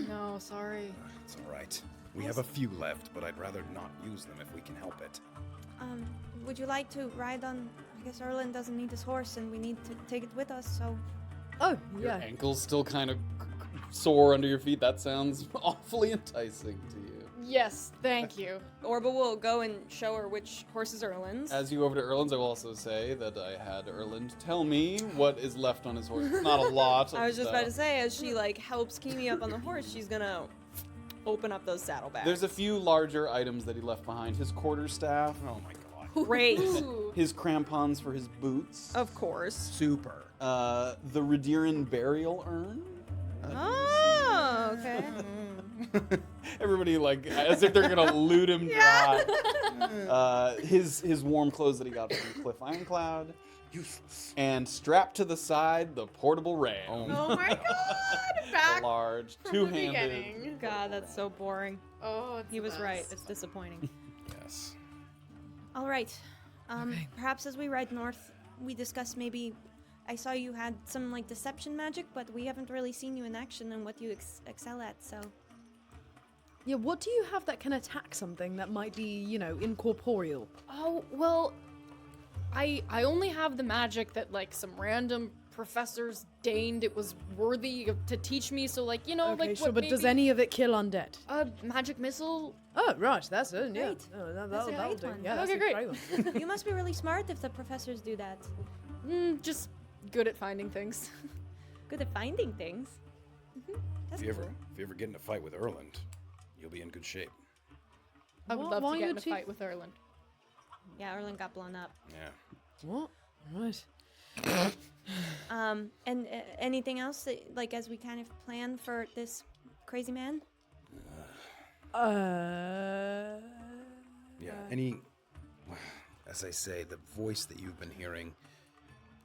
F: No, sorry.
B: It's all right. We have a few left, but I'd rather not use them if we can help it.
C: would you like to ride on? I guess Erland doesn't need his horse, and we need to take it with us. So
E: oh
A: Your
E: yeah,
A: ankles still kind of sore under your feet. That sounds awfully enticing to you.
F: Yes, thank you.
C: Orba will go and show her which horse is Erland's.
A: As you go over to Erland's, I will also say that I had Erland tell me what is left on his horse. It's not a lot.
C: I was just about to say, as she like helps Kimi up on the horse, she's gonna open up those saddlebags.
A: There's a few larger items that he left behind. His quarterstaff,
B: Oh my god.
C: great,
F: Ooh.
A: his crampons for his boots,
C: of course.
B: Super.
A: the Radiran burial urn.
C: Oh, okay.
A: Everybody like as if they're gonna loot him dry. His warm clothes that he got from Cliff Ironcloud,
B: Useless.
A: and strapped to the side the portable ram.
D: Oh my god!
A: The
D: Back
A: large,
D: from the
A: two-handed.
D: beginning.
C: God, that's so boring.
D: Oh, it's
C: He
D: the
C: was right.
D: best.
C: It's disappointing.
B: Yes.
C: All right. Perhaps as we ride north, we discuss maybe. I saw you had some like deception magic, but we haven't really seen you in action and what you excel at. So
E: yeah. What do you have that can attack something that might be
F: Oh,
E: incorporeal?
F: well, I only have the magic that like some random professors deigned it was worthy to teach me. So, like, you know,
E: Okay,
F: like
E: sure,
F: what
E: but does
F: maybe-
E: any of it kill undead?
F: a magic missile?
E: Oh, right, that's it. Yeah,
C: Great.
E: oh,
C: That's a
E: that'll
C: great
E: do.
C: one.
E: Yeah, that's
F: Okay,
E: a
F: great.
E: great one.
C: You must be really smart if the professors do that.
F: Just good at finding things.
C: Good at finding things. That's
B: If you
C: cool.
B: ever get in a fight with Erland, you'll be in good shape.
F: I would
E: What?
F: love
E: Why
F: to get
E: you
F: in a
E: two-
F: fight with Erland.
C: Yeah, Erlen got blown up.
B: Yeah.
E: What? Right.
C: And anything else that, like, as we kind of plan for this crazy man?
B: Yeah. As I say, the voice that you've been hearing,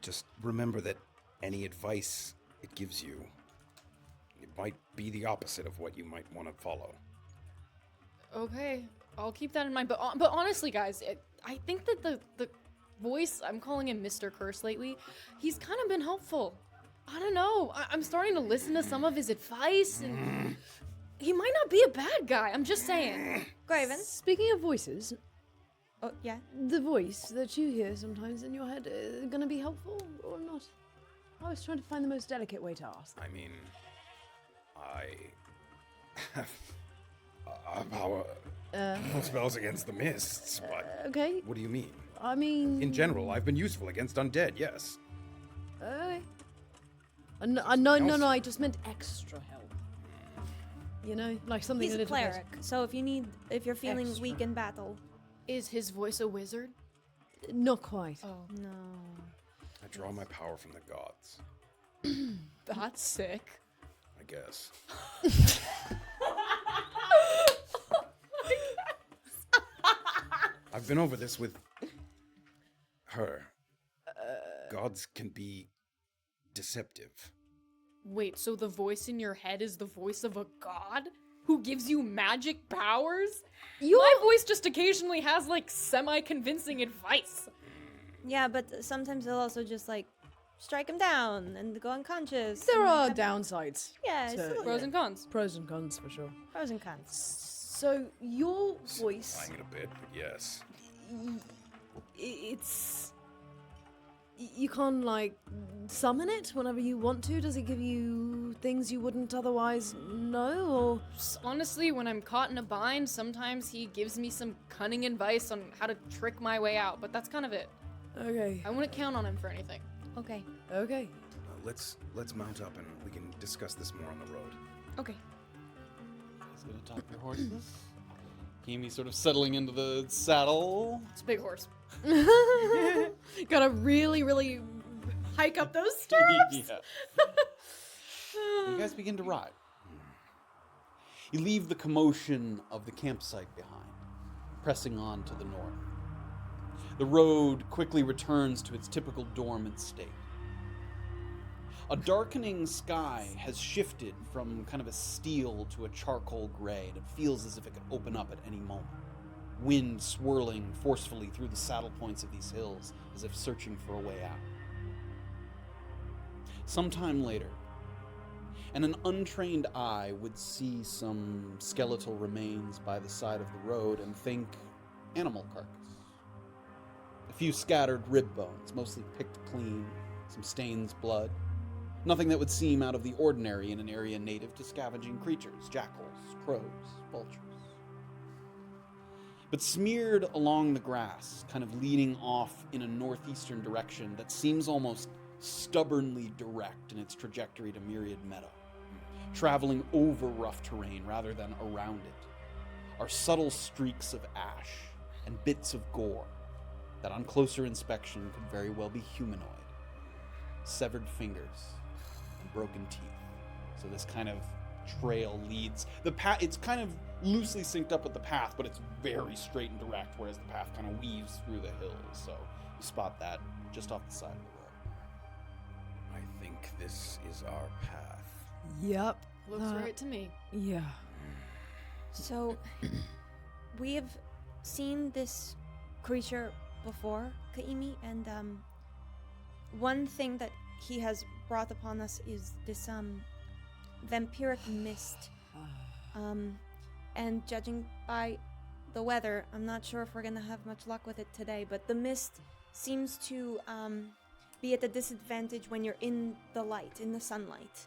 B: just remember that any advice it gives you, it might be the opposite of what you might want to follow.
F: Okay, I'll keep that in mind. But honestly, guys, I think that the voice, I'm calling him Mr. Curse lately, he's kind of been helpful. I don't know. I'm starting to listen to some of his advice, and he might not be a bad guy. I'm just saying.
C: Graven?
E: Speaking of voices,
C: Oh, yeah.
E: the voice that you hear sometimes in your head, gonna be helpful or not? I was trying to find the most delicate way to ask.
B: I mean, I have a power spells against the mists, but
E: Okay,
B: what do you mean?
E: I mean...
B: In general, I've been useful against undead, yes.
E: Okay. No, I just meant extra help. You know, like something
C: He's
E: a
C: a
E: little bit-
C: cleric, so if you're feeling
E: Extra.
C: weak in battle,
F: Is his voice a wizard?
E: Not quite.
F: Oh,
C: no.
B: I draw my power from the gods,
F: that's sick.
B: I guess. I've been over this with her. Gods can be deceptive.
F: Wait, so the voice in your head is the voice of a god who gives you magic powers? My voice just occasionally has like semi-convincing advice.
C: Yeah, but sometimes they'll also just, like, strike him down and go unconscious.
E: There
C: and
E: are
C: have-
E: downsides.
C: Yeah, it's a
E: to-
C: little
F: Pros and cons.
E: Pros and cons for sure.
C: pros and cons.
E: So your voice,
B: Simplifying it a bit, but yes.
E: it's you can like summon it whenever you want to. Does it give you things you wouldn't otherwise know, or
F: Honestly, when I'm caught in a bind, sometimes he gives me some cunning advice on how to trick my way out, but that's kind of it.
E: okay,
F: I wouldn't count on him for anything.
C: Okay.
E: okay.
B: Let's mount up and we can discuss this more on the road.
F: Okay.
A: He's gonna top your horses. Kimi sort of settling into the saddle.
F: It's a big horse.
D: Gotta really, really hike up those steps.
A: Yeah. You guys begin to ride. You leave the commotion of the campsite behind, pressing on to the north. The road quickly returns to its typical dormant state. A darkening sky has shifted from kind of a steel to a charcoal gray, and it feels as if it could open up at any moment. Wind swirling forcefully through the saddle points of these hills, as if searching for a way out. Sometime later, and an untrained eye would see some skeletal remains by the side of the road and think animal carcass. A few scattered rib bones, mostly picked clean, some stains blood. Nothing that would seem out of the ordinary in an area native to scavenging creatures, jackals, crows, vultures. But smeared along the grass, kind of leading off in a northeastern direction that seems almost stubbornly direct in its trajectory to Myriad Meadow, traveling over rough terrain rather than around it, are subtle streaks of ash and bits of gore that on closer inspection could very well be humanoid. Severed fingers and broken teeth. So this kind of trail leads the path. It's kind of loosely synced up with the path, but it's very straight and direct, whereas the path kind of weaves through the hills. So you spot that just off the side of the road.
B: I think this is our path.
E: Yep.
F: Looks right to me.
E: Yeah.
C: So, we have seen this creature before, Kaimi, and one thing that he has brought upon us is this vampiric mist. And judging by the weather, I'm not sure if we're gonna have much luck with it today, but the mist seems to be at a disadvantage when you're in the light, in the sunlight.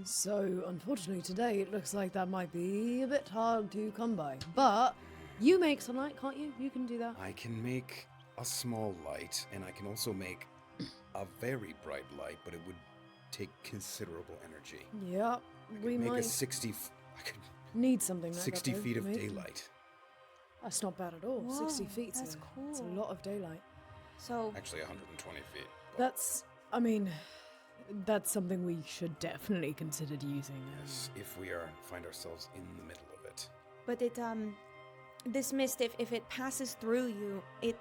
E: So, unfortunately, today it looks like that might be a bit hard to come by. But you make sunlight, can't you? You can do that.
B: I can make a small light, and I can also make a very bright light, but it would take considerable energy.
E: Yeah, we
B: Make a
E: might
B: 60. I could
E: need something like
B: 60
E: that. though,
B: feet of
E: maybe.
B: daylight.
E: That's not bad at all.
C: Whoa,
E: 60 feet.
C: that's
E: It's a
C: cool.
E: lot of daylight.
C: So,
B: Actually, 120 feet.
E: That's, I mean, that's something we should definitely consider using.
B: Yes, if we find ourselves in the middle of it.
C: but it, this mist, if it passes through you, it,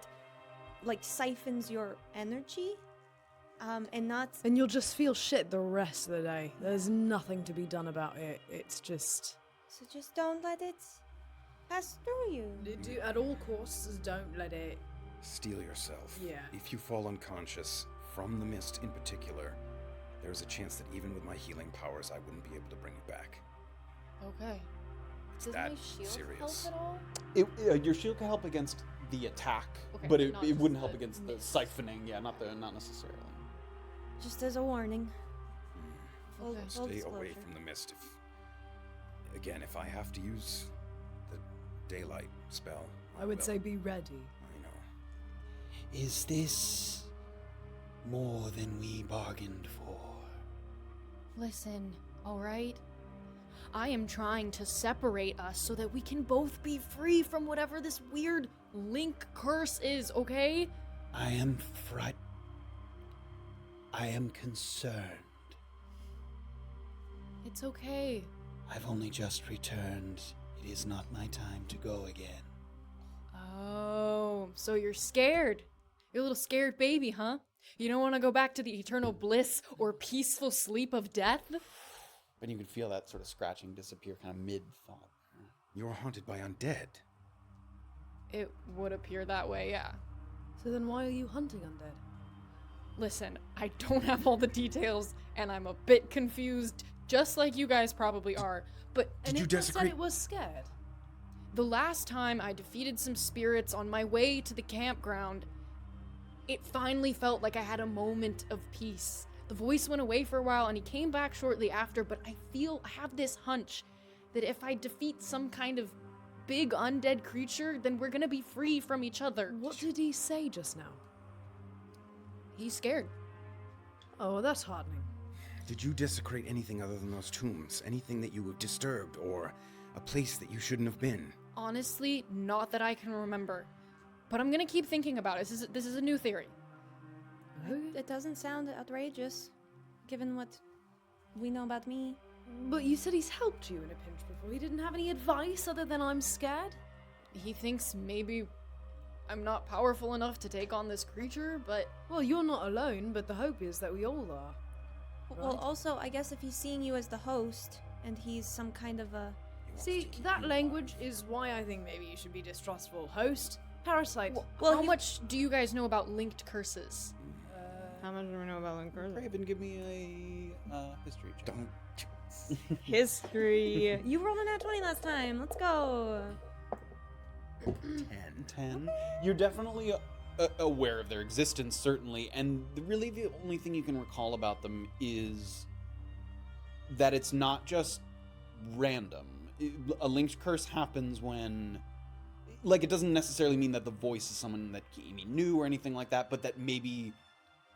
C: like, siphons your energy, and not...
E: And you'll just feel shit the rest of the day. There's nothing to be done about it. It's just...
C: So just don't let it pass through you.
E: At all costs, don't let it...
B: Steel yourself.
E: Yeah.
B: If you fall unconscious, from the mist in particular, there's a chance that even with my healing powers, I wouldn't be able to bring you back.
F: Okay.
B: It's
F: Does
B: that
F: my shield
B: serious.
F: help at all?
A: Your shield can help against the attack,
F: Okay,
A: but it
F: not
A: wouldn't
F: just
A: help
F: the
A: against the
F: mist.
A: siphoning. Yeah, not necessarily.
C: Just as a warning. Full,
F: Okay.
C: full
B: Stay
C: disclosure.
B: away from the mist. If I have to use the daylight spell,
E: I would
B: will.
E: say be ready.
B: I know.
G: Is this more than we bargained for?
F: Listen, alright? I am trying to separate us so that we can both be free from whatever this weird link curse is, okay?
G: I am I am concerned.
F: It's okay.
G: I've only just returned. It is not my time to go again.
F: Oh, so you're scared. You're a little scared baby, huh? You don't want to go back to the eternal bliss or peaceful sleep of death?
A: But you can feel that sort of scratching disappear kind of mid-thought.
B: You're haunted by undead.
F: It would appear that way, yeah.
E: So then why are you hunting undead?
F: Listen, I don't have all the details, and I'm a bit confused, just like you guys probably are. But
E: And
B: you
E: it just said
B: desecrate-
E: it was scared.
F: the last time I defeated some spirits on my way to the campground, it finally felt like I had a moment of peace. The voice went away for a while, and he came back shortly after, but I have this hunch that if I defeat some kind of big undead creature, then we're gonna be free from each other.
E: What did he say just now?
F: He's scared.
E: Oh, that's heartening.
B: Did you desecrate anything other than those tombs? Anything that you have disturbed, or a place that you shouldn't have been?
F: Honestly, not that I can remember. But I'm gonna keep thinking about it. This is a new theory.
C: It doesn't sound outrageous, given what we know about me.
E: But you said he's helped you in a pinch before. He didn't have any advice other than I'm scared?
F: He thinks maybe I'm not powerful enough to take on this creature, but
E: Well, you're not alone, but the hope is that we all are.
C: Well,
E: Right.
C: also, I guess if he's seeing you as the host, and he's some kind of a...
B: He wants
E: See,
B: to keep
E: that
B: you
E: language is why I think maybe you should be distrustful. Host, parasite.
C: Well,
F: how
C: he-
F: much do you guys know about linked curses?
C: How much do we know about Lincoln?
A: Graven, give me a history check.
B: Don't.
C: History. You rolled a nat 20 last time. Let's go.
A: 10. You're definitely aware of their existence, certainly, and really the only thing you can recall about them is that it's not just random. A linked curse happens when, like, it doesn't necessarily mean that the voice is someone that Amy knew or anything like that, but that maybe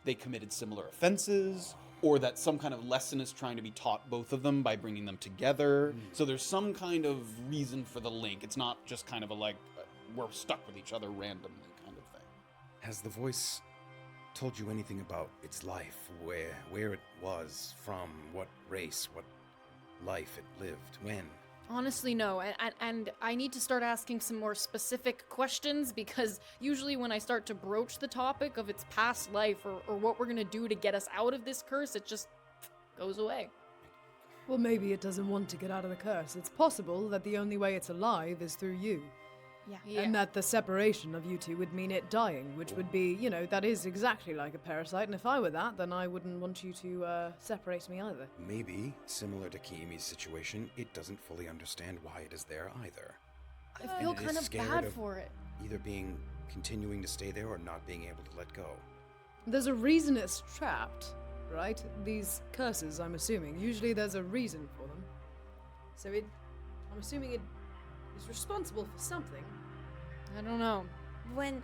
A: they committed similar offenses, or that some kind of lesson is trying to be taught both of them by bringing them together. So there's some kind of reason for the link. It's not just kind of a, like, we're stuck with each other randomly kind of thing.
B: Has the voice told you anything about its life? Where it was from? What race? What life it lived? When?
F: Honestly, no, and I need to start asking some more specific questions, because usually when I start to broach the topic of its past life or what we're gonna do to get us out of this curse, it just goes away.
E: Well, maybe it doesn't want to get out of the curse. It's possible that the only way it's alive is through you.
C: Yeah.
E: And that the separation of you two would mean it dying, which would be, that is exactly like a parasite. And if I were that, then I wouldn't want you to separate me either.
B: Maybe, similar to Kiimi's situation, it doesn't fully understand why it is there either.
F: I feel
B: it is
F: kind of
B: scared
F: bad
B: of-
F: for it.
B: Either continuing to stay there or not being able to let go.
E: There's a reason it's trapped, right? These curses, I'm assuming. Usually there's a reason for them. So I'm assuming it is responsible for something.
F: I don't know.
C: When,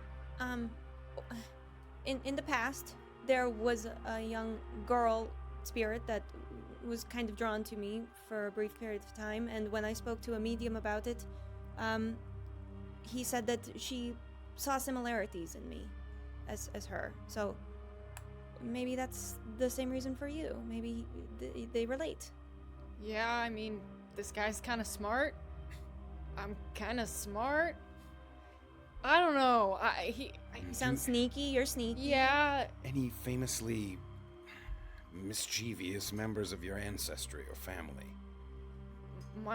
C: in the past, there was a young girl spirit that was kind of drawn to me for a brief period of time, and when I spoke to a medium about it, he said that she saw similarities in me as her. So maybe that's the same reason for you. Maybe they relate.
F: Yeah, I mean, this guy's kind of smart. I'm kind of smart. I don't know. He
C: sounds sneaky. You're sneaky.
F: Yeah.
I: Any famously mischievous members of your ancestry or family?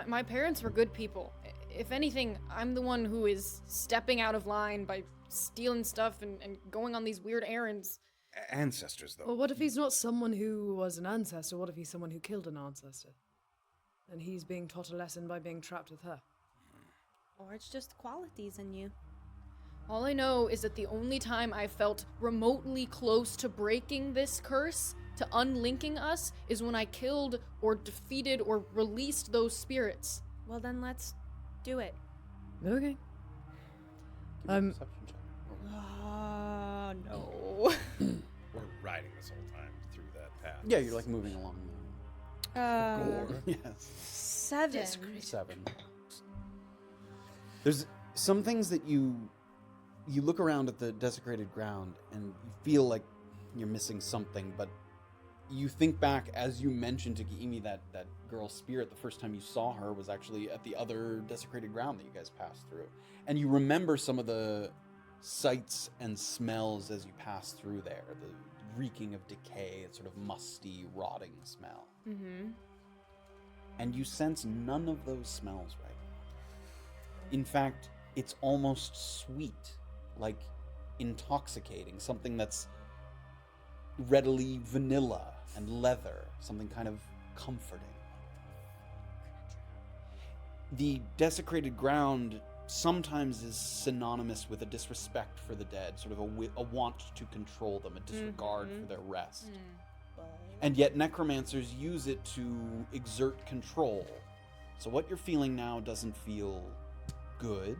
F: My parents were good people. If anything, I'm the one who is stepping out of line by stealing stuff and going on these weird errands.
I: Ancestors, though.
E: Well, what if he's not someone who was an ancestor? What if he's someone who killed an ancestor? And he's being taught a lesson by being trapped with her.
C: Or it's just qualities in you.
F: All I know is that the only time I felt remotely close to breaking this curse, to unlinking us, is when I killed or defeated or released those spirits.
C: Well, then let's do it.
E: Okay.
A: Give me a perception check.
C: No.
B: We're riding this whole time through that path.
A: Yeah, you're like moving along. Yes.
C: 7.
A: 7. There's some things that you look around at the desecrated ground and you feel like you're missing something, but you think back as you mentioned to Kiimi that girl spirit, the first time you saw her was actually at the other desecrated ground that you guys passed through. And you remember some of the sights and smells as you pass through there, the reeking of decay, it's sort of musty, rotting smell.
F: Mm-hmm.
A: And you sense none of those smells right now. In fact, it's almost sweet, like intoxicating, something that's readily vanilla and leather, something kind of comforting. The desecrated ground sometimes is synonymous with a disrespect for the dead, sort of a want to control them, a disregard for their rest. And yet necromancers use it to exert control. So what you're feeling now doesn't feel good,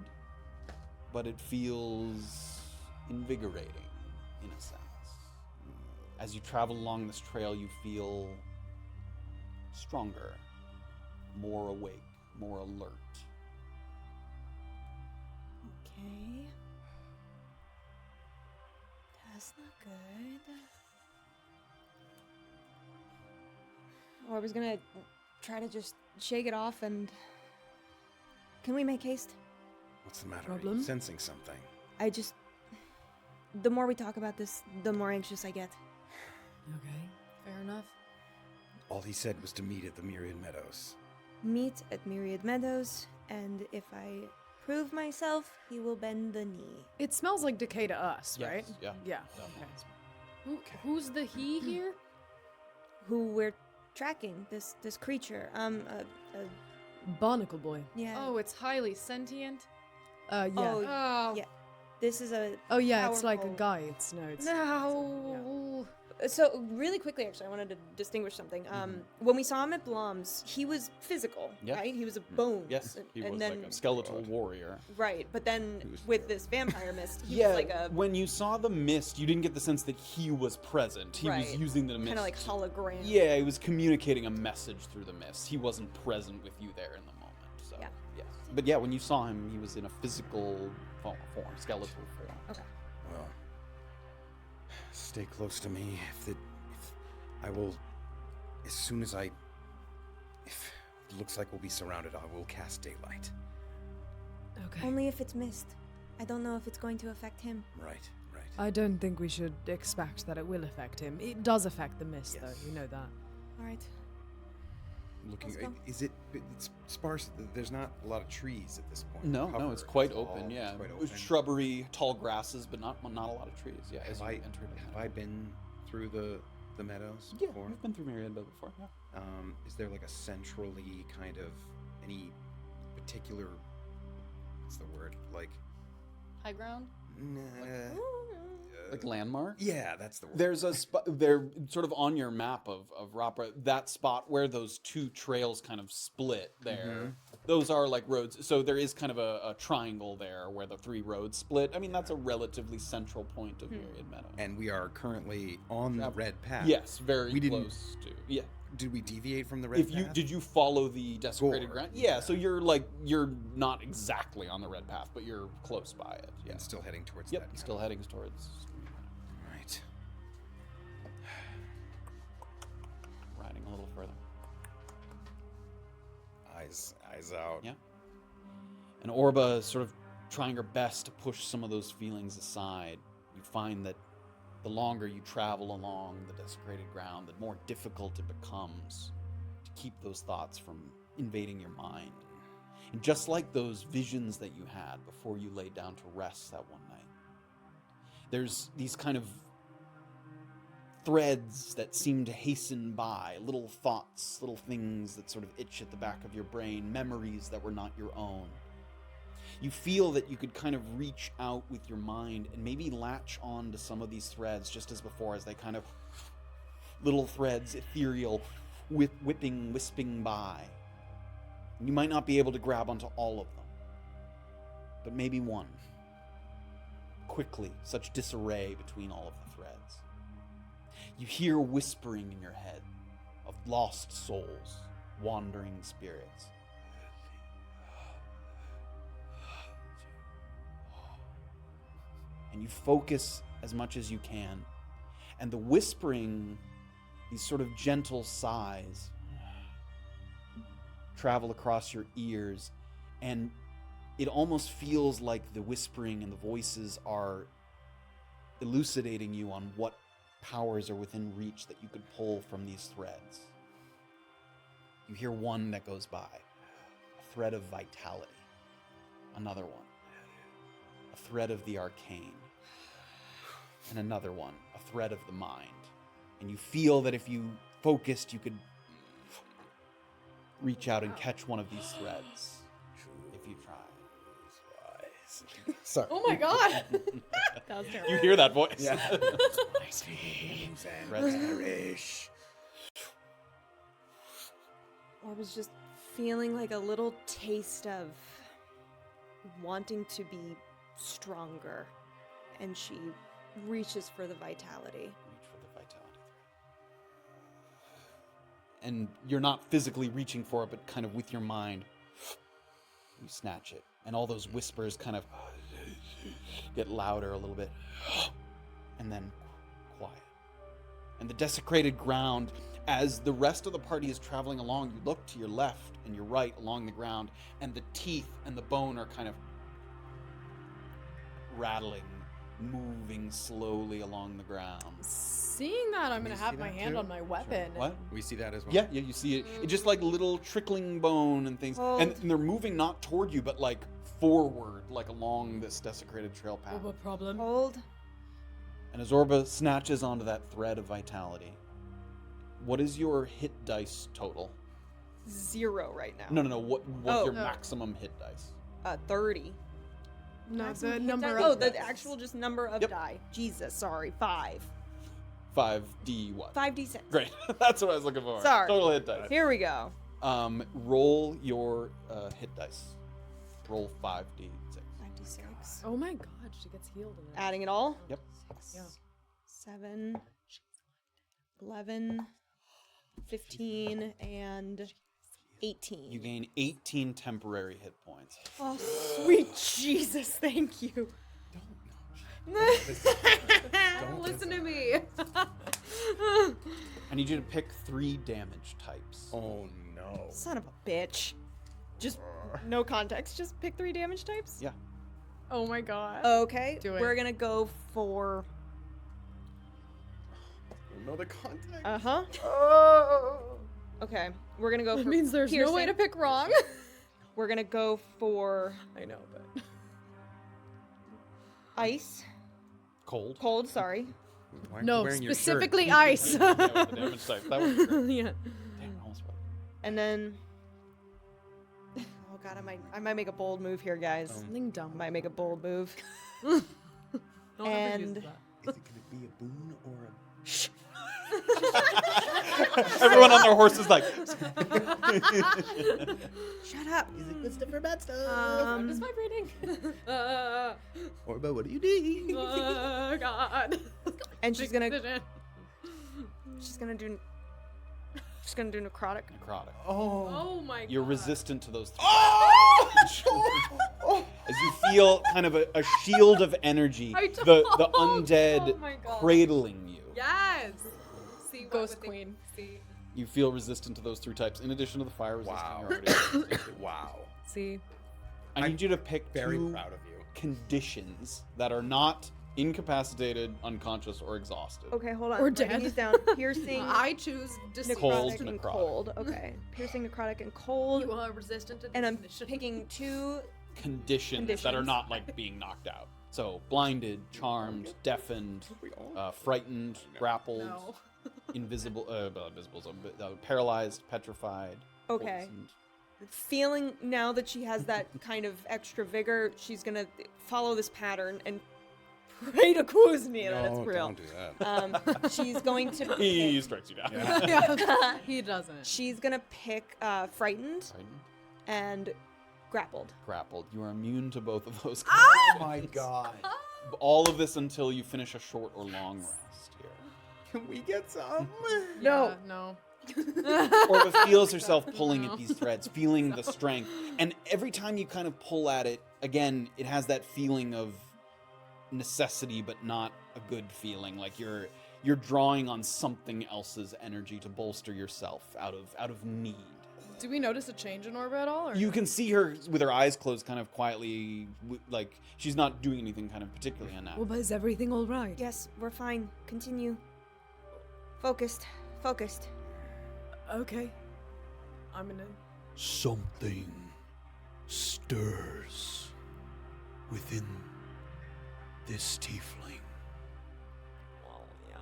A: but it feels invigorating in a sense. As you travel along this trail, you feel stronger, more awake, more alert.
C: Okay. That's not good. Orba's gonna try to just shake it off and... Can we make haste?
I: What's the matter?
E: Problem?
I: Are you sensing something?
C: I just... The more we talk about this, the more anxious I get.
E: Okay.
F: Fair enough.
I: All he said was to meet at the Myriad Meadows.
C: Meet at Myriad Meadows, and if I prove myself, he will bend the knee.
E: It smells like decay to us,
A: Yes,
E: right?
A: yeah.
E: Yeah.
F: Who's the he here?
C: Who we're tracking, this creature.
E: Barnacle boy.
C: Yeah.
F: Oh, it's highly sentient.
E: Yeah.
C: Oh,
F: Oh,
C: yeah. This is a...
E: Oh yeah, it's like a
C: powerful-
E: guy. It's
F: no.
C: So, really quickly, actually, I wanted to distinguish something. When we saw him at Blom's, he was physical,
A: Yeah.
C: right? He was a bone.
A: Yes, he
C: and
A: was
C: then,
A: like a skeletal warrior.
C: Right, but then
I: He was
C: with
I: there.
C: this vampire mist, he
A: Yeah,
C: was like a
A: when you saw the mist, you didn't get the sense that he was present. He was
C: Right.
A: using the mist.
C: kind of like hologram.
A: Yeah, he was communicating a message through the mist. He wasn't present with you there in the moment. So,
C: Yeah.
A: yes. But yeah, when you saw him, he was in a physical form, skeletal form.
C: Okay.
I: Well, stay close to me. If I will, as soon as if it looks like we'll be surrounded, I will cast daylight.
E: Okay.
C: Only if it's mist. I don't know if it's going to affect him.
I: Right.
E: I don't think we should expect that it will affect him. It does affect the mist,
I: Yes.
E: though. We know that.
C: All right.
I: Looking,
C: Let's go.
I: it's sparse. There's not a lot of trees at this point.
A: No,
I: Cover,
A: it's quite
I: all-
A: open. Yeah,
I: it's quite
A: It was
I: open.
A: shrubbery, tall grasses, but not a lot of trees. Yeah, as
I: Have
A: you
I: I
A: entered.
I: have I been through the meadows
A: Yeah,
I: before?
A: you've been through Myriad before. Yeah.
I: Is there like a centrally kind of any particular? What's the word? Like,
F: High ground?
A: Like landmark?
B: Yeah, that's the word.
A: There's a spot, they're sort of on your map of Rapra, that spot where those two trails kind of split there. Those are like roads. So there is kind of a triangle there where the 3 roads split. I mean, that's a relatively central point of Myriad Meadow.
B: And we are currently on the red path.
A: Yes, very
B: We didn't-
A: close to. Yeah.
B: Did we deviate from the red path?
A: Did you follow the desecrated
B: Gore.
A: ground? Yeah, so you're not exactly on the red path, but you're close by it. Yeah.
B: And still heading towards
A: Yep,
B: that.
A: still heading towards.
B: Right.
A: Riding a little further.
B: Eyes out.
A: Yeah. And Orba is sort of trying her best to push some of those feelings aside. You find that the longer you travel along the desecrated ground, the more difficult it becomes to keep those thoughts from invading your mind. And just like those visions that you had before you laid down to rest that one night, there's these kind of threads that seem to hasten by, little thoughts, little things that sort of itch at the back of your brain, memories that were not your own. You feel that you could kind of reach out with your mind and maybe latch on to some of these threads just as before, as they kind of little threads, ethereal, wisping by. You might not be able to grab onto all of them, but maybe one. Quickly, such disarray between all of the threads. You hear whispering in your head of lost souls, wandering spirits. And you focus as much as you can. And the whispering, these sort of gentle sighs, travel across your ears. And it almost feels like the whispering and the voices are elucidating you on what powers are within reach that you could pull from these threads. You hear one that goes by, a thread of vitality. Another one, a thread of the arcane. And another one, a thread of the mind. And you feel that if you focused, you could reach out and catch one of these threads. If you try.
B: Sorry.
D: Oh my god!
F: That was terrible.
A: You hear that voice?
B: Yeah.
A: Threads.
C: Orba's just feeling like a little taste of wanting to be stronger. And she reaches for the vitality.
A: Reach for the vitality thread. And you're not physically reaching for it, but kind of with your mind, you snatch it. And all those whispers kind of get louder a little bit. And then quiet. And the desecrated ground, as the rest of the party is traveling along, you look to your left and your right along the ground, and the teeth and the bone are kind of rattling, moving slowly along the ground.
D: Seeing that, I'm gonna
B: you
D: have
B: see
D: my
B: that
D: hand
B: too?
D: on my weapon.
A: What?
B: We see that as well.
A: Yeah, you see it. It's just like little trickling bone and things.
C: Hold.
A: And they're moving not toward you, but like forward, like along this desecrated trail path.
D: What problem?
C: Hold.
A: And as Orba snatches onto that thread of vitality, what is your hit dice total?
C: 0 right now.
A: No. What's
C: Oh.
A: your maximum hit dice?
C: 30.
D: No,
C: Maximum
D: the
C: hit
D: number
C: die-
D: of
C: Oh, the
D: dice.
C: actual just number of
A: Yep.
C: die. Jesus, sorry. 5.
A: 5d what?
C: 5d6.
A: Great. That's what I was looking for.
C: Sorry.
A: Total hit dice.
C: Here we go.
A: Roll your hit dice. Roll 5d6.
C: 5d6.
D: Oh my god, she gets healed in it.
C: Adding it all.
A: Yep.
D: Yeah.
C: 7, 11, 15, and 18.
A: You gain 18 temporary hit points.
C: Oh, sweet Jesus, thank you.
D: Don't listen to me.
A: I need you to pick 3 damage types.
B: Oh no.
C: Son of a bitch. Just no context, just pick 3 damage types?
A: Yeah.
D: Oh my god.
C: Okay,
D: Do it.
C: we're gonna go for...
B: Another contact.
C: Uh-huh. Okay, we're gonna go
D: That
C: for
D: means there's no way to
C: piercing.
D: pick wrong.
C: We're gonna go for
D: I know, but
C: ice.
A: Cold.
C: Cold, sorry.
B: Why aren't you
D: no,
B: wearing your shirt?
D: specifically ice.
A: Yeah, with the damage type. That was great.
D: Yeah.
A: Damn, I almost forgot.
C: And then... Oh god, I might make a bold move here, guys.
D: Something dumb.
C: I might make a bold move.
D: No one ever
C: and-
D: uses that.
I: Is it gonna be a boon or a?
A: Everyone on their horse is like,
C: Shut up.
I: Is it good stuff or bad stuff?
F: I'm just vibrating.
I: Orba, what do you need?
D: Oh God.
C: And she's gonna
D: Decision.
C: do necrotic.
A: necrotic.
D: Oh my God.
A: You're resistant to those three.
I: Oh!
A: As you feel kind of a shield of energy,
D: I
A: the
D: don't.
A: undead
D: Oh my God.
A: cradling you.
D: Yes. See,
F: Ghost Queen.
D: See.
A: You feel resistant to those 3 types, in addition to the fire resistant.
I: Wow.
A: You're already resistant.
I: Wow.
D: See.
A: I need you to pick
B: Very
A: 2
B: proud of you.
A: conditions that are not incapacitated, unconscious, or exhausted.
C: Okay, hold on.
D: Or
C: I'm writing
D: dead.
C: these down. Piercing,
D: I choose deceive.
A: Cold,
C: necrotic, and
A: necrotic.
C: cold. Okay. Piercing, necrotic, and cold.
D: You are resistant to this
C: And I'm
D: condition.
C: picking 2.
A: Conditions that are
C: Conditions.
A: not like being knocked out. So blinded, charmed, deafened, frightened, grappled,
D: No.
A: invisible, paralyzed, petrified.
C: Okay.
A: poisoned.
C: Feeling now that she has that kind of extra vigor, she's gonna follow this pattern and pray to Kuzmi that it's
I: No,
C: real.
I: don't do that.
C: She's going to
A: He
C: pick,
A: strikes you down.
D: Yeah, he doesn't.
C: she's gonna pick frightened
A: Frightened,
C: and grappled.
A: grappled. You are immune to both of those.
B: Oh my god.
A: All of this until you finish a short or long rest here.
B: Can we get some?
D: Yeah, no.
A: Orba feels herself pulling at these threads, feeling the strength. And every time you kind of pull at it, again, it has that feeling of necessity, but not a good feeling. Like you're drawing on something else's energy to bolster yourself out of need.
D: Do we notice a change in Orba at all? Or
A: You can see her with her eyes closed, kind of quietly, like she's not doing anything kind of particularly unnatural.
E: Orba, is everything all right?
C: Yes, we're fine. Continue. Focused. Focused.
E: Okay.
D: I'm gonna.
G: Something stirs within this tiefling.
C: Well, yeah.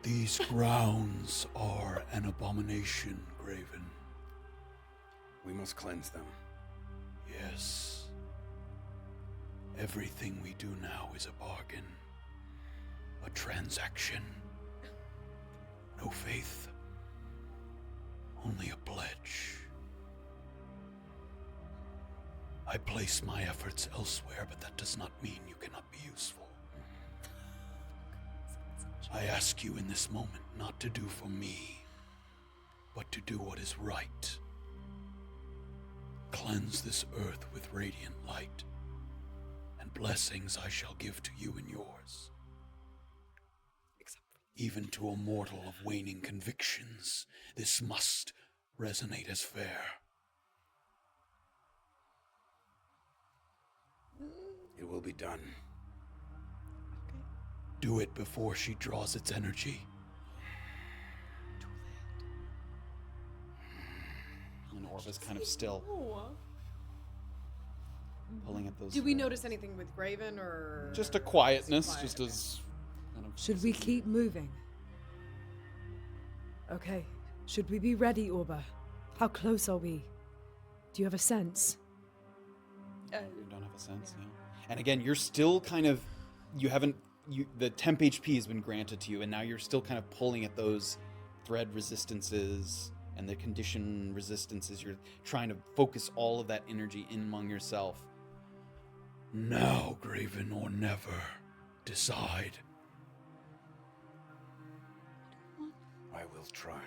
G: These grounds are an abomination, Graven.
I: We must cleanse them.
G: Yes. Everything we do now is a bargain, a transaction. No faith, only a pledge. I place my efforts elsewhere, but that does not mean you cannot be useful. I ask you in this moment not to do for me, but to do what is right. Cleanse this earth with radiant light, and blessings I shall give to you and yours. Even to a mortal of waning convictions, this must resonate as fair.
I: It will be done.
G: Do it before she draws its energy.
A: And Orba's kind of still pulling at those.
D: Do we notice anything with Graven or
A: Just a quietness,
D: Quiet,
A: just
D: okay.
A: as. Kind of
E: Should we keep moving? Okay. Should we be ready, Orba? How close are we? Do you have a sense?
A: You don't have a sense, yeah. And again, you're still kind of, the temp HP has been granted to you, and now you're still kind of pulling at those thread resistances and the condition resistances. You're trying to focus all of that energy in among yourself.
G: Now, Graven, or never. Decide.
I: I will try.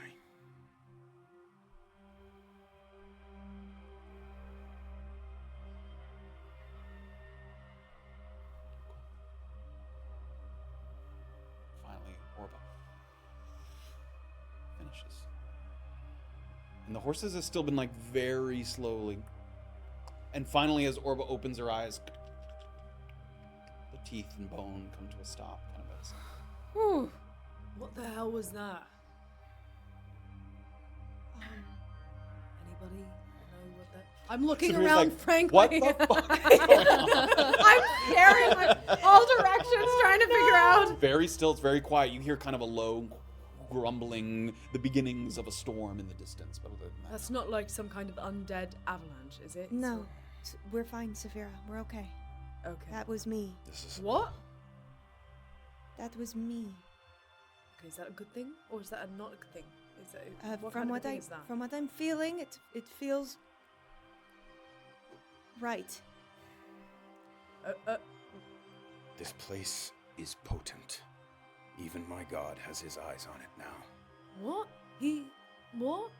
A: Finally, Orba finishes. And the horses have still been like very slowly. And finally, as Orba opens her eyes, the teeth and bone come to a stop, kind of as
D: Whew.
E: What the hell was that? Anybody know what that?
D: I'm looking
A: Safira's
D: around
A: like,
D: frankly.
A: what the fuck is going on?
D: I'm staring in all directions trying to figure out.
A: Very still, it's very quiet. You hear kind of a low grumbling, the beginnings of a storm in the distance. But other than that,
E: That's not like some kind of undead avalanche, is it?
C: No. We're fine, Safira. We're okay.
E: Okay.
C: That was me.
I: This is
D: What?
C: That was me.
E: Okay, is that a good thing or is that not a good thing? Is that what
C: From
E: kind of
C: what
E: thing is that?
C: from what I'm feeling, it feels right.
I: This place is potent. Even my god has his eyes on it now.
E: What? What?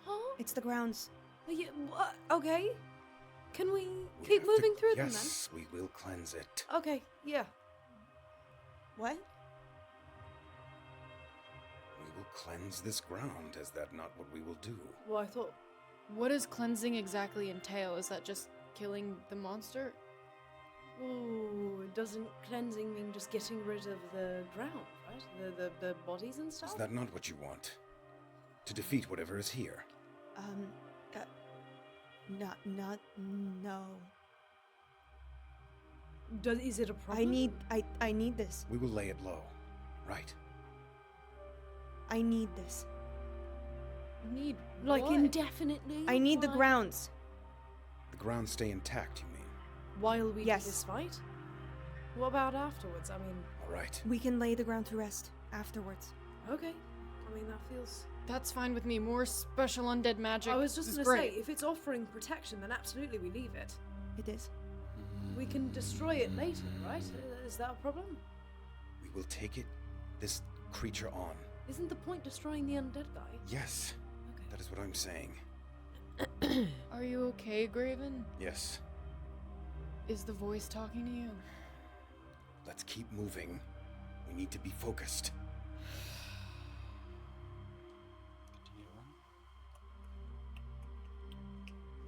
E: Huh?
C: It's the grounds.
E: Yeah, what? Okay. Can we
I: We
E: keep
I: have to-
E: moving through them
I: Yes, we will cleanse it.
E: then? Okay, yeah.
C: What?
I: We will cleanse this ground. Is that not what we will do?
E: Well, I thought.
F: What does cleansing exactly entail? Is that just killing the monster?
E: Oh, doesn't cleansing mean just getting rid of the ground, right? The bodies and stuff?
I: Is that not what you want? To defeat whatever is here.
C: No.
E: Is it a problem?
C: I need this.
I: We will lay it low, right?
C: I need this.
F: Need
E: Like
F: what?
E: indefinitely?
C: I need the
E: Why?
C: grounds.
I: The grounds stay intact, you mean?
E: While we
C: Yes.
E: do this fight? What about afterwards? I mean,
I: All right.
C: We can lay the ground to rest afterwards.
E: okay. I mean, that feels.
F: That's fine with me. More special undead magic.
E: I was just
F: is
E: gonna
F: great.
E: say, if it's offering protection, then absolutely we leave it.
C: It is.
E: We can destroy it later, right? Is that a problem?
I: We will take this creature on.
E: Isn't the point destroying the undead guy?
I: Yes,
E: Okay.
I: that is what I'm saying.
F: Are you okay, Graven?
I: Yes.
F: Is the voice talking to you?
I: Let's keep moving. We need to be focused.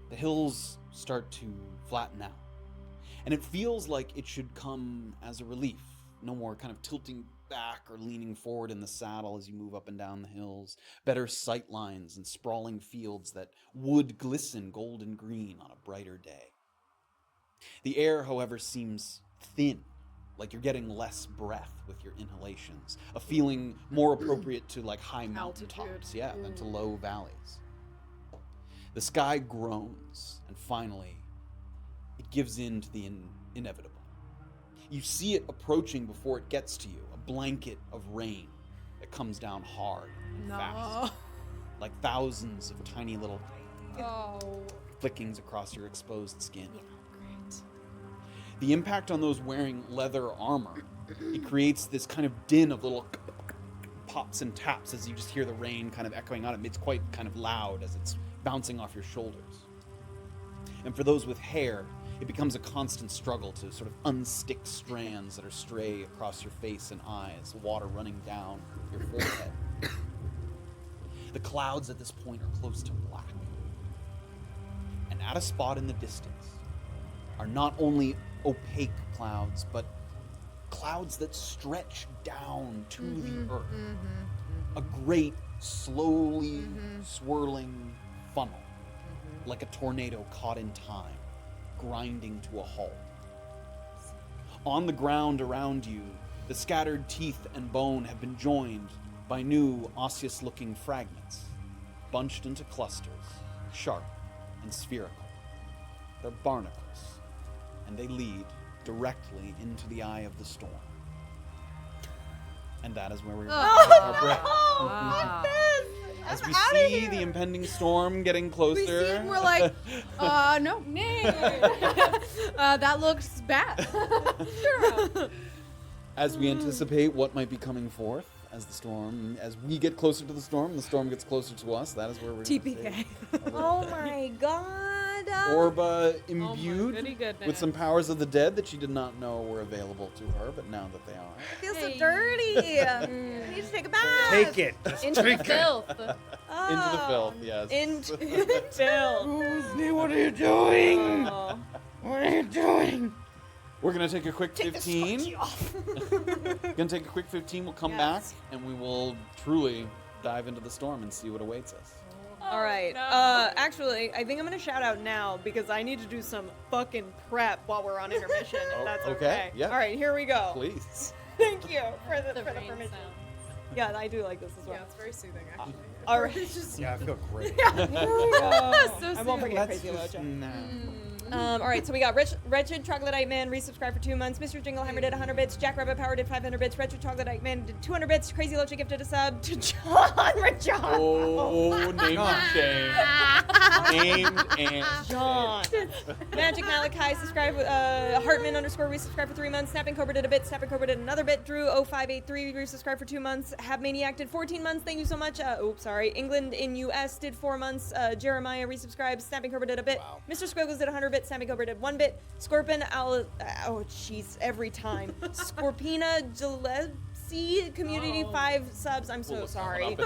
A: The hills start to flatten out, and it feels like it should come as a relief. No more kind of tilting back or leaning forward in the saddle as you move up and down the hills. Better sight lines and sprawling fields that would glisten golden green on a brighter day. The air, however, seems thin, like you're getting less breath with your inhalations. A feeling more appropriate to like high mountaintops, than to low valleys. The sky groans, and finally, it gives in to the inevitable. You see it approaching before it gets to you, a blanket of rain that comes down hard and fast, like thousands of tiny little flickings across your exposed skin.
F: Great.
A: The impact on those wearing leather armor, it creates this kind of din of little pops and taps as you just hear the rain kind of echoing on it. It's quite kind of loud as it's bouncing off your shoulders. And for those with hair, it becomes a constant struggle to sort of unstick strands that are stray across your face and eyes, water running down your forehead. The clouds at this point are close to black. And at a spot in the distance are not only opaque clouds, but clouds that stretch down to the earth. A great, slowly swirling funnel, like a tornado caught in time, grinding to a halt. On the ground around you, the scattered teeth and bone have been joined by new osseous-looking fragments, bunched into clusters, sharp and spherical. They're barnacles, and they lead directly into the eye of the storm. And that is where we're going to take our breath. As we see the impending storm getting closer.
D: We see it and we're like, no. That looks bad.
A: As we anticipate what might be coming forth as we get closer to the storm gets closer to us. That is where we're going to
C: TPK. Oh my god.
A: Orba imbued
D: goody goodness.
A: with some powers of the dead that she did not know were available to her, but now that they are.
C: I feel so dirty. I need to take a bath.
I: Take it. Just
F: Into the
I: drink it.
F: filth.
A: Into the filth, yes.
C: Into the filth.
I: What are you doing?
C: Oh.
I: What are you doing?
A: We're going to take a quick 15. Gonna take a quick 15. We'll come back and we will truly dive into the storm and see what awaits us.
C: All right. Actually, I think I'm gonna shout out now because I need to do some fucking prep while we're on intermission. If that's
A: okay.
C: okay.
A: Yeah.
C: All right. Here we go.
A: Please.
C: Thank you for the
F: rain
C: permission.
F: sounds.
C: Yeah, I do like this as well.
D: Yeah, it's very soothing, actually.
C: All right.
E: It's just
I: Yeah, I feel great.
C: I
D: So
C: won't forget
A: Let's
C: crazy
A: just
C: Lojo. All right, so we got Wretched Troglodyte Man resubscribed for 2 months. Mr. Jinglehammer did 100 bits. Jack Rabbit Power did 500 bits. Wretched Troglodyte Man did 200 bits. Crazy Locha gifted a sub to John Racioppo.
A: Oh, named and shame. Named and
C: John. Magic Malachi subscribed with Hartman _ resubscribed for 3 months. Snapping Cobra did a bit. Snapping Cobra did another bit. Drew 0583 resubscribed for 2 months. Have Maniac did 14 months. Thank you so much. England in US did 4 months. Jeremiah resubscribed. Snapping Cobra did a bit.
B: Wow.
C: Mr. Squiggles did 100 bits. Snapping Cobra did 1 bit. Scorpion oh jeez, every time. Scorpina Gillespie community 5 subs. I'm so sorry.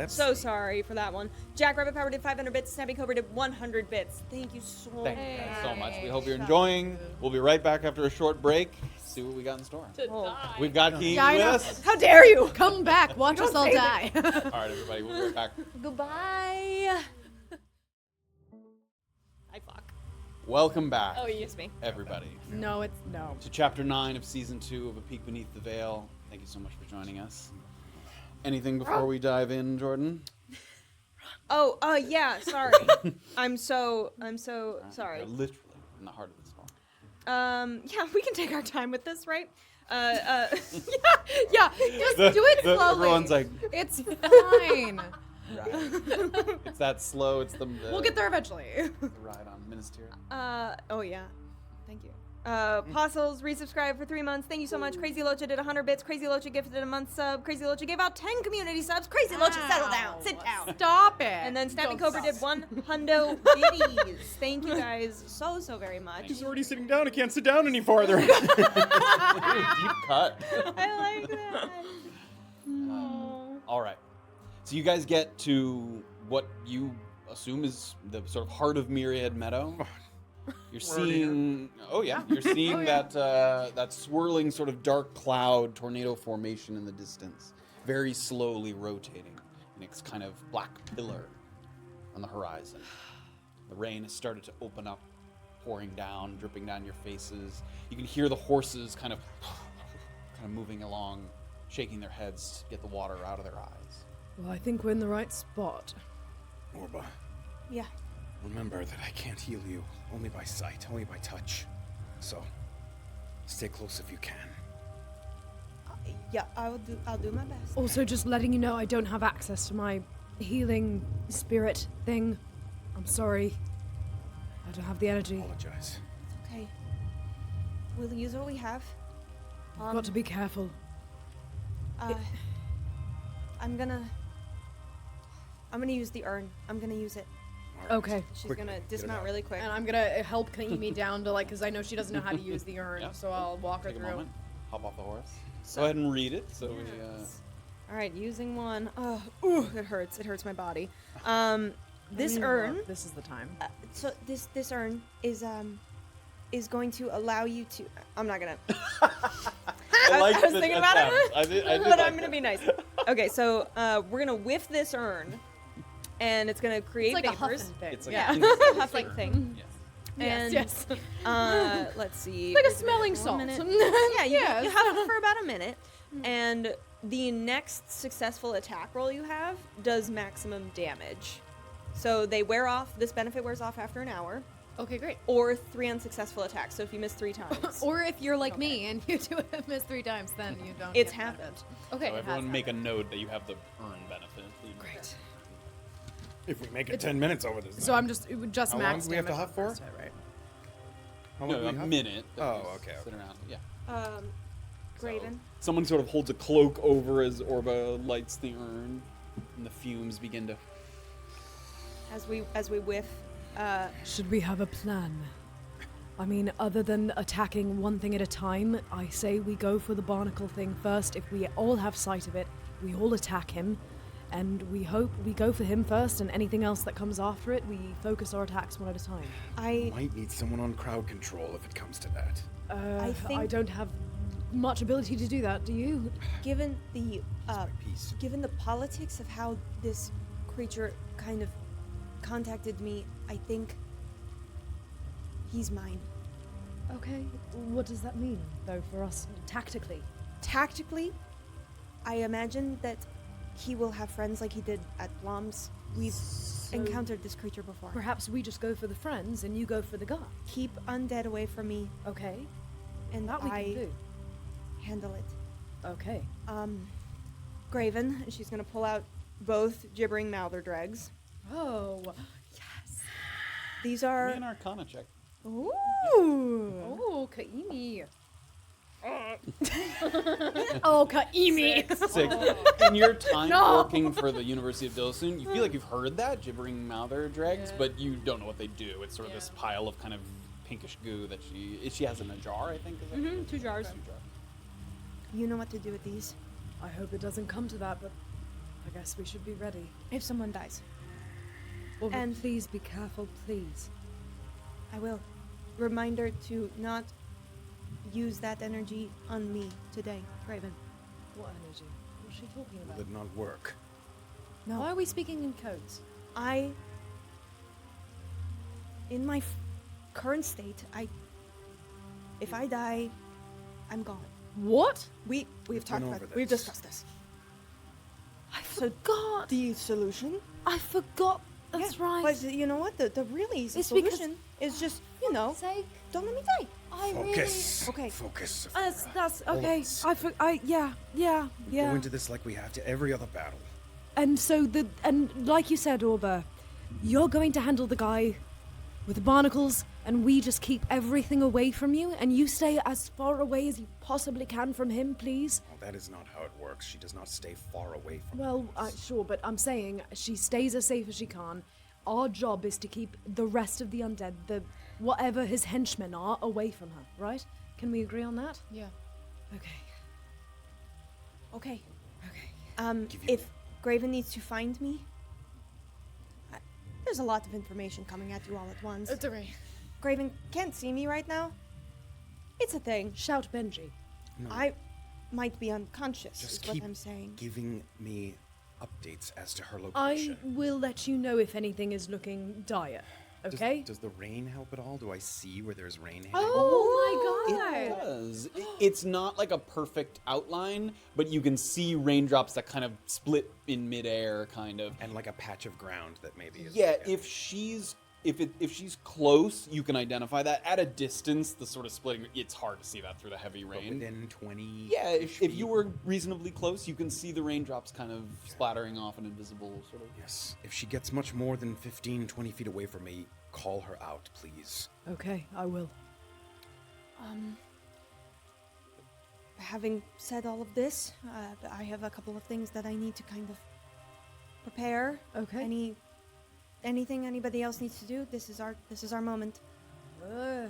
C: So sorry for that one. Jack Rabbit Power did 500 bits. Snapping Cobra did 100 bits. Thank you so much.
A: Thank you guys so much. We hope you're enjoying. We'll be right back after a short break. See what we got in store. We've got Keen
D: Yeah, I
A: with
D: know.
A: us.
C: How dare you?
D: Come back, watch us all die.
A: All right, everybody, we'll be right back.
C: Goodbye. I fuck.
A: Welcome back,
C: Oh, yes, me.
A: everybody,
D: No, it's no.
A: to Chapter 9 of Season 2 of A Peek Beneath the Veil. Thank you so much for joining us. Anything before we dive in, Jordan?
C: Oh, yeah. Sorry. I'm so sorry.
A: We're literally in the heart of the storm.
C: Yeah, we can take our time with this, right?
D: Yeah, just do it slowly.
A: Everyone's like,
D: It's fine.
A: it's that slow. It's the
D: We'll get there eventually.
A: the ride on Ministerial.
C: Oh yeah. Thank you. Apostles resubscribed for 3 months. Thank you so much. Crazy Locha did 100 bits. Crazy Locha gifted a month sub. Crazy Locha gave out 10 community subs. Crazy Locha, settle down. Sit down.
D: Stop it.
C: And then Snapping
D: Don't
C: Cobra
D: stop.
C: did 1 hundo biddies. Thank you guys so very much.
B: He's already sitting down. I can't sit down any farther.
A: Deep cut.
C: I like that. Oh.
A: All right. So you guys get to what you assume is the sort of heart of Myriad Meadow. You're seeing, you're seeing that swirling sort of dark cloud tornado formation in the distance, very slowly rotating in its kind of black pillar on the horizon. The rain has started to open up, pouring down, dripping down your faces. You can hear the horses kind of moving along, shaking their heads to get the water out of their eyes.
E: Well, I think we're in the right spot.
I: Orba,
C: Yeah.
I: remember that I can't heal you only by sight, only by touch. So, stay close if you can.
C: Yeah, I'll do my best.
E: Also, just letting you know I don't have access to my healing spirit thing. I'm sorry. I don't have the energy.
I: Apologize.
C: Okay. We'll use what we have.
E: Got to be careful.
C: I'm gonna use the urn. I'm gonna use it.
E: Okay.
C: She's
I: Quick,
C: gonna
I: get it
C: dismount
I: out.
C: really quick.
D: And I'm gonna help Kaimi down to because I know she doesn't know how to use the urn,
A: Yeah.
D: so I'll walk her
A: Take a
D: through.
A: moment, hop off the horse. Go ahead and read it. So
C: All right, using one. Oh, ooh, it hurts. It hurts my body. This urn.
D: This is the time.
C: So this urn is going to allow you to. I'm not gonna.
A: I like
C: I was
A: the
C: thinking about
A: attempt.
C: it,
A: I did
C: but
A: like
C: I'm gonna
A: that.
C: be nice. Okay, so we're gonna whiff this urn, and it's gonna create
D: It's like
C: vapors.
D: a huffing thing.
A: It's like
C: Yeah,
A: a-
C: it's a huffing thing.
A: Yes.
C: And
D: yes.
C: let's see.
D: Like a
C: Is it
D: smelling
C: 1
D: salt.
C: minute?
D: Yeah,
C: Yeah, you have it for about a minute, and the next successful attack roll you have does maximum damage. So they wear off. This benefit wears off after an hour,
D: Okay, great.
C: or 3 unsuccessful attacks. So if you miss 3 times,
D: Or if you're like me and you do it miss 3 times, then you don't.
C: It's
D: get that.
C: happened.
D: Okay.
A: So
D: it
A: everyone
D: has
A: make a
D: happened.
A: note that you have the urn benefit.
C: Great.
I: If we make it 10 minutes over this.
D: So I'm just
B: How long
D: max
B: do we have to
D: damage
B: huff for?
D: first hit, right?
B: How long do
A: No, a
B: we have?
A: minute.
B: Oh,
A: Just
B: okay,
A: Sit around. Yeah.
C: Graven.
A: Someone sort of holds a cloak over as Orba lights the urn, and the fumes begin to.
C: As we whiff.
E: Should we have a plan? I mean, other than attacking one thing at a time, I say we go for the barnacle thing first. If we all have sight of it, we all attack him, and we hope we go for him first, and anything else that comes after it, we focus our attacks one at a time.
C: I
I: Might need someone on crowd control if it comes to that.
E: I
C: think-
E: don't have much ability to do that, do you?
C: given the
I: Peace.
C: given the politics of how this creature kind of contacted me, I think he's mine.
E: Okay, what does that mean, though, for us tactically?
C: Tactically, I imagine that he will have friends like he did at Blom's. We've encountered this creature before.
E: Perhaps we just go for the friends and you go for the guy.
C: Keep undead away from me,
E: Okay.
C: and
E: That we can
C: I
E: do.
C: handle it.
E: Okay.
C: Graven, and she's gonna pull out both gibbering mouther dregs.
D: Oh.
C: These
A: Give me
C: are.
A: an Arcana check.
C: Ooh.
D: Oh, Kaimi.
E: Oh, Kaimi!
A: Sick. In your time working for the University of Dilsun, you feel like you've heard that, gibbering mouther dregs,
D: Yeah.
A: but you don't know what they do. It's sort of this
D: Yeah.
A: pile of kind of pinkish goo that she has in a jar, I think. Is that
D: Mm-hmm, 2 jars.
C: You know what to do with these.
E: I hope it doesn't come to that, but I guess we should be ready.
C: If someone dies,
E: Well, but
C: And-
E: please be careful, please.
C: I will. Reminder to not use that energy on me today, Graven.
E: What energy? What's she talking
I: Will
E: about?
I: it not work?
C: No.
E: Why are we speaking in codes?
C: In my current state, if I die, I'm gone.
E: What?
C: We've talked
I: been
C: about
I: over
C: it. We've
I: this.
C: discussed this.
E: I forgot.
C: The solution?
E: I forgot. That's
C: Yeah,
E: right.
C: But you know what? The really easy
E: It's because-
C: solution is just,
E: Sake.
C: don't let me die.
I: Focus.
C: Okay.
I: Focus.
E: That's
I: All of
E: okay.
I: us.
E: Yeah.
I: We go into this like we have to every other battle.
E: And so like you said, Orba, you're going to handle the guy with the barnacles, and we just keep everything away from you, and you stay as far away as you possibly can from him, please.
I: Well, that is not how it works. She does not stay far away from
E: Well, sure, but I'm saying she stays as safe as she can. Our job is to keep the rest of the undead, whatever his henchmen are, away from her, right? Can we agree on that?
F: Yeah.
E: Okay.
C: Okay.
E: Okay.
I: Give you-
C: If Graven needs to find me, there's a lot of information coming at you all at once.
F: It's okay.
C: Graven can't see me right now. It's a thing.
E: Shout Benji.
I: No,
C: I might be unconscious,
I: just
C: is
I: keep
C: what I'm saying.
I: giving me updates as to her
E: I
I: location.
E: will let you know if anything is looking dire.
I: Does-
E: Okay?
I: Does the rain help at all? Do I see where there's rain hitting?
E: Oh my
A: It
E: god!
A: does. It's not like a perfect outline, but you can see raindrops that kind of split in midair, kind of.
I: And like a patch of ground that maybe is.
A: Yeah, if she's close, you can identify that. At a distance, the sort of splitting, it's hard to see that through the heavy
I: But
A: rain.
I: within 20.
A: Yeah, if you were reasonably close, you can see the raindrops kind of splattering off an invisible sort of.
I: Yes. If she gets much more than 15, 20 feet away from me, call her out, please.
E: Okay, I will.
C: Having said all of this, I have a couple of things that I need to kind of prepare.
E: Okay.
C: Anything anybody else needs to do? This is our moment.
I: I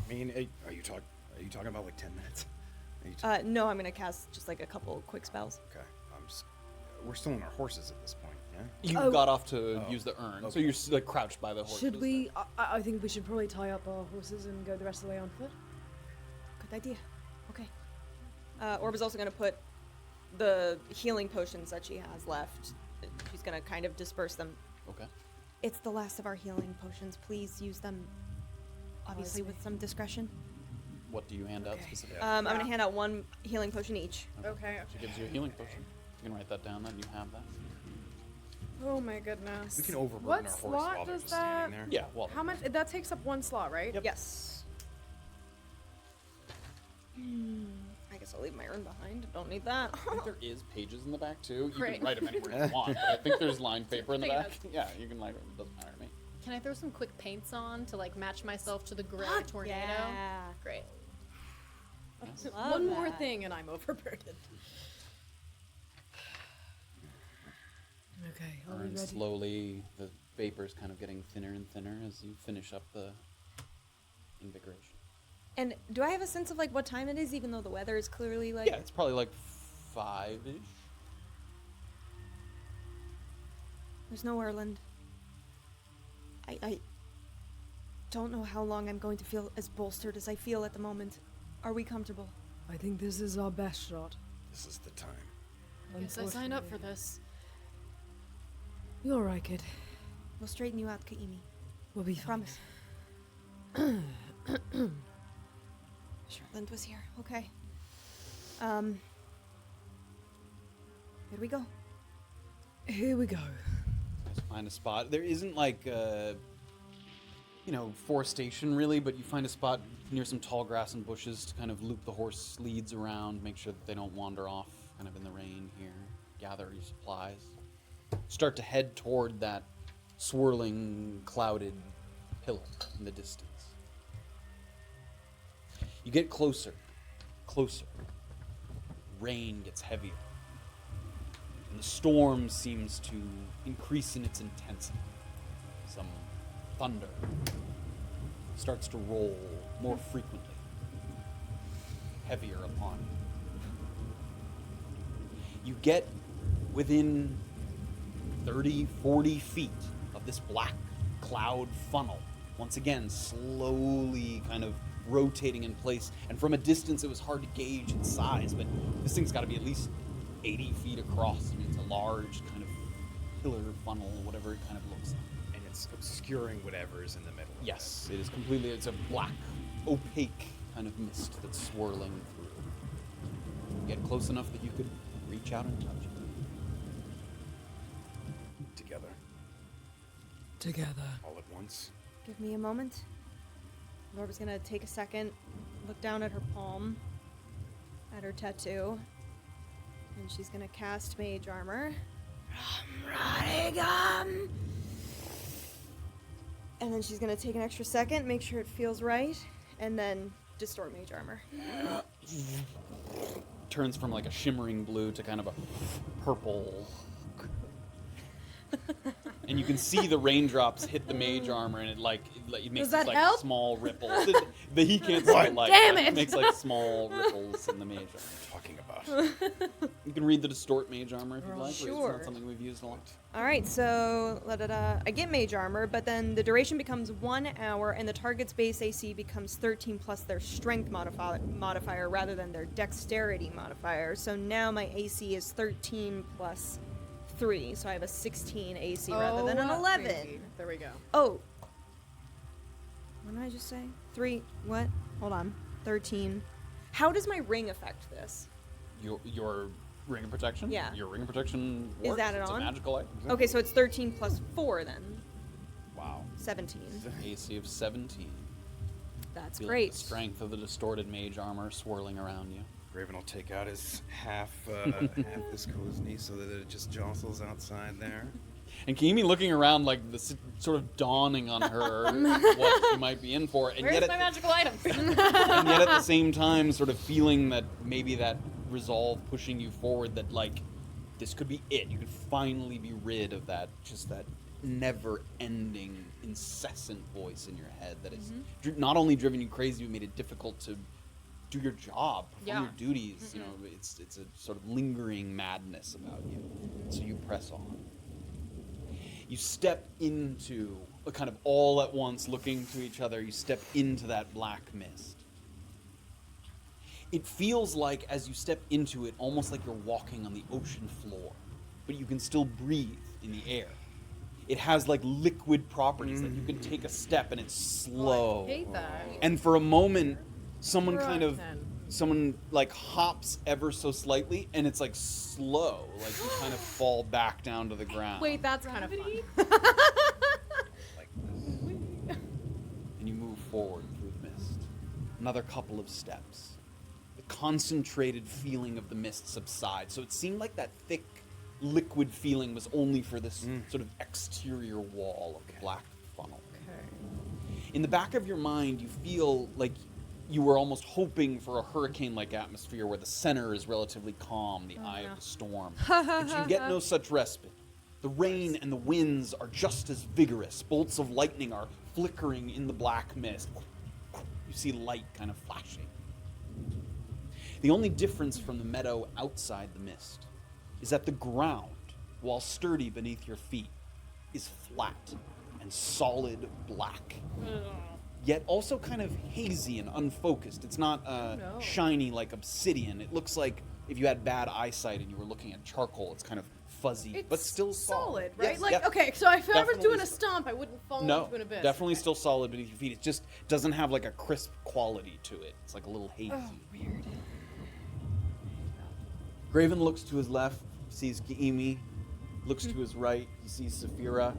I: mean, are you talking about like 10 minutes? Are you
C: No, I'm gonna cast just like a couple quick spells.
I: okay. We're still on our horses at this point, yeah?
A: You
E: Oh.
A: got off to
I: Oh,
A: use the urn, so
I: okay.
A: you're like crouched by the horses.
E: Should we? I think we should probably tie up our horses and go the rest of the way on foot.
C: Good idea. Okay. Orba's also gonna put the healing potions that she has left. She's gonna kind of disperse them.
A: Okay.
C: It's the last of our healing potions. Please use them, obviously with some discretion.
A: What do you hand out
E: Okay.
A: specifically?
C: I'm gonna hand out one healing potion each.
D: Okay.
A: She gives you a healing potion. You can write that down, then you have that.
D: Oh my goodness.
I: We can overburden
D: What
I: our horse
D: slot
I: while they're
D: does
I: just standing
D: that?
I: there.
A: Yeah, well.
D: How much? That takes up 1 slot, right?
A: Yep.
C: Yes. I guess I'll leave my urn behind. Don't need that.
A: I think there is pages in the back too. You
F: Great.
A: can write them anywhere you want. But I think there's lined paper in the
F: Taking
A: back. Yeah, you can write it. It doesn't matter to me.
F: Can I throw some quick paints on to like match myself to the gray tornado?
C: Yeah.
F: Great.
C: Love
D: One more
C: that.
D: thing and I'm overburdened.
E: Okay, are we
A: Urn
E: ready?
A: slowly, the vapor's kind of getting thinner and thinner as you finish up the invigoration.
C: And do I have a sense of like what time it is, even though the weather is clearly like?
A: Yeah, it's probably like 5-ish.
C: There's no Erland. I don't know how long I'm going to feel as bolstered as I feel at the moment. Are we comfortable?
E: I think this is our best shot.
I: This is the time.
F: Guess I sign up for this.
E: You're right, kid.
C: We'll straighten you out, Kaimi.
E: We'll be fine.
C: Promise. Sure, Lind was here. Okay. It do we go?
E: Here we go.
A: Just find a spot. There isn't like forestation really, but you find a spot near some tall grass and bushes to kind of loop the horse leads around, make sure that they don't wander off kind of in the rain here. Gather your supplies. Start to head toward that swirling, clouded pillar in the distance. You get closer. Rain gets heavier. And the storm seems to increase in its intensity. Some thunder starts to roll more frequently, heavier upon you. You get within 30, 40 feet of this black cloud funnel, once again slowly kind of rotating in place, and from a distance it was hard to gauge its size, but this thing's got to be at least 80 feet across. I mean, it's a large kind of pillar funnel, whatever it kind of looks like.
B: And it's obscuring whatever's in the middle.
A: Yes, it is completely, it's a black, opaque kind of mist that's swirling through. You get close enough that you could reach out and touch it.
E: Together.
I: All at once.
C: Give me a moment. Orba's gonna take a second, look down at her palm, at her tattoo, and she's gonna cast Mage Armor. And then she's gonna take an extra second, make sure it feels right, and then distort Mage Armor.
A: Turns from like a shimmering blue to kind of a purple. And you can see the raindrops hit the mage armor, and it makes
D: that
A: like
D: help?
A: small ripples. He can't see the light.
D: Damn
A: but
D: it!
A: makes like small ripples in the mage armor.
I: Talking about.
A: You can read the distort mage armor if you'd like. But it's
C: Sure.
A: not something we've used a lot.
C: Alright, so I get Mage Armor, but then the duration becomes 1 hour, and the target's base AC becomes 13 plus their Strength modifier rather than their Dexterity modifier. So now my AC is 13 plus 3, so I have a 16 AC rather than an 11.
D: Crazy. There we go.
C: Oh. What did I just say? 3, what? Hold on. 13. How does my ring affect this?
A: Your ring of protection?
C: Yeah.
A: Your ring of protection
C: Is
A: works.
C: that it
A: It's
C: on?
A: a magical item.
C: Okay, so it's 13 plus 4 then.
A: Wow.
C: 17.
A: AC of 17.
C: That's
A: Feel
C: great.
A: The strength of the distorted mage armor swirling around you.
I: Graven will take out his half this Kozni so that it just jostles outside there.
A: And Kimi looking around like this sort of dawning on her what she might be in for. And
F: Where's
A: yet
F: my magical items?
A: and yet at the same time sort of feeling that maybe that resolve pushing you forward, that like this could be it. You could finally be rid of that, just that never-ending, incessant voice in your head that is not only driven you crazy, but made it difficult to do your job, perform your duties. You know, it's a sort of lingering madness about you. So you press on. You step into a kind of all at once, looking to each other. You step into that black mist. It feels like, as you step into it, almost like you're walking on the ocean floor, but you can still breathe in the air. It has like liquid properties, like you can take a step and it's slow.
D: I hate that.
A: And for a moment, someone like hops ever so slightly, and it's like slow, like you kind of fall back down to the ground.
D: Wait, that's kind of fun.
B: Like this.
A: And you move forward through the mist. Another couple of steps. The concentrated feeling of the mist subsides. So it seemed like that thick, liquid feeling was only for this sort of exterior wall of the black funnel. In the back of your mind, you feel like you were almost hoping for a hurricane-like atmosphere where the center is relatively calm, the eye of the storm. But you get no such respite. The rain and the winds are just as vigorous. Bolts of lightning are flickering in the black mist. You see light kind of flashing. The only difference from the meadow outside the mist is that the ground, while sturdy beneath your feet, is flat and solid black. Yet also kind of hazy and unfocused. It's not shiny like obsidian. It looks like if you had bad eyesight and you were looking at charcoal, it's kind of fuzzy, but still solid.
D: right?
A: Yes,
D: Like,
A: yeah.
D: okay, so if I was
A: Definitely
D: doing a
A: so.
D: stomp, I wouldn't fall
A: No,
D: into an abyss.
A: definitely still solid beneath your feet. It just doesn't have like a crisp quality to it. It's like a little hazy.
C: Oh, weird.
A: Graven looks to his left, sees Kiimi, looks to his right, he sees Safira,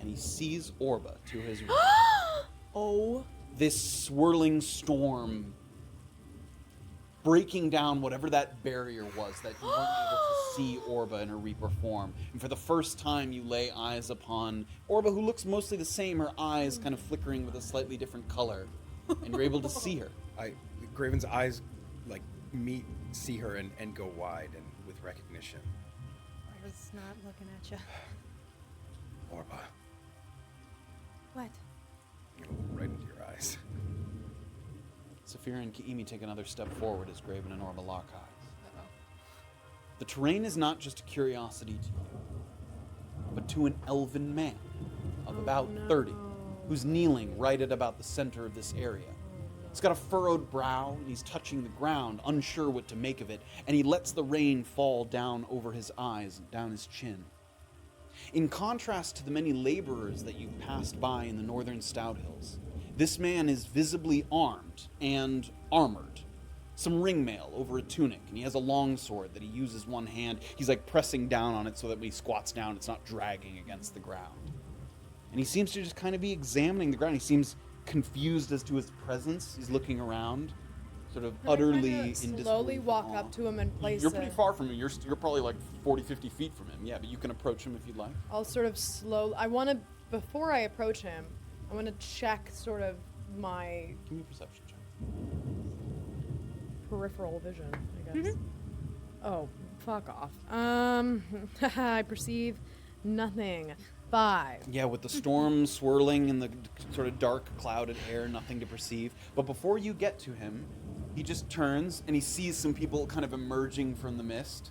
A: and he sees Orba to his right.
C: Oh.
A: This swirling storm breaking down whatever that barrier was that you weren't able to see Orba in her Reaper form. And for the first time, you lay eyes upon Orba, who looks mostly the same, her eyes kind of flickering with a slightly different color. And you're able to see her.
B: Graven's eyes, like, see her and go wide and with recognition.
C: I was not looking at you.
B: Orba,
C: What?
B: I'm gonna look right into your eyes.
A: Safira and Kiimi take another step forward as Graven and Orba lock eyes. The terrain is not just a curiosity to you, but to an elven man of about 30, who's kneeling right at about the center of this area. He's got a furrowed brow, and he's touching the ground, unsure what to make of it, and he lets the rain fall down over his eyes and down his chin. In contrast to the many laborers that you've passed by in the northern Stout Hills, this man is visibly armed and armored. Some ringmail over a tunic, and he has a long sword that he uses one hand. He's like pressing down on it so that when he squats down, it's not dragging against the ground. And he seems to just kind of be examining the ground. He seems confused as to his presence. He's looking around, sort of utterly in disbelief.
D: Slowly
A: and
D: walk
A: awe.
D: up to him and place
A: You're pretty far from him. You're probably like 40, 50 feet from him. Yeah, but you can approach him if you'd like.
D: I'll sort of before I approach him, I want to check sort of my
A: Give me a perception check.
D: peripheral vision, I guess. Oh, fuck off. I perceive nothing. 5.
A: Yeah, with the storm swirling in the sort of dark, clouded air, nothing to perceive. But before you get to him, he just turns and he sees some people kind of emerging from the mist.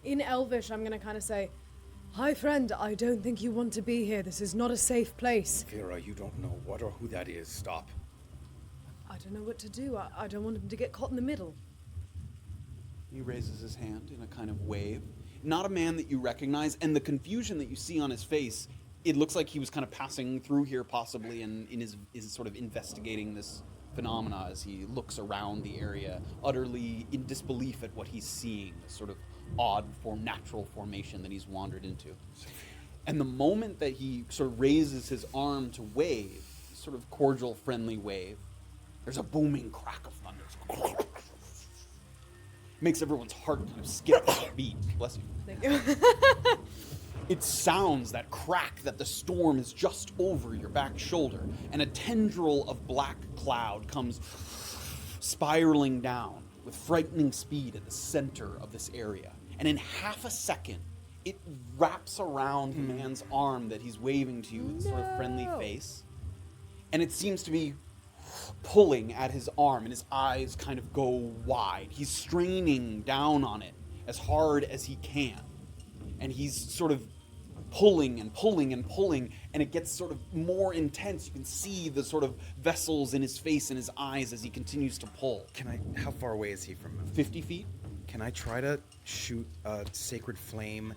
D: In Elvish, I'm gonna kind of say, "Hi, friend. I don't think you want to be here. This is not a safe place."
I: Safira, you don't know what or who that is. Stop.
D: I don't know what to do. I don't want him to get caught in the middle.
A: He raises his hand in a kind of wave. Not a man that you recognize, and the confusion that you see on his face, it looks like he was kind of passing through here possibly and is sort of investigating this phenomena as he looks around the area, utterly in disbelief at what he's seeing, this sort of odd natural formation that he's wandered into. And the moment that he sort of raises his arm to wave, sort of cordial, friendly wave, there's a booming crack of thunder. Makes everyone's heart kind of skip a beat. Bless you.
D: Thank you.
A: It sounds, that crack, that the storm is just over your back shoulder, and a tendril of black cloud comes spiraling down with frightening speed at the center of this area. And in half a second, it wraps around the man's arm that he's waving to you with a sort of friendly face. And it seems to be pulling at his arm, and his eyes kind of go wide. He's straining down on it as hard as he can. And he's sort of pulling and pulling and pulling, and it gets sort of more intense. You can see the sort of vessels in his face and his eyes as he continues to pull.
B: How far away is he from him?
A: 50 feet?
B: Can I try to shoot a sacred flame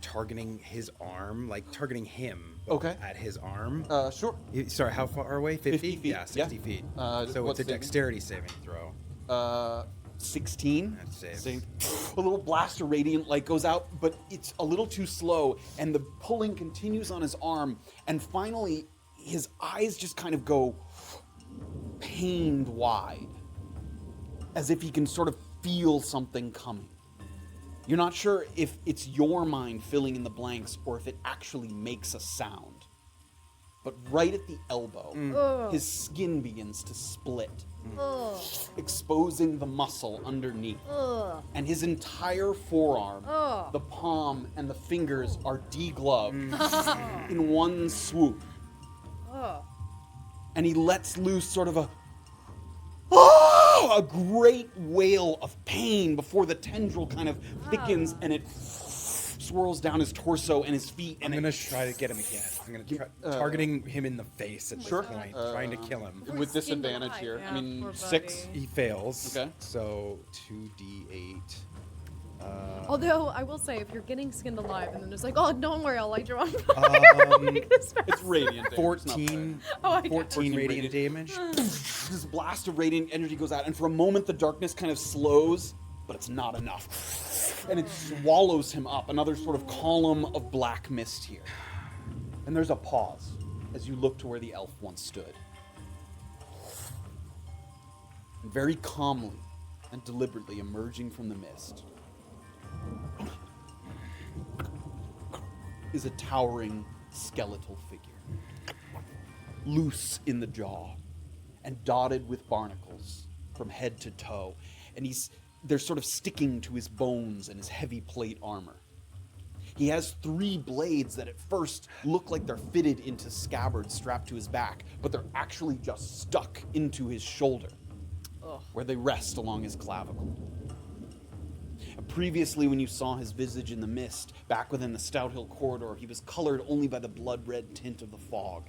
B: targeting his arm? Like, targeting him, but
A: Okay.
B: at his arm?
A: Sure.
B: Sorry, how far away? 50?
A: 50 feet,
B: Yeah, 60
A: yeah.
B: feet.
A: what's
B: So it's a
A: saving?
B: dexterity saving throw.
A: 16.
B: That saves.
A: Save. A little blast of radiant light goes out, but it's a little too slow, and the pulling continues on his arm, and finally his eyes just kind of go pained wide, as if he can sort of feel something coming. You're not sure if it's your mind filling in the blanks or if it actually makes a sound. But right at the elbow, his skin begins to split, exposing the muscle underneath. And his entire forearm, the palm, and the fingers are degloved in one swoop. And he lets loose sort of a great wail of pain before the tendril kind of thickens and it swirls down his torso and his feet. And
B: I'm going to try to get him again. I'm going to try targeting him in the face at this point, trying to kill him.
A: with disadvantage here.
D: Yeah,
A: I mean,
D: poor
A: 6.
D: buddy.
B: He fails.
A: Okay.
B: So 2d8
D: Although I will say, if you're getting skinned alive and then it's like, oh, don't worry, I'll light you on fire.
A: It's radiant damage. It's not
B: 14.
D: Oh, I got
B: 14 radiant damage.
A: This blast of radiant energy goes out, and for a moment the darkness kind of slows, but it's not enough. And it swallows him up, another sort of column of black mist here. And there's a pause as you look to where the elf once stood. And very calmly and deliberately emerging from the mist is a towering skeletal figure, loose in the jaw and dotted with barnacles from head to toe, and they're sort of sticking to his bones and his heavy plate armor. He has 3 blades that at first look like they're fitted into scabbards strapped to his back, but they're actually just stuck into his shoulder, where they rest along his clavicle. Previously, when you saw his visage in the mist, back within the Stout Hill corridor, he was colored only by the blood-red tint of the fog.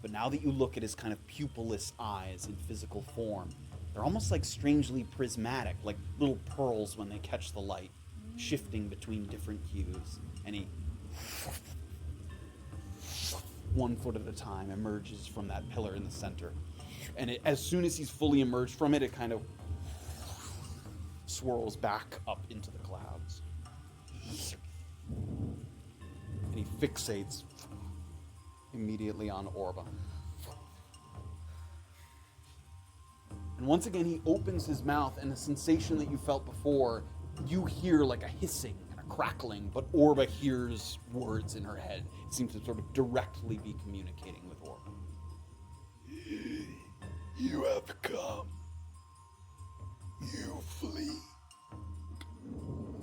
A: But now that you look at his kind of pupilless eyes in physical form, they're almost like strangely prismatic, like little pearls when they catch the light, shifting between different hues. And he, 1 foot at a time, emerges from that pillar in the center. And as soon as he's fully emerged from it, it kind of swirls back up into the clouds. And he fixates immediately on Orba. And once again, he opens his mouth, and a sensation that you felt before, you hear like a hissing and a crackling, but Orba hears words in her head. It seems to sort of directly be communicating with Orba.
G: You have come. You flee.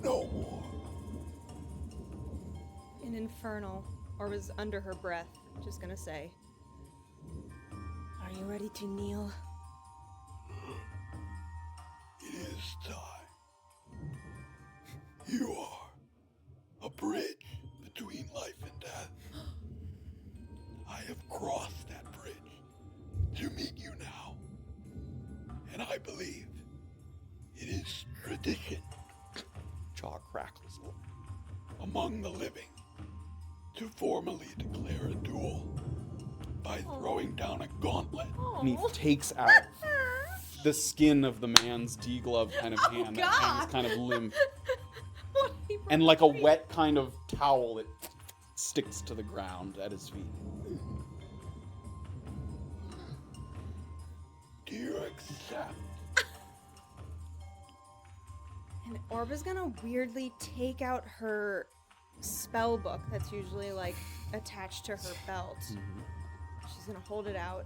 G: No more.
C: In Infernal, or was under her breath, just gonna say, are you ready to kneel?
G: It is time. You are a bridge between life and death. I have crossed that bridge to meet you now. And I believe it is tradition,
A: Jaw crackles.
G: among the living to formally declare a duel by throwing down a gauntlet.
A: And he takes out the skin of the man's degloved kind of hand that hangs kind of limp. And like a wet kind of towel, it sticks to the ground at his feet.
G: Do you accept?
C: And Orba's gonna weirdly take out her spell book that's usually like attached to her belt. She's gonna hold it out.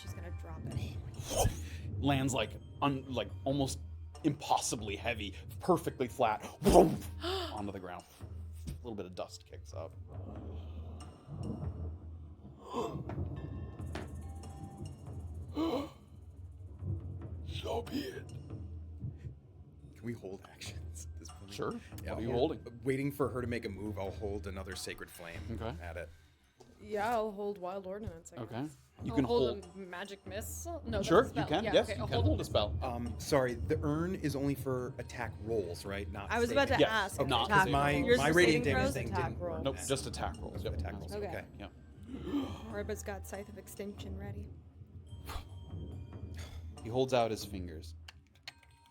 C: She's gonna drop it.
A: Lands like almost impossibly heavy, perfectly flat, onto the ground. A little bit of dust kicks up.
G: So be it.
B: Can we hold actions at this point?
A: Sure.
B: Yeah,
A: What are you holding?
B: Waiting for her to make a move, I'll hold another sacred flame at it.
D: Yeah, I'll hold Wild Ordnance. I
A: Okay.
D: guess.
A: You
F: I'll
A: can
F: hold a magic missile. No,
A: Sure,
F: that's a
A: you
F: spell.
A: can.
F: Yeah,
A: Yes,
F: okay,
A: you
F: I'll
A: can hold a spell.
B: Sorry, the urn is only for attack rolls, right? Not
C: I was about to
A: Yes.
C: ask.
A: Okay.
C: if
A: Not
C: attack
A: saving
B: my
A: rolls.
C: Yours
B: my
C: for
B: radiant
C: saving
B: damage
C: throws?
B: thing
D: Attack
B: didn't
D: roll.
B: run
A: Nope,
B: that.
A: just attack rolls. Yep.
B: Attack rolls.
C: Okay.
B: Okay.
A: Yeah.
C: Orba's got Scythe of Extinction ready.
A: He holds out his fingers,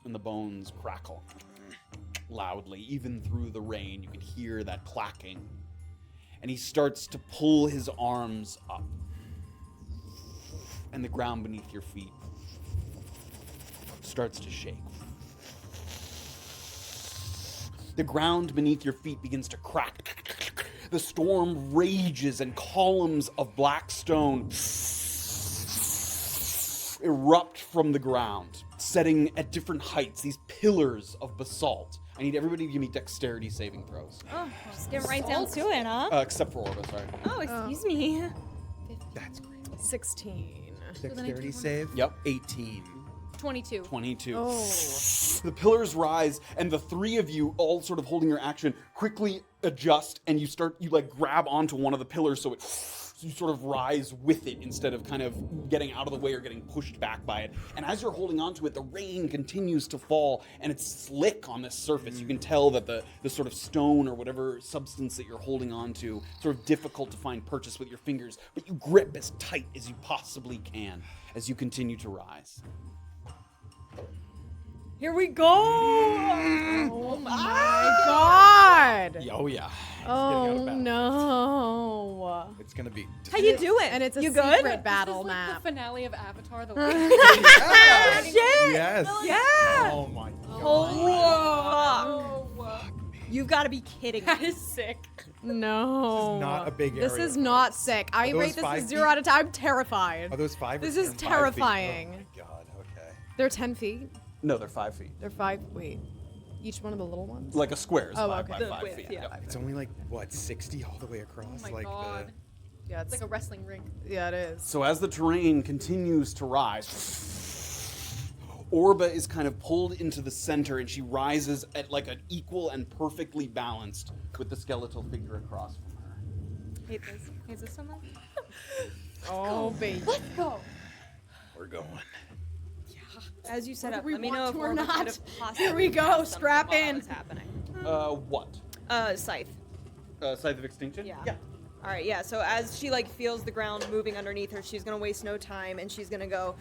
A: and the bones crackle loudly. Even through the rain, you can hear that clacking. And he starts to pull his arms up, and the ground beneath your feet starts to shake. The ground beneath your feet begins to crack. The storm rages, and columns of black stone erupt from the ground, setting at different heights, these pillars of basalt. I need everybody to give me dexterity saving throws.
C: Oh, just get right down to it, huh?
A: Except for Orba, sorry.
C: Oh, excuse me.
B: That's great.
D: 16.
B: Dexterity save?
A: Yep.
B: 18.
F: 22.
A: 22.
D: Oh.
A: The pillars rise, and the three of you, all sort of holding your action, quickly adjust, and you like grab onto one of the pillars so it you sort of rise with it instead of kind of getting out of the way or getting pushed back by it. And as you're holding onto it, the rain continues to fall, and it's slick on this surface. You can tell that the sort of stone or whatever substance that you're holding onto, sort of difficult to find purchase with your fingers, but you grip as tight as you possibly can as you continue to rise.
C: Here we go!
D: Oh my god!
B: Oh yeah.
D: Oh no!
B: It's gonna be.
C: How you doing?
D: And it's a
C: you good?
D: secret battle
F: This is like
D: map.
F: the finale of Avatar. The
C: Shit!
B: Yes.
C: Yeah!
B: Oh my god.
C: Holy fuck! You've got to be kidding
F: That
C: me.
F: is sick.
D: No.
B: Not a big
D: This
B: area.
D: is not sick. I
B: those
D: rate this
B: 5
D: as 0
B: feet?
D: out of 10. I'm terrified.
B: Are those 5?
D: This
B: or
D: is
B: 5 feet?
D: terrifying.
B: Oh my god. Okay.
D: They're 10 feet.
A: No, they're 5 feet.
D: They're 5. Wait. Each one of the little ones?
A: Like a square is
D: Oh,
A: 5
D: okay.
A: by
C: The
A: 5
C: width,
A: feet.
C: yeah.
A: Yep.
B: It's only like what 60 all the way across.
F: Oh my
B: like
F: god.
D: Yeah,
F: It's like a wrestling ring.
D: yeah, it is.
A: So as the terrain continues to rise, Orba is kind of pulled into the center, and she rises at like an equal and perfectly balanced with the skeletal figure across from her.
C: Hey, is this someone?
D: Oh, baby.
F: Let's go.
B: We're going.
C: As you set
D: Whether
C: up,
D: we
C: let me
D: want
C: know if
D: to or
C: Orba
D: not.
C: could have possibly
D: Here we go,
C: done something
D: strap
C: while that
D: in.
C: was happening.
A: What?
C: Scythe.
A: Scythe of Extinction?
C: Yeah.
A: Yeah.
C: All right, yeah. So as she like feels the ground moving underneath her, she's gonna waste no time, and she's gonna go,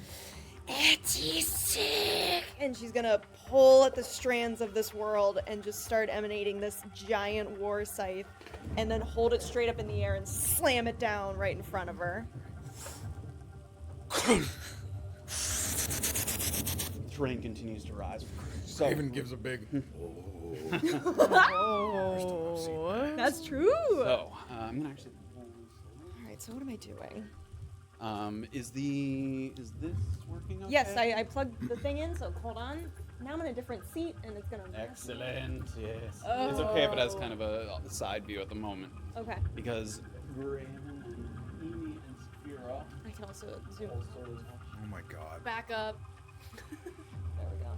C: "Sick," and she's gonna pull at the strands of this world and just start emanating this giant war scythe, and then hold it straight up in the air and slam it down right in front of her.
A: The terrain continues to rise. So,
B: Raven gives a big.
D: Oh.
C: That's true.
A: so I'm gonna actually.
C: All right. So what am I doing?
A: Is this working okay?
C: Yes, I plugged the thing in. So hold on. Now I'm in a different seat, and it's gonna.
A: Excellent. Yes. It's okay if it has kind of a side view at the moment
C: Okay.
A: because Graven and Amy and Safira
C: I can also zoom.
A: also.
B: Oh my god.
F: Back up.
C: There we go.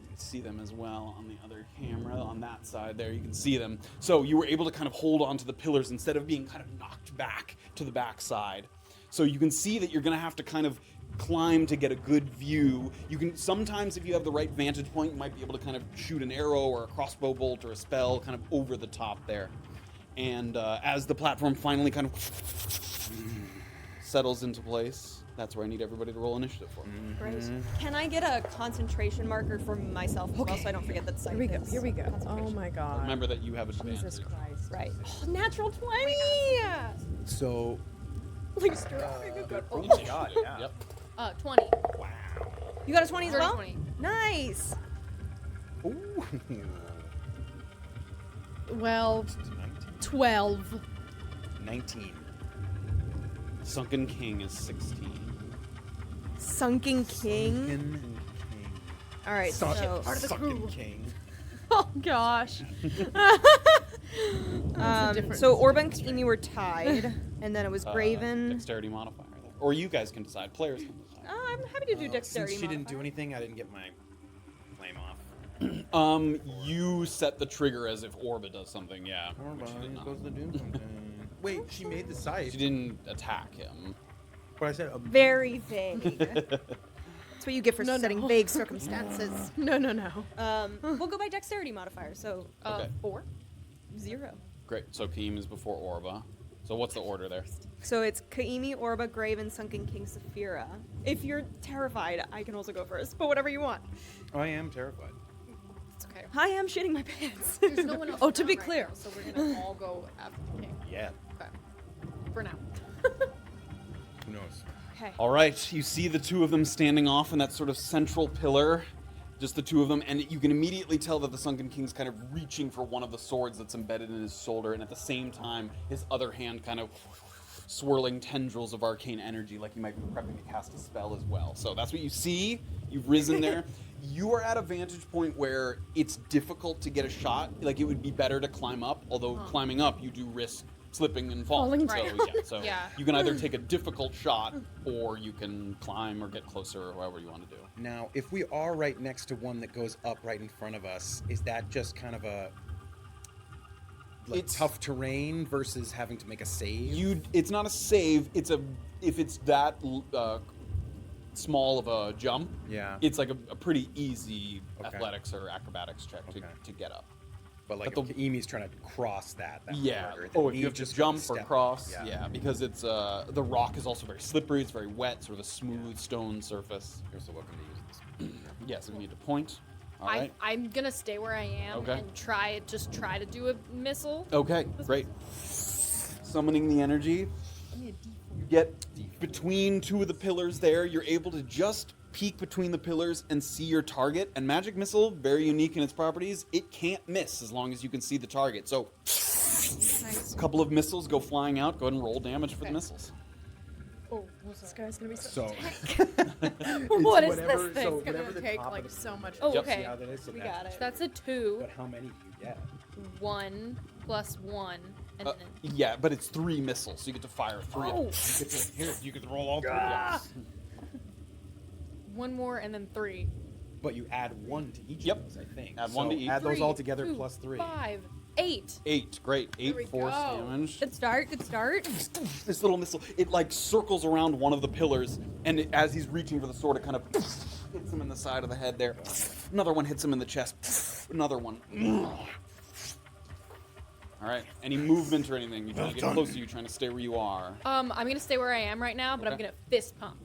A: You can see them as well on the other camera on that side there. You can see them. So you were able to kind of hold onto the pillars instead of being kind of knocked back to the back side. So you can see that you're going to have to kind of climb to get a good view. You can sometimes, if you have the right vantage point, you might be able to kind of shoot an arrow or a crossbow bolt or a spell kind of over the top there. And as the platform finally kind of settles into place, that's where I need everybody to roll initiative for.
C: Great. Can I get a concentration marker for myself as well, so I don't forget that site
D: Here we go.
C: is
D: Here we go. Oh
C: concentration?
D: my god.
A: Remember that you have advantage.
D: Jesus Christ.
C: Right. Oh, natural 20!
B: So.
C: Like, dropping a good
H: Oh my god, yeah.
A: Yep.
F: 20.
C: You got a 20 as well?
F: 20.
C: Nice!
B: Ooh.
D: Well, 12.
B: 19.
A: Sunken King is 16.
C: Sunken King.
B: Sunken King.
C: All right, so
B: Sunken King.
D: Oh gosh.
C: so Orba and Kimi were tied, and then it was Graven.
A: Dexterity modifier. There. Or you guys can decide. Players can decide.
C: I'm happy to do dexterity.
B: Since she didn't do
C: modifier.
B: anything, I didn't get my flame off.
A: You set the trigger as if Orba does something, yeah. Which she did not.
B: supposed to do something. Wait, she made the scythe.
A: She didn't attack him.
B: But I said
C: Very vague. That's what you get for
D: No,
C: setting
D: no.
C: vague circumstances.
D: No, no, no.
C: We'll go by dexterity modifier. So
A: Okay.
F: 4.
C: 0.
A: Great. So Keem is before Orba. So what's the order there?
C: So it's Kaimi, Orba, Graven, Sunken King, Safira. If you're terrified, I can also go first, but whatever you want.
B: I am terrified.
F: It's okay.
C: I am shitting my pants.
F: There's no one else.
C: Oh, to be
F: around right
C: clear.
F: now, so we're gonna all go after the king.
B: Yeah.
F: Okay. For now.
B: Who knows?
C: Okay.
A: All right. You see the two of them standing off in that sort of central pillar. Just the two of them, and you can immediately tell that the Sunken King's kind of reaching for one of the swords that's embedded in his shoulder, and at the same time, his other hand kind of swirling tendrils of arcane energy, like he might be prepping to cast a spell as well. So that's what you see. You've risen there. You are at a vantage point where it's difficult to get a shot. Like, it would be better to climb up, although climbing up, you do risk slipping and falling.
D: Falling.
A: So
F: Yeah.
A: you can either take a difficult shot, or you can climb or get closer, or however you want to do.
B: Now, if we are right next to one that goes up right in front of us, is that just kind of a like
A: It's-
B: tough terrain versus having to make a save?
A: It's not a save. If it's that small of a jump,
B: Yeah.
A: it's like a pretty easy
B: Okay.
A: athletics or acrobatics check
B: Okay.
A: to get up.
B: But like
A: But
B: if Amy's trying to cross that
A: Yeah.
B: border, then
A: Oh, if
B: me
A: you have to
B: just
A: jump or
B: step-
A: cross, yeah, because it's the rock is also very slippery. It's very wet, sort of a smooth stone surface.
B: You're so welcome to use this.
A: Yeah, so we need to point. All right.
F: I'm gonna stay where I am
A: Okay.
F: and try to do a missile.
A: Okay, great. Summoning the energy. You get between two of the pillars there. You're able to just peek between the pillars and see your target. And Magic Missile, very unique in its properties, it can't miss as long as you can see the target. So, a couple of missiles go flying out. Go ahead and roll damage for the missiles.
F: Oh, this guy's gonna be so.
B: So
F: What is
B: whatever,
F: this thing?
B: So
D: It's gonna
B: whatever the
D: take
B: top
D: like
B: of the,
D: so much.
F: Oh,
A: Yep.
F: okay.
B: See how that is? So
C: We
B: that's-
C: got it.
F: That's a 2.
B: But how many do you get?
F: 1 plus 1, and then
A: Yeah, but it's 3 missiles, so you get to fire 3.
F: Oh.
A: Here, you get to roll all 3.
F: one more, and then 3.
B: But you add 1 to each
A: Yep.
B: of those, I think.
A: Add 1 to
B: So
A: each.
B: Add those
F: 3,
B: all together
F: 2,
B: plus 3.
F: 5, 8.
A: 8, great. 8
D: we
A: force
D: go.
A: damage.
C: Good start. Good start.
A: This little missile, it like circles around one of the pillars, and as he's reaching for the sword, it kind of hits him in the side of the head there. Another one hits him in the chest. Another one. All right. Any movement or anything? You trying to get closer? You trying to stay where you are?
F: I'm gonna stay where I am right now, but I'm
A: Okay.
F: gonna fist pump.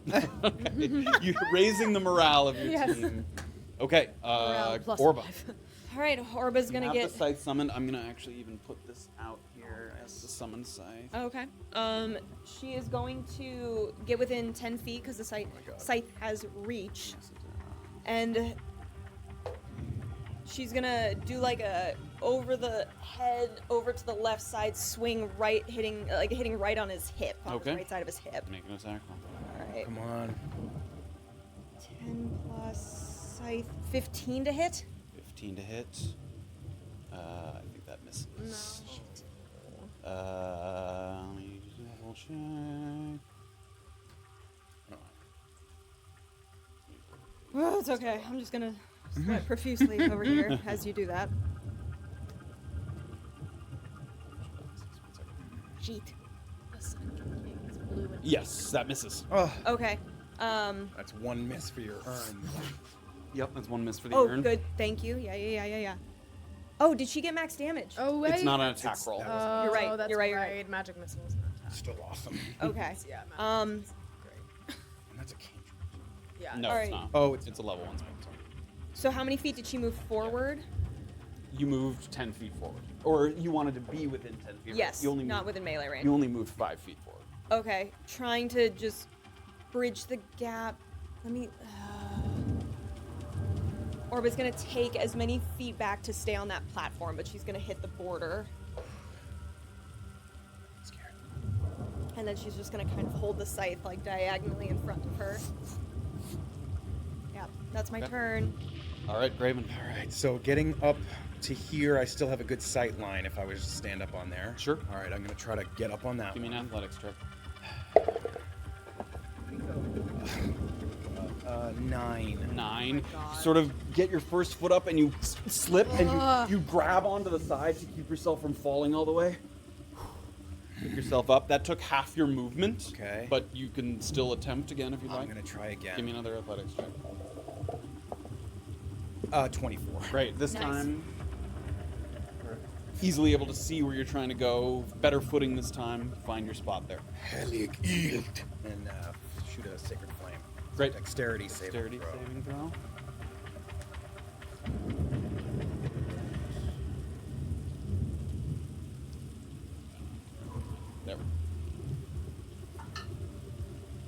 A: Okay. You're raising the morale of your
F: Yes.
A: team. Okay.
F: Morale plus
A: Orba.
F: 5.
C: All right, Orba's
A: You
C: gonna
A: have
C: get.
A: the scythe summoned. I'm gonna actually even put this out here as the summon scythe.
C: Okay. She is going to get within 10 feet because the scythe has reach, and she's gonna do like a over the head, over to the left side swing, right hitting right on his hip, on
A: Okay.
C: the right side of his hip.
A: Make an attack roll.
C: All right.
B: Come on.
C: 10 plus scythe, 15 to hit.
A: 15 to hit. I think that misses. Let me just double check.
C: Oh, it's okay. I'm just gonna sweat profusely over here as you do that. Cheat.
F: The Sun King is blue and
A: Yes, that misses.
B: Oh,
C: Okay.
B: that's 1 miss for your urn.
A: Yep, that's 1 miss for the
C: Oh,
A: urn.
C: good. Thank you. Yeah. Oh, did she get max damage?
D: Oh wait.
A: It's not an attack roll.
B: that
D: Oh,
C: You're right,
D: That's
C: you're right.
D: Magic missiles. Not attack.
B: Still awesome.
C: Okay.
D: Yeah. Magic
C: Um.
D: missiles. Great.
B: And that's a cantrip.
D: Yeah.
A: No,
C: Alright.
A: it's not.
B: Oh,
A: It's a level 1 spell. Sorry.
C: So how many feet did she move forward?
A: You moved 10 feet forward. Or you wanted to be within 10 feet.
C: Yes.
A: You only
C: Not
A: moved,
C: within melee range.
A: You only moved 5 feet forward.
C: Okay. Trying to just bridge the gap. Let me. Orba's gonna take as many feet back to stay on that platform, but she's gonna hit the border.
B: Scared.
C: And then she's just gonna kind of hold the scythe like diagonally in front of her. Yeah, that's my
A: Okay.
C: turn.
A: All right, Graven.
B: All right, so getting up to here, I still have a good sight line if I was to stand up on there.
A: Sure.
B: All right, I'm going to try to get up on that
A: Give me an
B: one.
A: athletics check.
B: 9.
A: 9. Sort of get your first foot up and you slip and you grab onto the side to keep yourself from falling all the way. Pick yourself up. That took half your movement.
B: Okay.
A: But you can still attempt again if you'd
B: I'm
A: like.
B: going to try again.
A: Give me another athletics check.
B: 24.
A: Great. This
F: Nice.
A: time, easily able to see where you're trying to go. Better footing this time. Find your spot there.
B: Helig Yield. And shoot a Sacred Flame.
A: Great.
B: Dexterity saving
A: Dexterity
B: throw.
A: saving throw. There.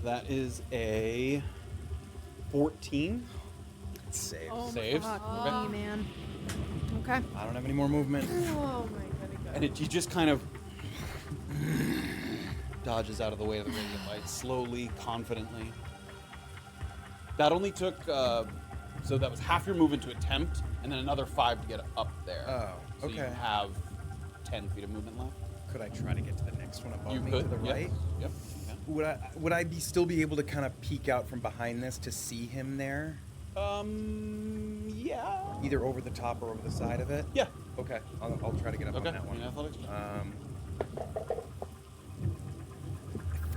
A: That is a 14.
B: Save.
D: Oh my
A: Saves.
D: God.
A: Okay.
C: man. Okay.
B: I don't have any more movement.
D: Oh my god.
A: And he just kind of dodges out of the way of the radiant light, slowly, confidently. That only took, so that was half your movement to attempt, and then another 5 to get up there.
B: Oh,
A: So you
B: okay.
A: have 10 feet of movement left.
B: Could I try to get to the next one above
A: You
B: me
A: could,
B: to the
A: yes.
B: right?
A: Yep. Yeah.
B: Would I still be able to kind of peek out from behind this to see him there?
A: Yeah.
B: either over the top or over the side of it?
A: Yeah.
B: Okay, I'll try to get up
A: Okay.
B: on that one.
A: Athletics check.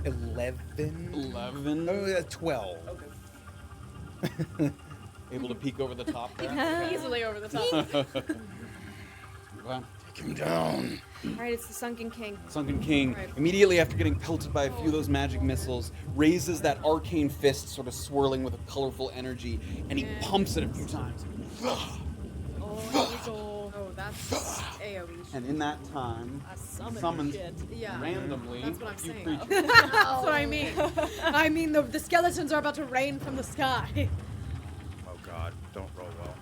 B: 11.
A: 11.
B: Oh, yeah, 12.
A: Able to peek over the top there.
F: Easily over the top.
A: Okay.
I: Take him down.
C: All right, it's the Sunken King.
A: Sunken King,
C: Right.
A: immediately after getting pelted by a few of those magic missiles, raises that arcane fist, sort of swirling with a colorful energy, and he pumps it a few times.
D: Oh, that's AoE.
A: And in that time,
F: I summoned
A: summons
F: shit.
D: Yeah.
A: randomly
D: That's what I'm
A: a few
D: saying.
A: creatures.
D: That's what I mean. I mean, the skeletons are about to rain from the sky.
B: Oh god, don't roll well.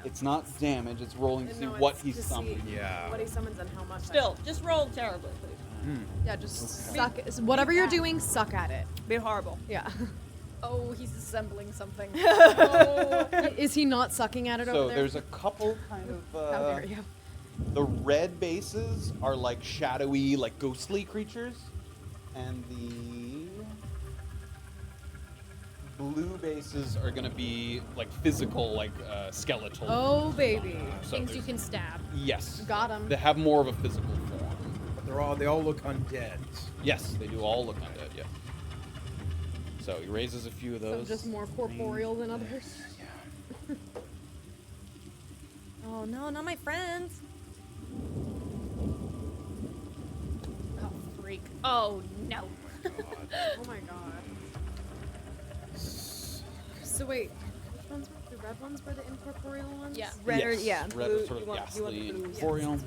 A: It's not damage, it's rolling to see
D: No,
A: what
D: it's
A: he
D: to see
A: summoned.
B: Yeah.
D: What he summons and how much.
F: Still, just roll terribly, please.
D: Yeah, just suck. Whatever you're doing, suck at it.
C: Be horrible.
D: Yeah.
F: Oh, he's assembling something.
D: Is he not sucking at it
A: So
D: over there?
A: there's a couple kind
D: How
A: of
D: dare you?
A: the red bases are like shadowy, like ghostly creatures, and the blue bases are gonna be like physical, like skeletal.
D: Oh, baby.
A: So
F: Things you
A: there's-
F: can stab.
A: Yes.
D: Got him.
A: They have more of a physical form.
B: But they all look undead.
A: Yes, they do all look undead. Yeah. So he raises a few of
D: Some
A: those.
D: just more corporeal than others.
C: Oh no, not my friends.
F: Oh, freak. Oh, no.
D: Oh my god. So wait, which ones were the red ones? Were the incorporeal ones?
F: Yeah.
C: Red or
A: Yes,
C: yeah,
A: red
C: blue,
A: is sort
C: you
A: of
C: want
A: ghastly
C: the
A: and
C: blue, yeah.
A: corporeal.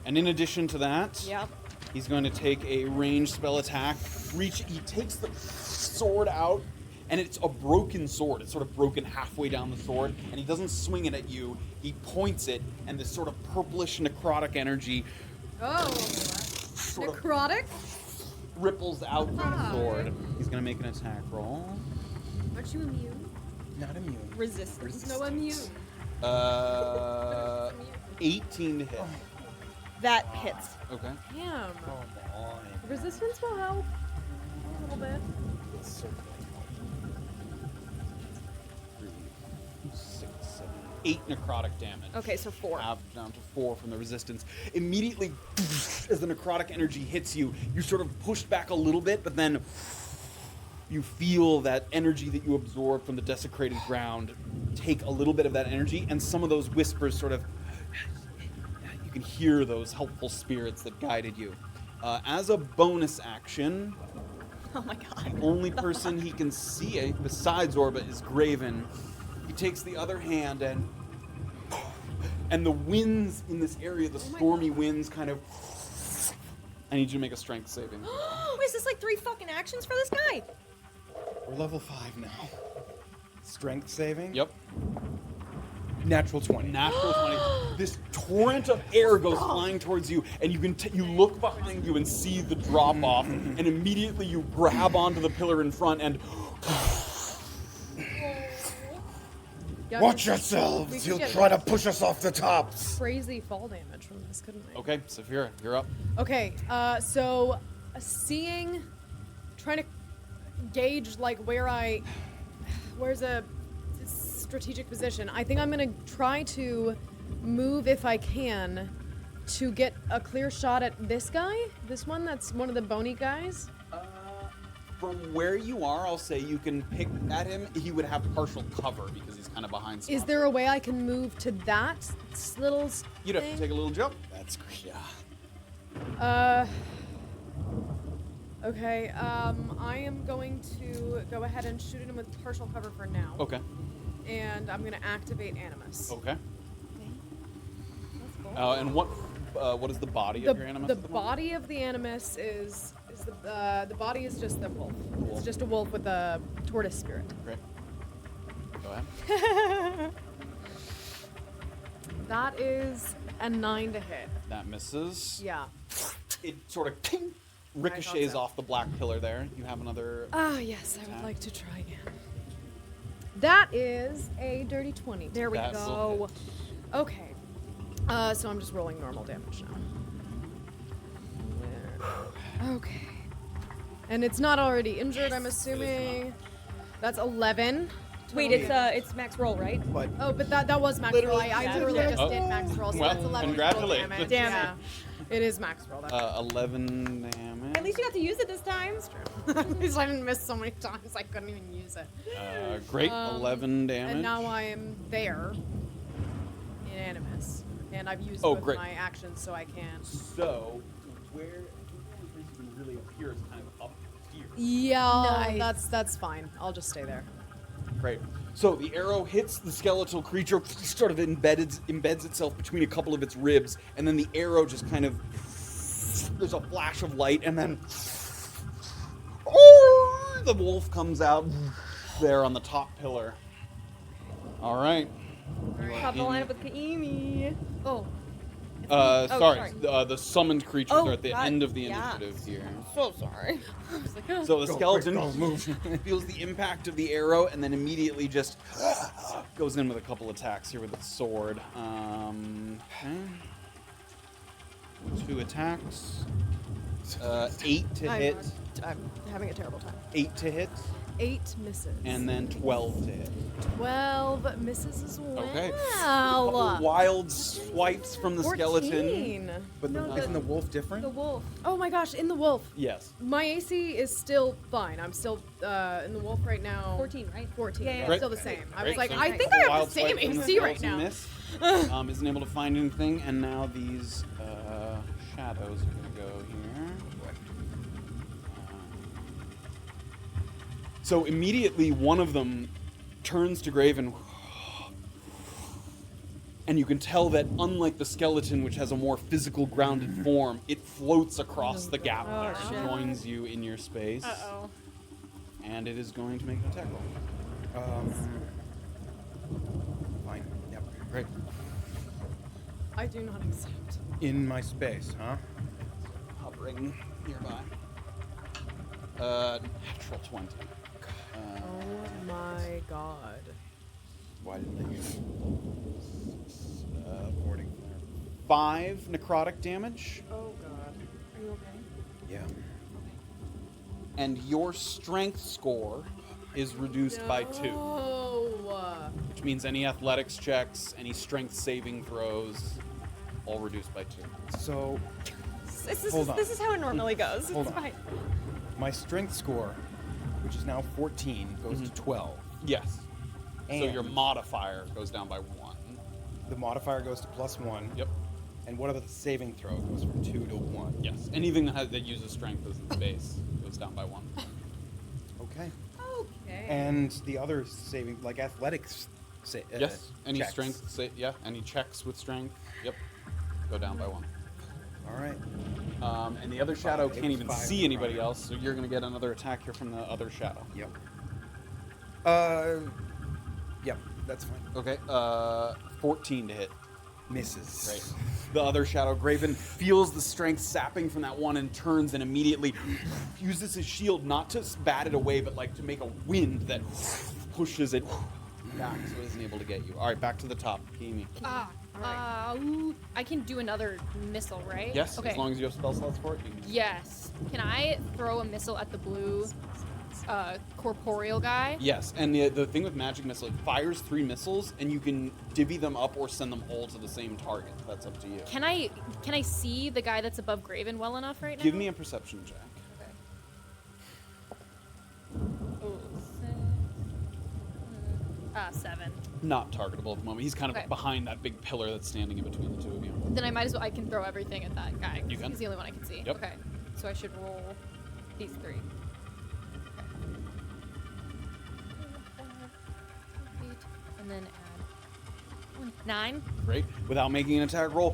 A: And in addition to that,
C: Yep.
A: he's going to take a ranged spell attack. He takes the sword out, and it's a broken sword. It's sort of broken halfway down the sword, and he doesn't swing it at you. He points it, and this sort of purplish necrotic energy
D: Oh.
A: sort of
D: Necrotic?
A: ripples out from the sword. He's going to make an attack roll.
D: Aren't you immune?
B: Not immune.
C: Resistance.
D: No immune.
A: 18 to hit.
C: That hits.
A: Okay.
D: Damn.
B: Come on.
D: Resistance will help. A little bit.
A: 6, 7, 8 necrotic damage.
C: Okay, so 4.
A: Half down to 4 from the resistance. Immediately, as the necrotic energy hits you, you're sort of pushed back a little bit, but then you feel that energy that you absorbed from the desecrated ground take a little bit of that energy, and some of those whispers sort of, you can hear those helpful spirits that guided you. As a bonus action,
C: Oh my god.
A: the only person he can see besides Orba is Graven. He takes the other hand and the winds in this area, the stormy winds kind of... I need you to make a strength saving.
C: Is this like 3 fucking actions for this guy?
B: We're level 5 now. Strength saving?
A: Yep.
B: Natural 20.
A: Natural 20. This torrent of air goes flying towards you, and you can you look behind you and see the drop off, and immediately you grab onto the pillar in front and
D: Yeah,
I: Watch
D: we
I: yourselves!
D: could
I: He'll
D: get
I: try to push us off the tops.
D: crazy fall damage from this, couldn't we?
A: okay, Safira, you're up.
D: Okay, so trying to gauge like where's a strategic position. I think I'm gonna try to move if I can to get a clear shot at this guy. This one that's one of the bony guys.
A: From where you are, I'll say you can pick at him. He would have partial cover because he's kind of behind.
D: Is there a way I can move to that little
A: You'd have to
D: thing?
A: take a little jump.
B: That's great. Yeah.
D: Okay, I am going to go ahead and shoot him with partial cover for now.
A: Okay.
D: And I'm gonna activate Animus.
A: Okay.
D: That's cool.
A: And what is the body of your animus?
D: The
A: at moment?
D: body of the Animus is the body is just the wolf. It's just a wolf with a tortoise spirit.
A: Great. Go ahead.
D: That is a 9 to hit.
A: That misses.
D: Yeah.
A: It sort of ricochets off the black pillar there. You have another.
D: Ah, yes, I would
A: attack.
D: like to try again. That is a dirty 20.
C: There we
A: That will
C: go.
D: Okay. So I'm just rolling normal damage now. Okay. And it's not already injured, I'm assuming. That's 11
C: Wait, it's max roll, right?
B: But
D: Oh, but that was max roll. I literally
C: did.
D: just did max roll, so
A: Well,
D: that's 11
A: congratulations.
D: total damage.
C: Damn
D: Yeah. It is max roll. That's
A: 11 damage.
C: At least you got to use it this time.
D: true. At least I didn't miss so many times I couldn't even use it.
A: Great, 11 damage.
D: And now I am there, in animus, and I've used
A: Oh,
D: both
A: great.
D: my actions, so I can.
A: So, where Graven really appears kind of up here.
D: Yeah,
F: Nice.
D: that's fine. I'll just stay there.
A: Great. So the arrow hits the skeletal creature, sort of embeds itself between a couple of its ribs, and then the arrow just kind of, there's a flash of light, and then the wolf comes out there on the top pillar. All right.
C: Top the lineup with Kaimi. Oh.
A: Sorry.
C: sorry.
A: The summoned creatures
C: Oh,
A: are at the
C: God.
A: end of the
C: Yeah.
A: initiative here.
C: So sorry.
A: So the skeleton
B: move.
A: feels the impact of the arrow and then immediately just goes in with a couple attacks here with its sword. Okay. 2 attacks. 8 to hit.
C: I'm having a terrible time.
A: 8 to hit.
D: 8 misses.
A: And then 12 to hit.
D: 12 misses as well.
A: Okay. Couple wild swipes from the
D: 14.
A: skeleton.
B: But isn't the wolf different?
C: The wolf.
D: Oh my gosh, in the wolf.
A: Yes.
D: My AC is still fine. I'm still in the wolf right now.
C: 14, right?
D: 14.
C: Yeah, yeah,
D: It's
A: Great.
D: still the same. I
A: Great.
D: was like,
A: So
D: I
A: a
D: think
A: couple
D: I have
A: wild
D: the same
A: swipes from the
D: AC right
A: skeleton
D: now.
A: miss. Isn't able to find anything, and now these shadows are going to go here. So immediately one of them turns to Graven, and you can tell that unlike the skeleton, which has a more physical, grounded form, it floats across the gap there and joins you in your space.
F: Uh-oh.
A: And it is going to make an attack roll.
B: Fine. Yep.
A: Great.
D: I do not accept.
B: In my space, huh?
A: Hovering nearby. Natural 20.
D: Oh my god.
B: Why didn't I use boarding?
A: 5 necrotic damage,
D: Oh god. Are you okay?
B: Yeah.
A: and your strength score is reduced by 2.
D: Oh.
A: Which means any athletics checks, any strength saving throws, all reduced by 2.
B: So
C: This is how it normally goes.
B: Hold
C: It's
B: on.
C: fine.
B: my strength score, which is now 14, goes to 12.
A: Yes. So
B: And
A: your modifier goes down by 1.
B: the modifier goes to +1.
A: Yep.
B: And what about the saving throw? It goes from 2 to 1.
A: Yes. Anything that uses strength as its base goes down by 1.
B: Okay.
C: Okay.
B: And the other saving, like athletics.
A: Yes. Any
B: checks.
A: strength, yeah. Any checks with strength, yep, go down by 1.
B: All right.
A: And the other shadow
B: It
A: can't
B: was
A: even
B: 5
A: see anybody
B: necrotic.
A: else, so you're going to get another attack here from the other shadow.
B: Yep. Yep. That's fine.
A: Okay. 14 to hit.
B: Misses.
A: Great. The other shadow, Graven, feels the strength sapping from that one and turns and immediately uses his shield not to bat it away, but like to make a wind that pushes it back so it isn't able to get you. All right, back to the top. Kimi.
F: Ooh, I can do another missile, right?
A: Yes,
F: Okay.
A: as long as you have spell slots for it. You can.
F: Yes. Can I throw a missile at the blue corporeal guy?
A: Yes, and the thing with magic missile, it fires 3 missiles, and you can divvy them up or send them all to the same target. That's up to you.
F: Can I see the guy that's above Graven well enough right now?
A: Give me a perception check.
F: Oh, 7.
A: Not targetable at the moment. He's kind of
F: Okay.
A: behind that big pillar that's standing in between the two of you.
F: Then I might as well. I can throw everything at that guy. 'cause
A: You can.
F: He's the only one I can see.
A: Yep.
F: Okay. So I should roll these 3. 8, and then add 9.
A: Great. Without making an attack roll,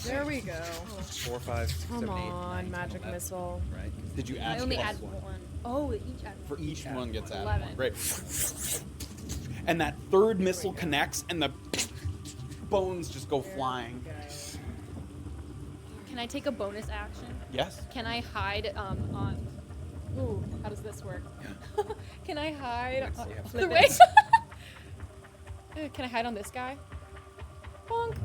D: There we go.
B: 4, 5, 6, 7, 8.
D: Come on, magic missile.
B: Right.
A: did you add
F: I only
A: plus
F: add
A: 1?
F: 1. Oh, each add
A: For each
B: add
A: one gets
B: one.
A: added
F: 11.
A: 1. Great. And that third missile connects, and the bones just go flying.
F: Can I take a bonus action?
A: Yes.
F: Can I hide on? Ooh, how does this work? Can I hide on
B: yeah.
F: the way? Can I hide on this guy? Bonk.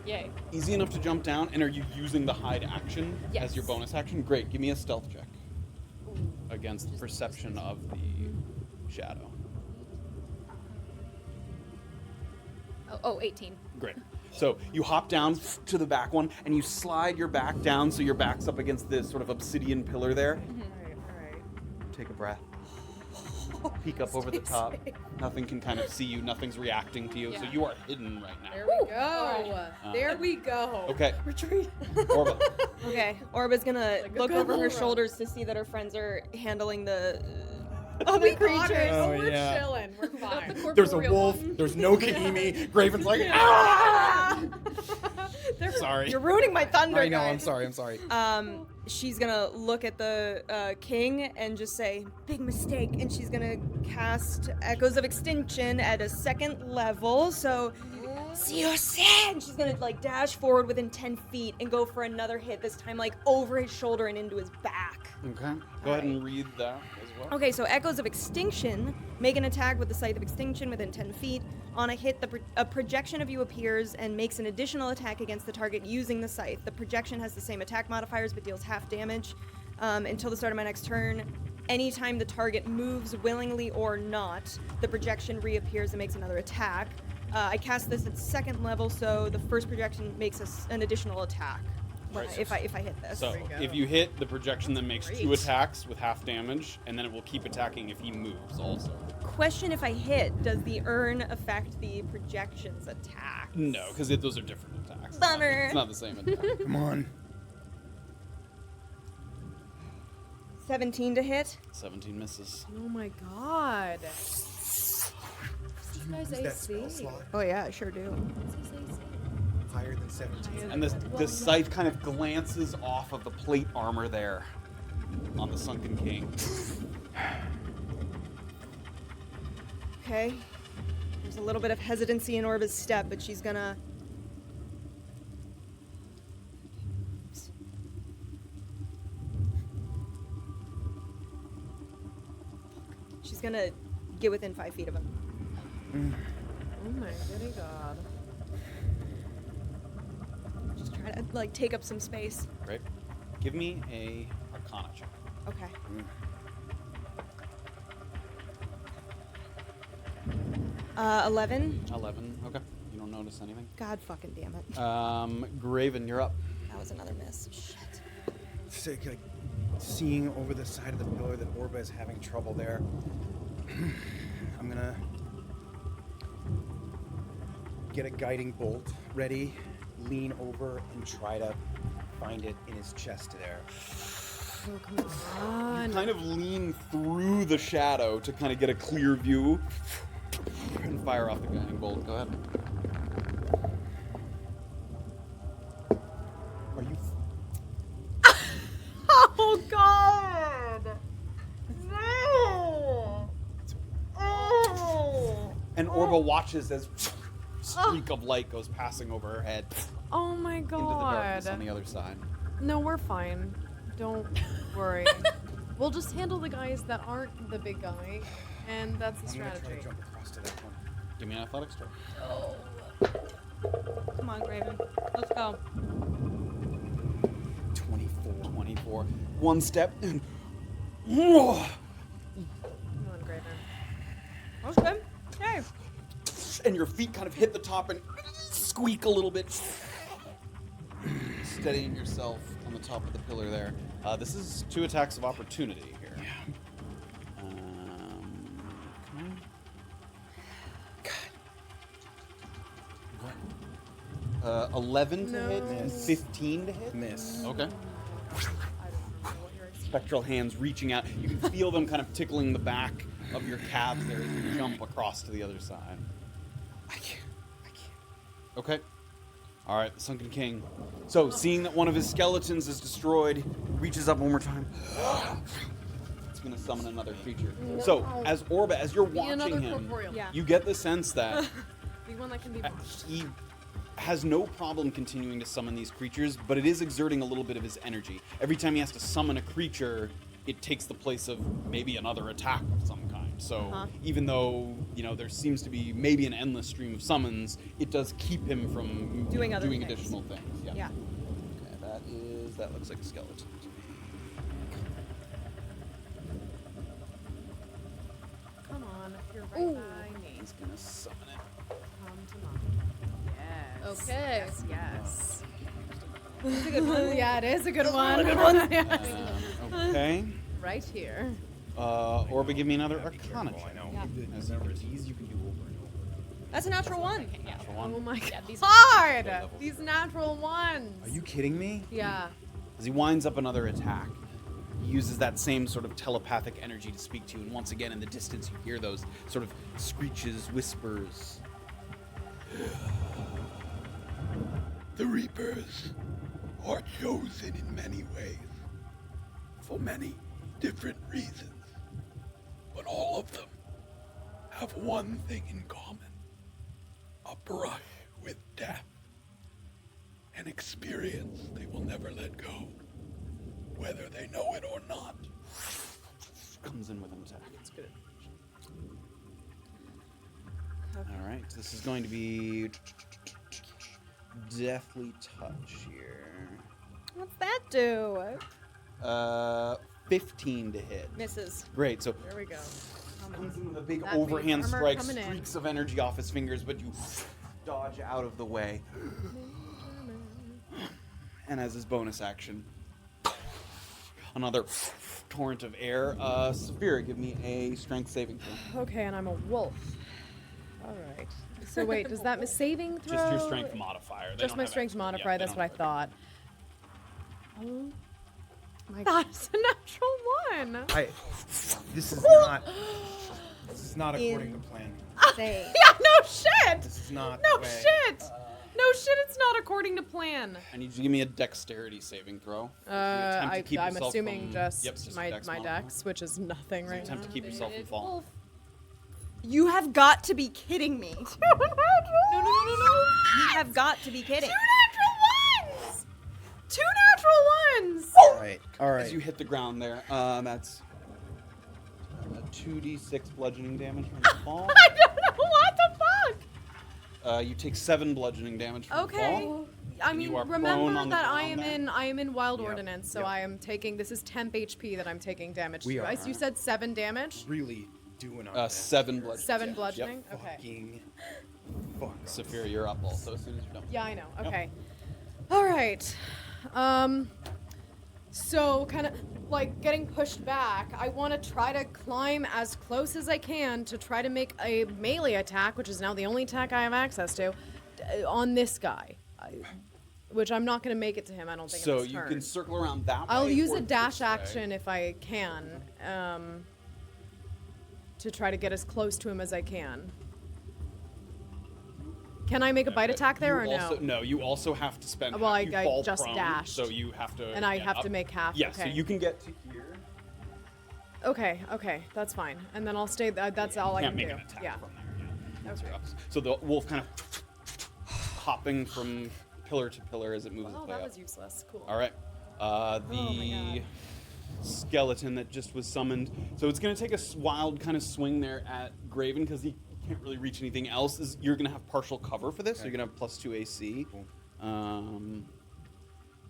F: Yay.
A: Easy enough to jump down, and are you using the hide action as
F: Yes.
A: your bonus action? Great. Give me a stealth check against perception of the shadow.
F: Oh, 18.
A: Great. So you hop down to the back one, and you slide your back down so your back's up against this sort of obsidian pillar there.
E: Alright.
A: Take a breath. Peek up over the top. Nothing can kind of see you. Nothing's reacting to you. So you are hidden right now.
E: There we go. There we go.
A: Okay.
F: Retreat.
A: Orba.
C: Okay, Orba's gonna look over her shoulders to see that her friends are handling the other creatures.
B: Oh,
E: We're
B: yeah.
E: chilling. We're fine.
A: There's a wolf. There's no Kaimi. Graven's like, ah! Sorry.
C: You're ruining my thunder.
B: I know.
C: guys.
B: I'm sorry.
C: She's gonna look at the king and just say, "Big mistake," and she's gonna cast Echoes of Extinction at a 2nd level. So, see you soon. She's gonna like dash forward within 10 feet and go for another hit. This time, like over his shoulder and into his back.
A: Okay. Go ahead and read that as well.
C: Okay, so Echoes of Extinction. Make an attack with the Scythe of Extinction within 10 feet. On a hit, a projection of you appears and makes an additional attack against the target using the scythe. The projection has the same attack modifiers but deals half damage. Until the start of my next turn, anytime the target moves willingly or not, the projection reappears and makes another attack. I cast this at 2nd level, so the first projection makes an additional attack.
A: Right.
C: If I hit this.
A: So if you hit, the projection then makes 2 attacks with half damage, and then it will keep attacking if he moves also.
C: Question: if I hit, does the urn affect the projection's attack?
A: No, because those are different attacks.
C: Bummer.
A: It's not the same attack.
B: Come on.
C: 17 to hit.
A: 17 misses.
D: Oh my god.
E: This guy's
B: That spell
E: AC.
B: slot
C: Oh yeah, I sure do.
E: What's his AC?
B: higher than 17.
A: And the scythe kind of glances off of the plate armor there on the Sunken King.
C: Okay. There's a little bit of hesitancy in Orba's step, but she's gonna... She's gonna get within 5 feet of him.
D: Oh my goody god.
C: Just try to, like, take up some space.
A: Great. Give me a Arcana check.
C: Okay. 11.
A: 11. Okay. You don't notice anything.
C: God fucking damn it.
A: Graven, you're up.
C: That was another miss. Shit.
B: So, like, seeing over the side of the pillar that Orba is having trouble there, I'm gonna get a guiding bolt ready, lean over, and try to find it in his chest there.
D: Oh, come on.
A: You kind of lean through the shadow to kind of get a clear view and fire off the guiding bolt. Go ahead.
B: Are you?
D: Oh god! No! Oh!
A: And Orba watches as streak of light goes passing over her head
D: Oh my
A: into the darkness on
D: god.
A: the other side.
D: No, we're fine. Don't worry. We'll just handle the guys that aren't the big guy, and that's the
B: I'm gonna try
D: strategy.
B: to jump across to that one.
A: Give me an athletics check.
C: Come on, Graven. Let's go.
B: 24.
A: 24. One step. And
D: Come on, Graven.
C: That was good. Hey.
A: and your feet kind of hit the top and squeak a little bit. Steadying yourself on the top of the pillar there. This is 2 attacks of opportunity here. Okay. 11 to hit and 15 to hit.
B: Miss.
A: Okay. Spectral hands reaching out. You can feel them kind of tickling the back of your calves there as you jump across to the other side.
B: I can't.
A: Okay. All right, the Sunken King. So, seeing that one of his skeletons is destroyed, reaches up one more time. It's going to summon another creature. So, as Orba, as you're
D: Be another
A: watching him,
D: corporeal.
C: Yeah.
A: you get the sense that
D: Be one that can be watched.
A: he has no problem continuing to summon these creatures, but it is exerting a little bit of his energy. Every time he has to summon a creature, it takes the place of maybe another attack of some kind. So even though, you know, there seems to be maybe an endless stream of summons, it does keep him from
C: Doing other things.
A: additional things. Yeah.
C: Yeah.
A: Okay, that looks like a skeleton to me.
D: Come on, you're right by me.
A: He's gonna summon it.
D: Come to mom.
F: Okay.
D: Yes. It's a good one. Yeah, it is a good one.
A: Okay.
D: Right here.
A: Orba, give me another
B: Be careful,
A: Arcana
B: I
A: check.
B: know.
F: Yeah.
B: Remember, these you can do over and over.
C: That's a natural one.
F: Okay, yeah.
A: Natural one.
D: Oh my
F: Yeah, these
D: god!
A: are-
D: These natural ones.
B: Are you kidding me?
D: Yeah.
A: As he winds up another attack, he uses that same sort of telepathic energy to speak to you, and once again in the distance you hear those sort of screeches, whispers.
G: The Reapers are chosen in many ways, for many different reasons. But all of them have one thing in common: a brush with death. An experience they will never let go, whether they know it or not.
A: Comes in with an attack. It's good. All right, this is going to be Deathly Touch here.
C: What's that do?
A: 15 to hit.
C: Misses.
A: Great. So
D: There we go.
A: comes in with a big
D: That means
A: overhand
D: armor
A: strike,
D: coming in.
A: streaks of energy off his fingers, but you dodge out of the way. And as his bonus action, another torrent of air. Safira, give me a strength saving throw.
D: Okay, and I'm a wolf. All right. So wait, does that saving throw?
A: Just your strength modifier. They
D: Just
A: don't
D: my
A: have
D: strength
A: extra- yeah,
D: modifier.
A: they
D: That's
A: don't
D: what I
A: have
D: thought. Oh my god, it's a natural one.
B: This is not according to plan.
C: Say.
D: Yeah, no shit.
B: This is not
D: No
B: the way.
D: shit. No shit. It's not according to plan.
A: I need you to give me a dexterity saving throw. You attempt to keep
D: I'm
A: yourself
D: assuming
A: from-
D: just
A: Yep, it's just a
D: my
A: dex modifier.
D: dex, which is nothing
A: So you
D: right
A: attempt
D: now.
A: to keep yourself from falling.
C: You have got to be kidding me. No. You have got to be kidding.
D: Two natural ones.
B: All right.
A: As you hit the ground there, that's a 2d6 bludgeoning damage from the fall.
D: I don't know what the fuck.
A: You take 7 bludgeoning damage from the
D: Okay.
A: fall.
D: I
A: And
D: mean,
A: you are prone
D: remember
A: on the
D: that I
A: ground
D: am in wild
B: Yep,
D: ordinance, so
B: yep.
D: I am taking. This is temp HP that I'm taking damage
B: We
D: to.
B: are.
D: You said 7 damage.
B: Really doing on
A: 7 bludgeoning.
D: 7
A: damage.
D: bludgeoning.
A: Yep.
D: Okay.
B: Fucking fuck.
A: Safira, you're up also as soon as you're done.
D: Yeah, I know.
A: Yep.
D: Okay. All right. So kind of like getting pushed back, I want to try to climb as close as I can to try to make a melee attack, which is now the only attack I have access to, on this guy. Which I'm not going to make it to him, I don't think, in
A: So
D: this
A: you
D: turn.
A: can circle around that way.
D: I'll use
A: or
D: a dash
A: this way.
D: action if I can, to try to get as close to him as I can. Can I make a bite attack there
A: You
D: or
A: also,
D: no?
A: No, you also have to spend.
D: Well,
A: you
D: I
A: fall
D: just
A: prone,
D: dashed.
A: So you have to.
D: And I
A: get
D: have
A: up.
D: to make half.
A: Yeah,
D: okay.
A: so you can get to here.
D: Okay, that's fine. And then I'll stay. That's all I
A: Can't
D: can
A: make
D: do.
A: an attack
D: Yeah.
A: from there. Yeah.
D: Okay.
A: So the wolf kind of hopping from pillar to pillar as it moves
D: Oh,
A: its way
D: that
A: up.
D: was useless. Cool.
A: All right.
D: my
A: The skeleton that just was summoned. So it's going to take a wild kind of swing there at Graven because he can't really reach anything else. You're going to have partial cover for this. So you're going to have +2 AC.
B: Cool.
A: And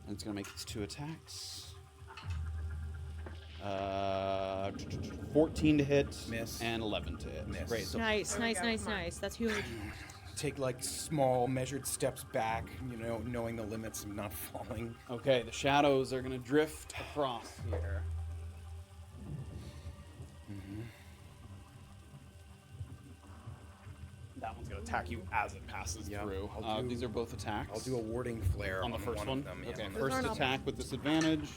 A: it's going to make its 2 attacks. 14 to hit.
B: Miss.
A: And 11 to hit.
B: Miss.
A: Great. So
E: Nice. That's huge.
B: Take like small measured steps back, knowing the limits and not falling.
A: Okay, the shadows are going to drift across here. That one's going to attack you as it passes
B: Yep,
A: through.
B: I'll do-
A: These are both attacks.
B: I'll do a warding flare
A: on the first one.
B: of them. Yeah,
A: Okay,
B: on the
A: first
D: aren't all
A: attack with disadvantage.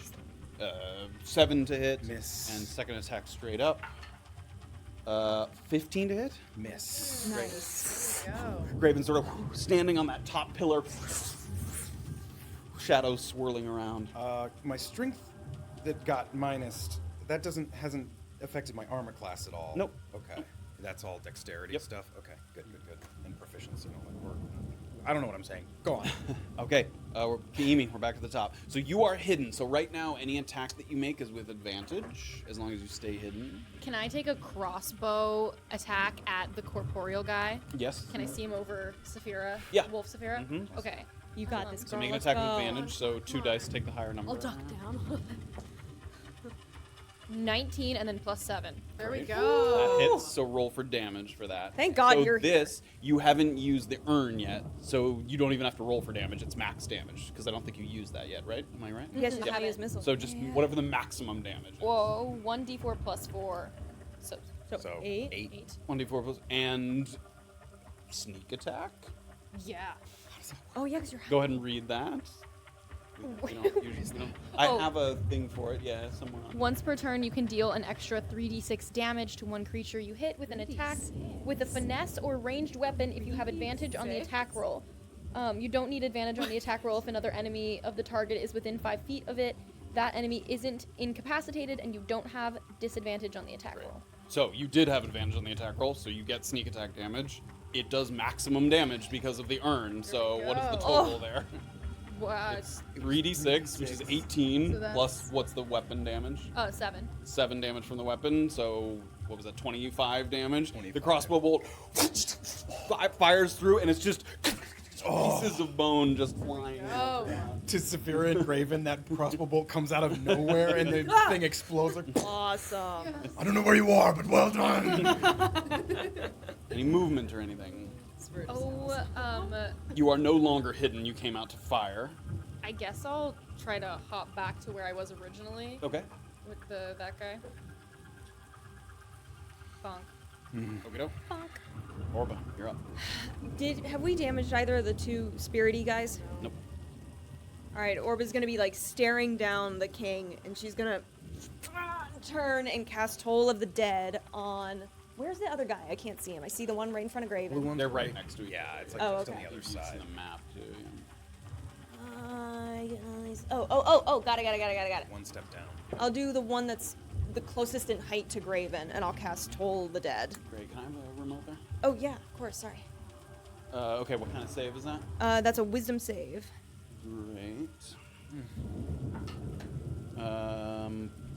A: 7 to hit.
B: Miss.
A: And second attack straight up. 15 to hit.
B: Miss.
D: Nice. Go.
A: Graven sort of standing on that top pillar. Shadows swirling around.
B: My strength that got minused, that hasn't affected my armor class at all.
A: Nope.
B: Okay. That's all dexterity
A: Yep.
B: stuff. Okay. Good. And proficiency. I don't know what I'm saying. Go on.
A: Okay, we're back at the top. So you are hidden. So right now, any attack that you make is with advantage, as long as you stay hidden.
F: Can I take a crossbow attack at the corporeal guy?
A: Yes.
F: Can I see him over Safira?
A: Yeah.
F: Wolf Safira?
A: Mhm.
F: Okay.
E: You got this,
A: So
E: girl.
A: make an
E: Let's
A: attack
E: go.
A: with advantage. So 2 dice take the higher number.
D: I'll duck down.
F: 19 and then plus 7.
D: There we
A: Great.
D: go.
A: That hits, so roll for damage for that.
C: Thank God
A: so
C: you're here.
A: this, you haven't used the urn yet, so you don't even have to roll for damage. It's max damage, because I don't think you used that yet, right? Am I right?
C: You guys just
F: Yeah.
C: have to use missiles.
A: So just whatever the maximum damage is.
F: Whoa, 1d4 plus 4. So
B: So
C: 8.
B: 8.
A: 1d4 plus, and sneak attack?
F: yeah.
C: Oh yeah, because you're.
A: Go ahead and read that. We don't. I
F: Oh.
A: have a thing for it, yeah, somewhere on.
F: Once per turn, you can deal an extra 3d6 damage to one creature you hit with an attack with a finesse or ranged weapon if you have advantage on the attack roll. You don't need advantage on the attack roll if another enemy of the target is within 5 feet of it. That enemy isn't incapacitated, and you don't have disadvantage on the attack roll.
A: So you did have advantage on the attack roll, so you get sneak attack damage. It does maximum damage because of the urn. So what is the total there?
F: Wow.
A: It's 3d6, which is 18,
D: So that's-
A: plus what's the weapon damage?
F: 7.
A: 7 damage from the weapon, so what was that, 25 damage?
B: 25.
A: The crossbow bolt fires through, and it's just pieces of bone just flying.
D: Oh.
B: To Safira and Graven, that crossbow bolt comes out of nowhere and the thing explodes. Like,
C: Awesome.
B: I don't know where you are, but well done.
A: Any movement or anything?
F: Oh,
A: You are no longer hidden, you came out to fire.
F: I guess I'll try to hop back to where I was originally
A: Okay.
F: with that guy. Bonk.
A: Okey-doke. Orba, you're up.
C: Have we damaged either of the two spirity guys?
A: Nope.
C: All right, Orba's gonna be like staring down the king, and she's gonna turn and cast Toll of the Dead on. Where's the other guy? I can't see him. I see the one right in front of Graven.
A: They're right next to each
B: Yeah,
A: other.
B: it's like
C: Oh,
B: just
C: okay.
B: on the other
A: You can see
B: side.
A: the map too.
C: Got it.
B: One step down.
C: I'll do the one that's the closest in height to Graven, and I'll cast Toll the Dead.
A: Great. Can I have a remote there?
C: Oh yeah, of course. Sorry.
A: Okay, what kind of save is that?
C: That's a Wisdom save.
A: Great.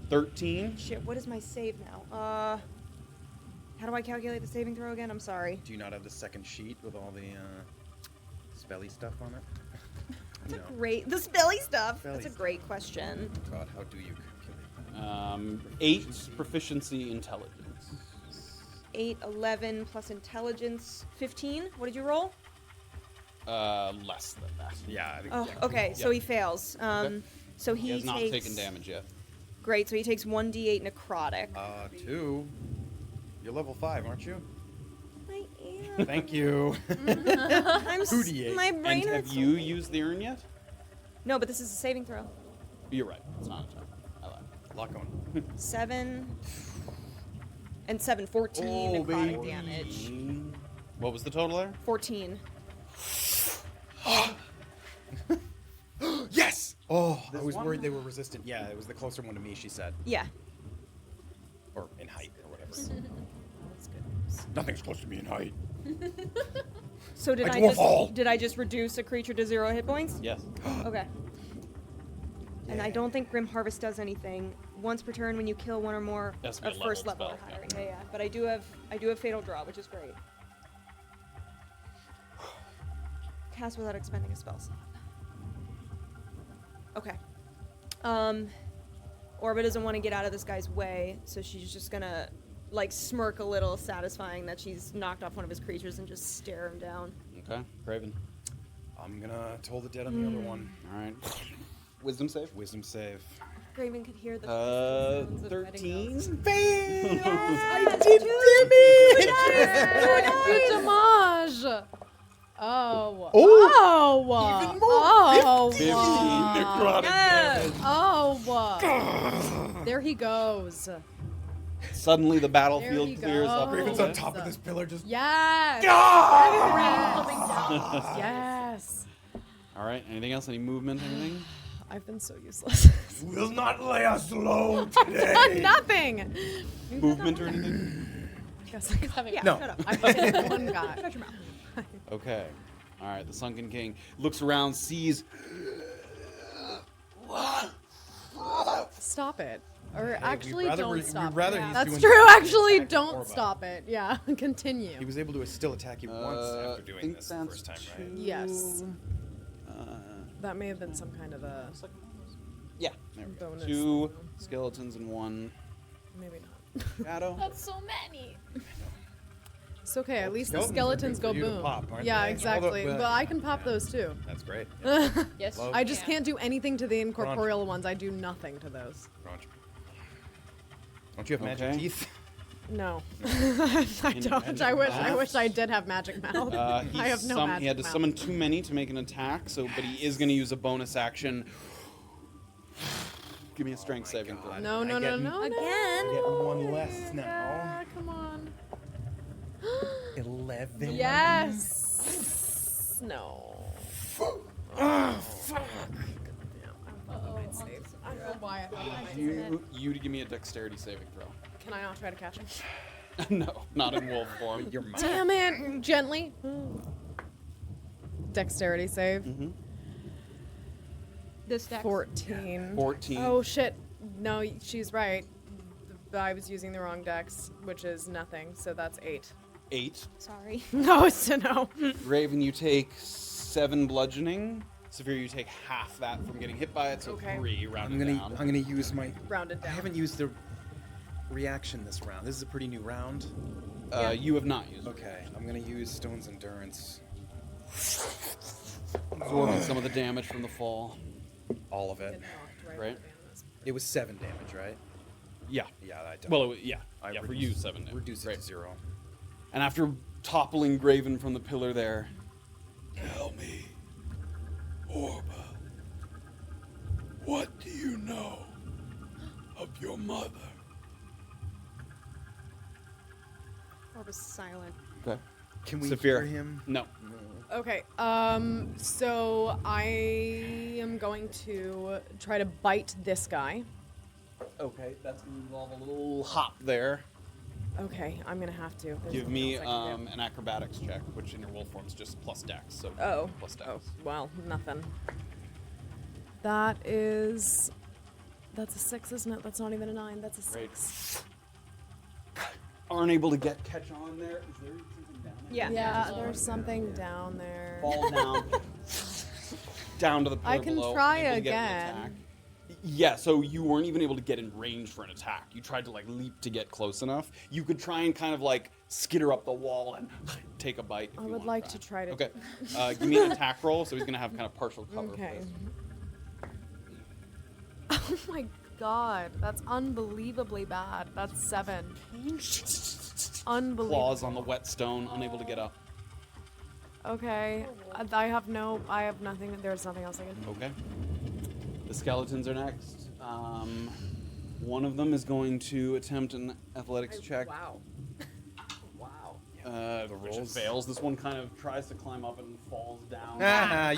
A: 13.
C: Shit, what is my save now? How do I calculate the saving throw again? I'm sorry.
B: Do you not have the second sheet with all the spelly stuff on it?
C: That's a great. The spelly stuff.
B: Spelly
C: That's a
B: stuff.
C: great question.
B: God, how do you calculate that?
A: 8 proficiency intelligence.
C: 8, 11 plus intelligence, 15. What did you roll?
A: Less than that.
B: Yeah, I think
C: Oh,
B: yeah.
C: okay. So
A: Yep.
C: he fails. So
A: He
C: he
A: has not
C: takes.
A: taken damage yet.
C: Great. So he takes 1d8 necrotic.
B: 2. You're level 5, aren't you?
C: I am.
B: Thank you.
C: I'm.
B: 2d8.
C: My brain
A: And have
C: hurts.
A: you used the urn yet?
C: No, but this is a saving throw.
A: You're right. It's not a attack. I lied.
B: A lot going.
C: 7 and 7, 14
B: Oh,
C: necrotic
B: baby.
C: damage.
A: What was the total there?
C: 14.
B: Yes! Oh, I was
A: one?
B: worried they were resistant. Yeah, it was the closer one to me, she said.
C: Yeah.
B: Or in height, or whatever.
C: That's good.
B: Nothing's close to me in height.
C: So did
B: I
C: I
B: dwarf all.
C: just reduce a creature to 0 hit points?
A: Yes.
C: Okay. And I don't think Grim Harvest does anything. Once per turn, when you kill one or more
A: Has to be
C: of
A: a
C: first
A: leveled
C: level or
A: spell,
C: higher. Yeah, yeah. But I do have Fatal Draw, which is great. Cast without expending a spell slot. Okay. Orba doesn't want to get out of this guy's way, so she's just gonna like smirk a little, satisfying that she's knocked off one of his creatures and just stare him down.
A: Okay. Graven.
B: I'm gonna toll the dead on the other one.
A: All right. Wisdom save.
B: Wisdom save.
C: Graven could hear the sounds of wedding
A: 13.
C: bells.
B: I
D: Good damage. Oh.
B: Oh.
D: Oh.
B: Even more.
A: 15
B: necrotic damage.
D: Oh. There he goes.
A: Suddenly the
D: There
A: battlefield
D: he
A: clears up. a
B: Graven's
A: little
B: on
A: bit.
B: top of this pillar just...
D: Yes.
B: Ah!
D: Yes.
A: All right. Anything else? Any movement? Anything?
D: I've been so useless.
B: Will not lay us low today.
D: Nothing.
A: Movement or anything?
D: Guess I got
F: Having
B: No.
C: Shut up.
D: I hit one guy.
C: Shut your mouth.
A: Okay. All right. The Sunken King looks around, sees.
D: Stop it. Or
B: Hey,
D: actually,
B: we'd rather
D: don't
B: we'd
D: stop
B: rather
D: it.
B: he's
D: That's
B: doing
D: true.
B: that
D: Actually,
B: than
D: don't
B: Orba.
D: stop it. Yeah, continue.
B: He was able to still attack you once after
A: I
B: doing
A: think
B: this the
A: that's
B: first time, right?
D: Yes.
A: Uh,
D: That may have been some kind of a
A: yeah. There we go.
D: bonus.
A: 2 skeletons and 1
D: Maybe not.
A: Shadow.
F: That's so many.
D: It's okay. At least the
B: Skeletons are
D: skeletons
B: good
D: go
B: for you to
D: boom.
B: pop, aren't
D: Yeah,
B: they?
D: exactly.
B: Although-
D: But I can pop those too.
B: That's great.
F: Yes.
B: Love-
D: I just
F: Yeah.
D: can't do anything to the incorporeal ones. I do nothing to those.
B: Crunch. Don't you have magic
A: Okay.
B: teeth?
D: No, I don't. I wish
A: Independent
D: I did have magic mouth. I have no magic
A: He had to
D: mouth.
A: summon too many to make an attack, so but he is going to use a bonus action. Give me a strength saving throw.
B: God.
D: No,
B: I
D: no,
B: get-
D: no, no,
C: Again?
B: I get one less now.
D: Yeah, come on.
B: 11.
D: Yes. No.
B: Oh, fuck.
D: I don't know why I thought I might say
A: You to give me a dexterity saving throw.
D: Can I not try to catch him?
A: No, not in wolf form.
B: Your mouth.
D: Damn it! Gently. Dexterity save.
A: Mm-hmm.
F: This deck.
D: 14.
A: 14.
D: Oh shit. No, she's right. I was using the wrong dex, which is nothing, so that's 8.
A: 8.
C: Sorry.
D: No, it's a no.
A: Raven, you take 7 bludgeoning. Safira, you take half that from getting hit by it, so
D: Okay.
A: 3 rounded
B: I'm
A: down.
B: gonna use my.
D: Rounded
B: I
D: down.
B: haven't used the reaction this round. This is a pretty new round.
A: You have not used it.
B: Okay, I'm gonna use Stone's Endurance.
A: Absorbing some of the damage from the fall.
B: All of it.
A: Right?
B: It was 7 damage, right?
A: Yeah.
B: Yeah, I don't.
A: Well, yeah.
B: I
A: Yeah, for
B: reduce-
A: you, 7 damage.
B: Reduce it
A: Right.
B: to 0.
A: And after toppling Graven from the pillar there, tell me, Orba, what do you know of your mother?
C: Orba's silent.
A: Okay.
B: Can we
A: Safira.
B: hear him?
A: No.
D: Okay, so I am going to try to bite this guy.
A: Okay, that's going to involve a little hop there.
D: Okay, I'm gonna have to. There's
A: Give me
D: nothing else I can do.
A: an acrobatics check, which in your wolf form is just plus dex. So
D: Oh.
A: plus dex.
D: Oh, well, nothing. That's a 6, isn't it? That's not even a 9. That's a 6.
A: Great. Aren't able to catch on there. Is there something down there?
C: Yeah.
D: Yeah, there's something down there.
A: Fall down. Down to the pillar
D: I can
A: below,
D: try
A: able to get an
D: again.
A: attack. Yeah, so you weren't even able to get in range for an attack. You tried to like leap to get close enough. You could try and kind of like skitter up the wall and take a bite. If
D: I
A: you
D: would
A: want
D: like to try to.
A: Okay, give me an attack roll. So he's gonna have kind of partial cover. for
D: Okay.
A: this.
D: Oh my god, that's unbelievably bad. That's 7. Unbelievable.
A: Claws on the wet stone, unable to get up.
D: Okay, I have nothing. There's nothing else I can do.
A: Okay. The skeletons are next. One of them is going to attempt an athletics check.
D: Wow. Wow.
A: Which it fails. This one kind of tries to climb up and falls down.
D: Yeah,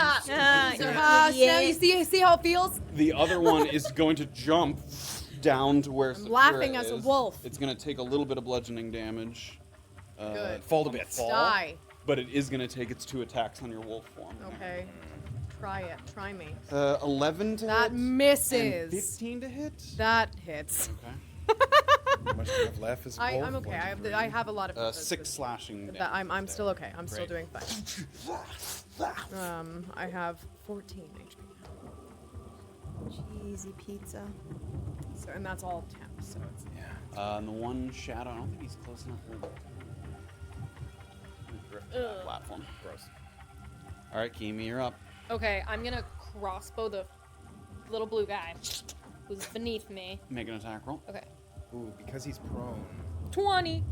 D: you see how it feels?
A: The other one is going to jump down to where Safira
D: laughing as a
A: is.
D: wolf.
A: It's going to take a little bit of bludgeoning damage.
D: Good.
B: Fall to
A: on the
B: bits.
A: fall,
D: Die.
A: But it is going to take its 2 attacks on your wolf form.
D: Okay. Try it. Try me.
A: 11 to
D: That
A: hit.
D: misses.
A: And 15 to hit.
D: That hits.
A: Okay.
B: How much do you have left as a wolf?
D: I'm okay.
B: One,
D: I
B: three.
D: have a lot of.
A: 6 slashing damage.
D: That I'm still okay. I'm still
A: Great.
D: doing fine. I have 14 HP.
C: Cheesy pizza.
D: So, and that's all temp. So it's
A: And the one shadow, I don't think he's close enough for the platform.
B: Gross.
A: All right, Kimi, you're up.
F: Okay, I'm gonna crossbow the little blue guy who's beneath me.
A: Make an attack roll.
F: Okay.
B: Ooh, because he's prone.
F: 20.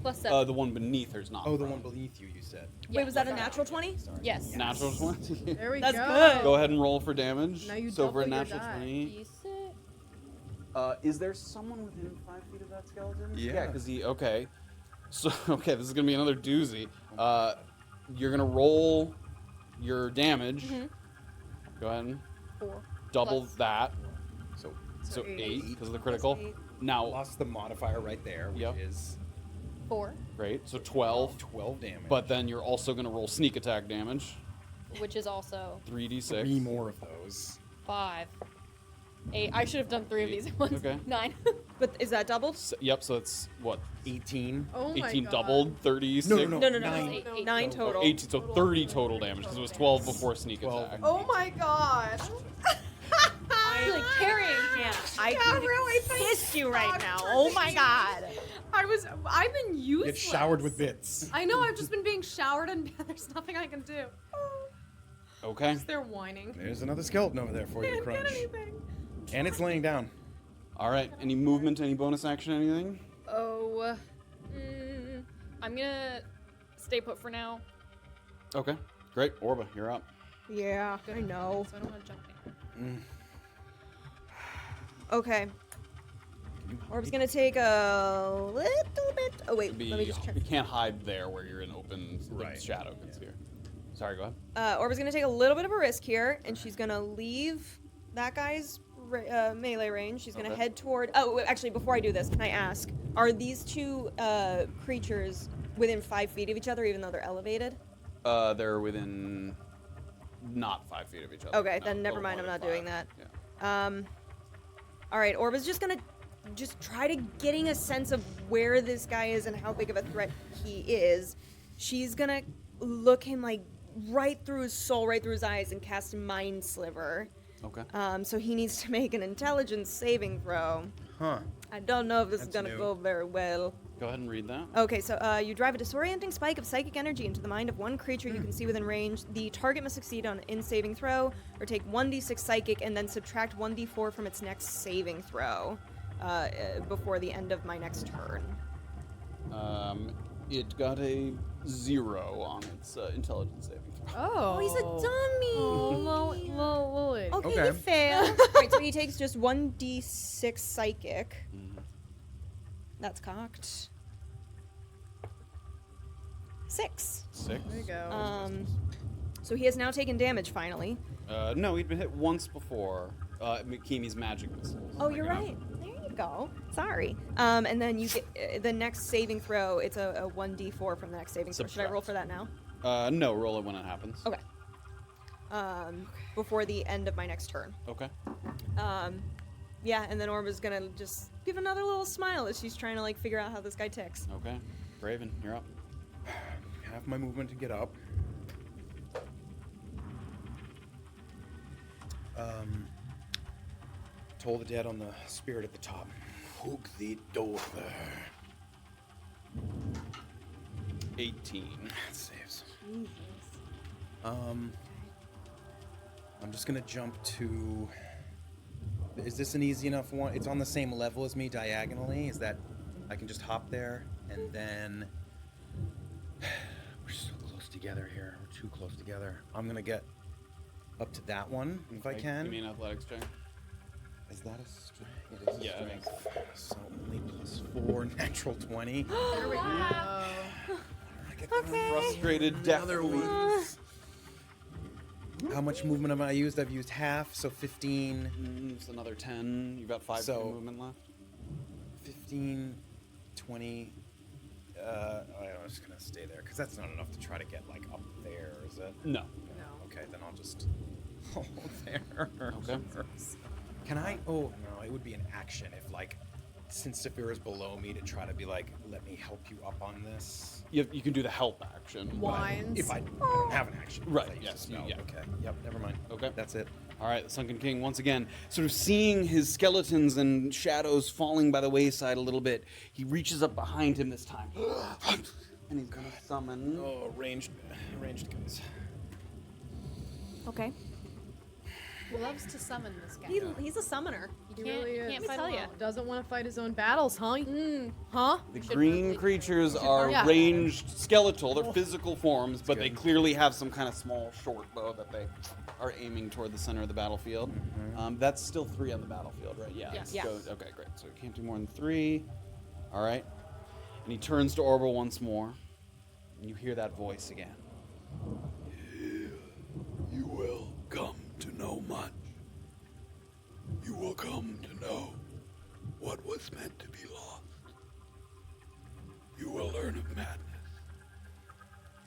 F: Plus 7.
A: The one beneath her's not.
B: Oh, the
A: prone.
B: one beneath you, you said.
C: Wait, was that a natural 20?
F: Yes.
A: Natural 20.
D: there we
C: That's
D: go.
C: good.
A: Go ahead and roll for damage.
D: Now you
A: so for a
D: double your
A: natural
D: die.
A: 20.
F: Decent.
A: Is there someone within 5 feet of that skeleton?
B: Yeah.
A: because he. Okay. So, okay, this is going to be another doozy. You're going to roll your damage.
F: Mhm.
A: Go ahead and
F: 4.
A: double
F: Plus-
A: that.
B: So
A: So
D: 8.
A: 8 because of the critical.
C: Plus 8.
A: Now,
B: lost the modifier right there, which
A: Yep.
B: is
F: 4,
A: great. So 12.
B: 12 damage.
A: But then you're also going to roll sneak attack damage.
F: which is also
A: 3d6.
B: 3 more of those.
F: 5. 8. I should have done 3 of these at once.
A: Okay.
F: 9.
C: But is that doubled?
A: So, yep, so it's what?
B: 18.
D: Oh my
A: 18
D: god.
A: doubled, 36.
B: No.
C: No.
F: Eight.
C: 9 total.
A: 18, so 30 total damage because it was 12 before sneak
B: 12.
A: attack.
D: Oh my god.
F: like carrying him.
C: I could really kiss you right now. Oh my god.
D: I've been useless.
B: Get showered with bits.
D: I know, I've just been being showered and there's nothing I can do.
A: Okay.
D: They're whining.
B: There's another skeleton over there for you to
D: Can't
B: crunch.
D: get anything.
B: And it's laying down.
A: All right. Any movement? Any bonus action? Anything?
F: Oh, I'm gonna stay put for now.
A: Okay. Great. Orba, you're up.
C: Yeah, I know.
F: So I don't want to jump in.
C: Okay. Orb's gonna take a little bit. Oh wait,
A: It'd be,
C: let me just check.
A: you can't hide there where you're in open
B: Right.
A: shadow. Sorry, go ahead.
C: Orba's gonna take a little bit of a risk here, and she's gonna leave that guy's melee range. She's gonna
A: Okay.
C: head toward. Oh, wait, actually, before I do this, can I ask: are these two creatures within 5 feet of each other, even though they're elevated?
A: They're within not 5 feet of each other.
C: Okay,
A: No,
C: then
A: a
C: never
A: little
C: mind. I'm
A: more
C: not
A: than
C: doing
A: 5.
C: that.
A: Yeah.
C: All right, Orba's just gonna try to getting a sense of where this guy is and how big of a threat he is. She's gonna look him like right through his soul, right through his eyes, and cast Mind Sliver.
A: Okay.
C: So he needs to make an intelligence saving throw.
B: Huh.
C: I don't know if this is
B: That's
C: gonna
B: new.
C: go very well.
A: Go ahead and read that.
C: Okay, so you drive a disorienting spike of psychic energy into the mind of one creature you can see within range. The target must succeed on in saving throw, or take 1d6 psychic and then subtract 1d4 from its next saving throw before the end of my next turn.
A: It got a 0 on its intelligence saving throw.
D: Oh.
C: He's a dummy.
D: Oh, Lloyd.
C: Okay,
B: Okay.
C: you fail. Right, so he takes just 1d6 psychic. That's cocked. 6.
A: 6.
D: There you go.
C: So he has now taken damage finally.
A: No, he'd been hit once before. Mikimi's magic missiles.
C: Oh, you're right. There you go. Sorry. And then you get the next saving throw. It's a 1d4 from the next saving throw. Should I
A: Subtract.
C: roll for that now?
A: No, roll it when it happens.
C: Okay. Before the end of my next turn.
A: Okay.
C: Yeah, and then Orba's gonna just give another little smile as she's trying to like figure out how this guy ticks.
A: Okay. Graven, you're up.
B: Have my movement to get up. Toll the dead on the spirit at the top. Hook the door.
A: 18.
B: That saves. I'm just gonna jump to. Is this an easy enough one? It's on the same level as me diagonally. Is that I can just hop there and then we're so close together here. We're too close together. I'm gonna get up to that one if I can.
A: You mean athletics check?
B: Is that a strength? It is a
A: Yeah, it
B: strength. So only +4, natural 20.
D: There we go.
A: Frustrated death.
B: Another one. How much movement have I used? I've used half, so 15.
A: It's another 10. You've got 5
B: So-
A: movement left.
B: 15, 20. I'm just gonna stay there because that's not enough to try to get like up there, is it?
A: No.
B: Okay, then I'll just hold there.
A: Okay.
B: Can I? Oh no, it would be an action if like, since Safira's below me, to try to be like, let me help you up on this.
A: You can do the help action.
D: Wines.
B: If I don't have an action,
A: Right,
B: if I
A: yes,
B: just
A: you-
B: know.
A: yeah.
B: Okay. Yep. Never mind.
A: Okay.
B: That's it.
A: All right, the Sunken King, once again, sort of seeing his skeletons and shadows falling by the wayside a little bit, he reaches up behind him this time. And he's going to summon.
B: Oh, ranged guns.
C: Okay.
F: He loves to summon this guy.
C: He's a summoner.
D: He
F: Can't-
D: really is.
F: can't fight alone.
D: Doesn't want to fight his own battles, huh? Huh?
A: The green creatures are
D: Yeah.
A: ranged skeletal, they're physical forms, but they clearly have some kind of small short bow that they are aiming toward the center of the battlefield. That's still 3 on the battlefield, right? Yeah.
F: Yes.
C: Yeah.
A: Okay, great. So he can't do more than 3. All right. And he turns to Orba once more, and you hear that voice again.
G: You will come to know much. You will come to know what was meant to be lost. You will learn of madness.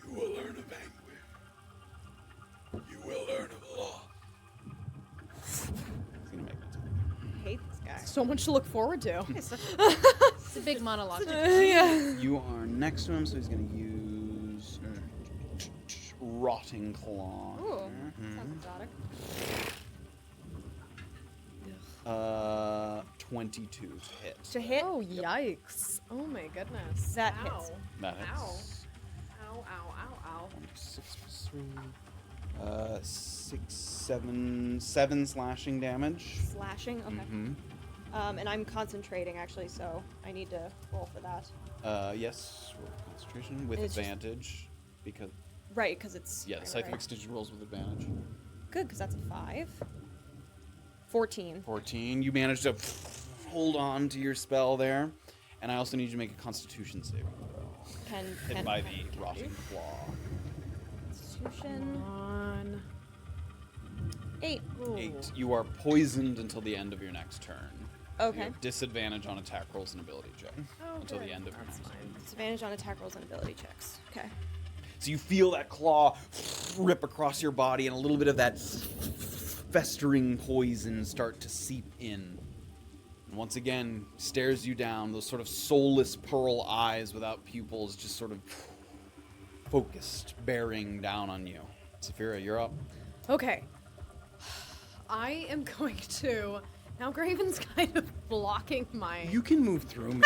G: You will learn of anguish. You will learn of loss.
A: He's gonna make it.
C: I hate this guy.
D: So much to look forward to.
F: It's a big monologue.
A: You are next to him, so he's gonna use Rotting Claw.
F: Ooh, sounds exotic.
A: 22 to hit.
C: To hit,
D: Oh, yikes. Oh my goodness.
C: That
D: Ow.
C: hits.
A: That hits.
D: Ow, ow, ow, ow.
A: 6 plus 3. 6, 7 slashing damage.
C: Slashing. Okay.
A: Mm-hmm.
C: And I'm concentrating actually, so I need to roll for that.
A: Yes, roll concentration with
C: It's just-
A: advantage because
C: Right, because it's.
A: yeah,
C: right,
A: scientific
C: right.
A: stitch rolls with advantage.
C: Good, because that's a 5. 14.
A: 14. You managed to hold on to your spell there, and I also need you to make a Constitution saving throw. Hit by the rotting claw.
C: Constitution.
D: On.
C: 8.
A: 8. You are poisoned until the end of your next turn. You
C: Okay.
A: have disadvantage on attack rolls and ability check
D: Oh,
A: until
D: good.
A: the end of your
D: That's
A: next
D: fine.
C: Disadvantage on attack rolls and ability checks. Okay.
A: So you feel that claw rip across your body, and a little bit of that festering poison start to seep in. And once again, stares you down, those sort of soulless pearl eyes without pupils just sort of focused, bearing down on you. Safira, you're up.
D: Okay. I am going to. Now Graven's kind of blocking my.
B: You can move through me.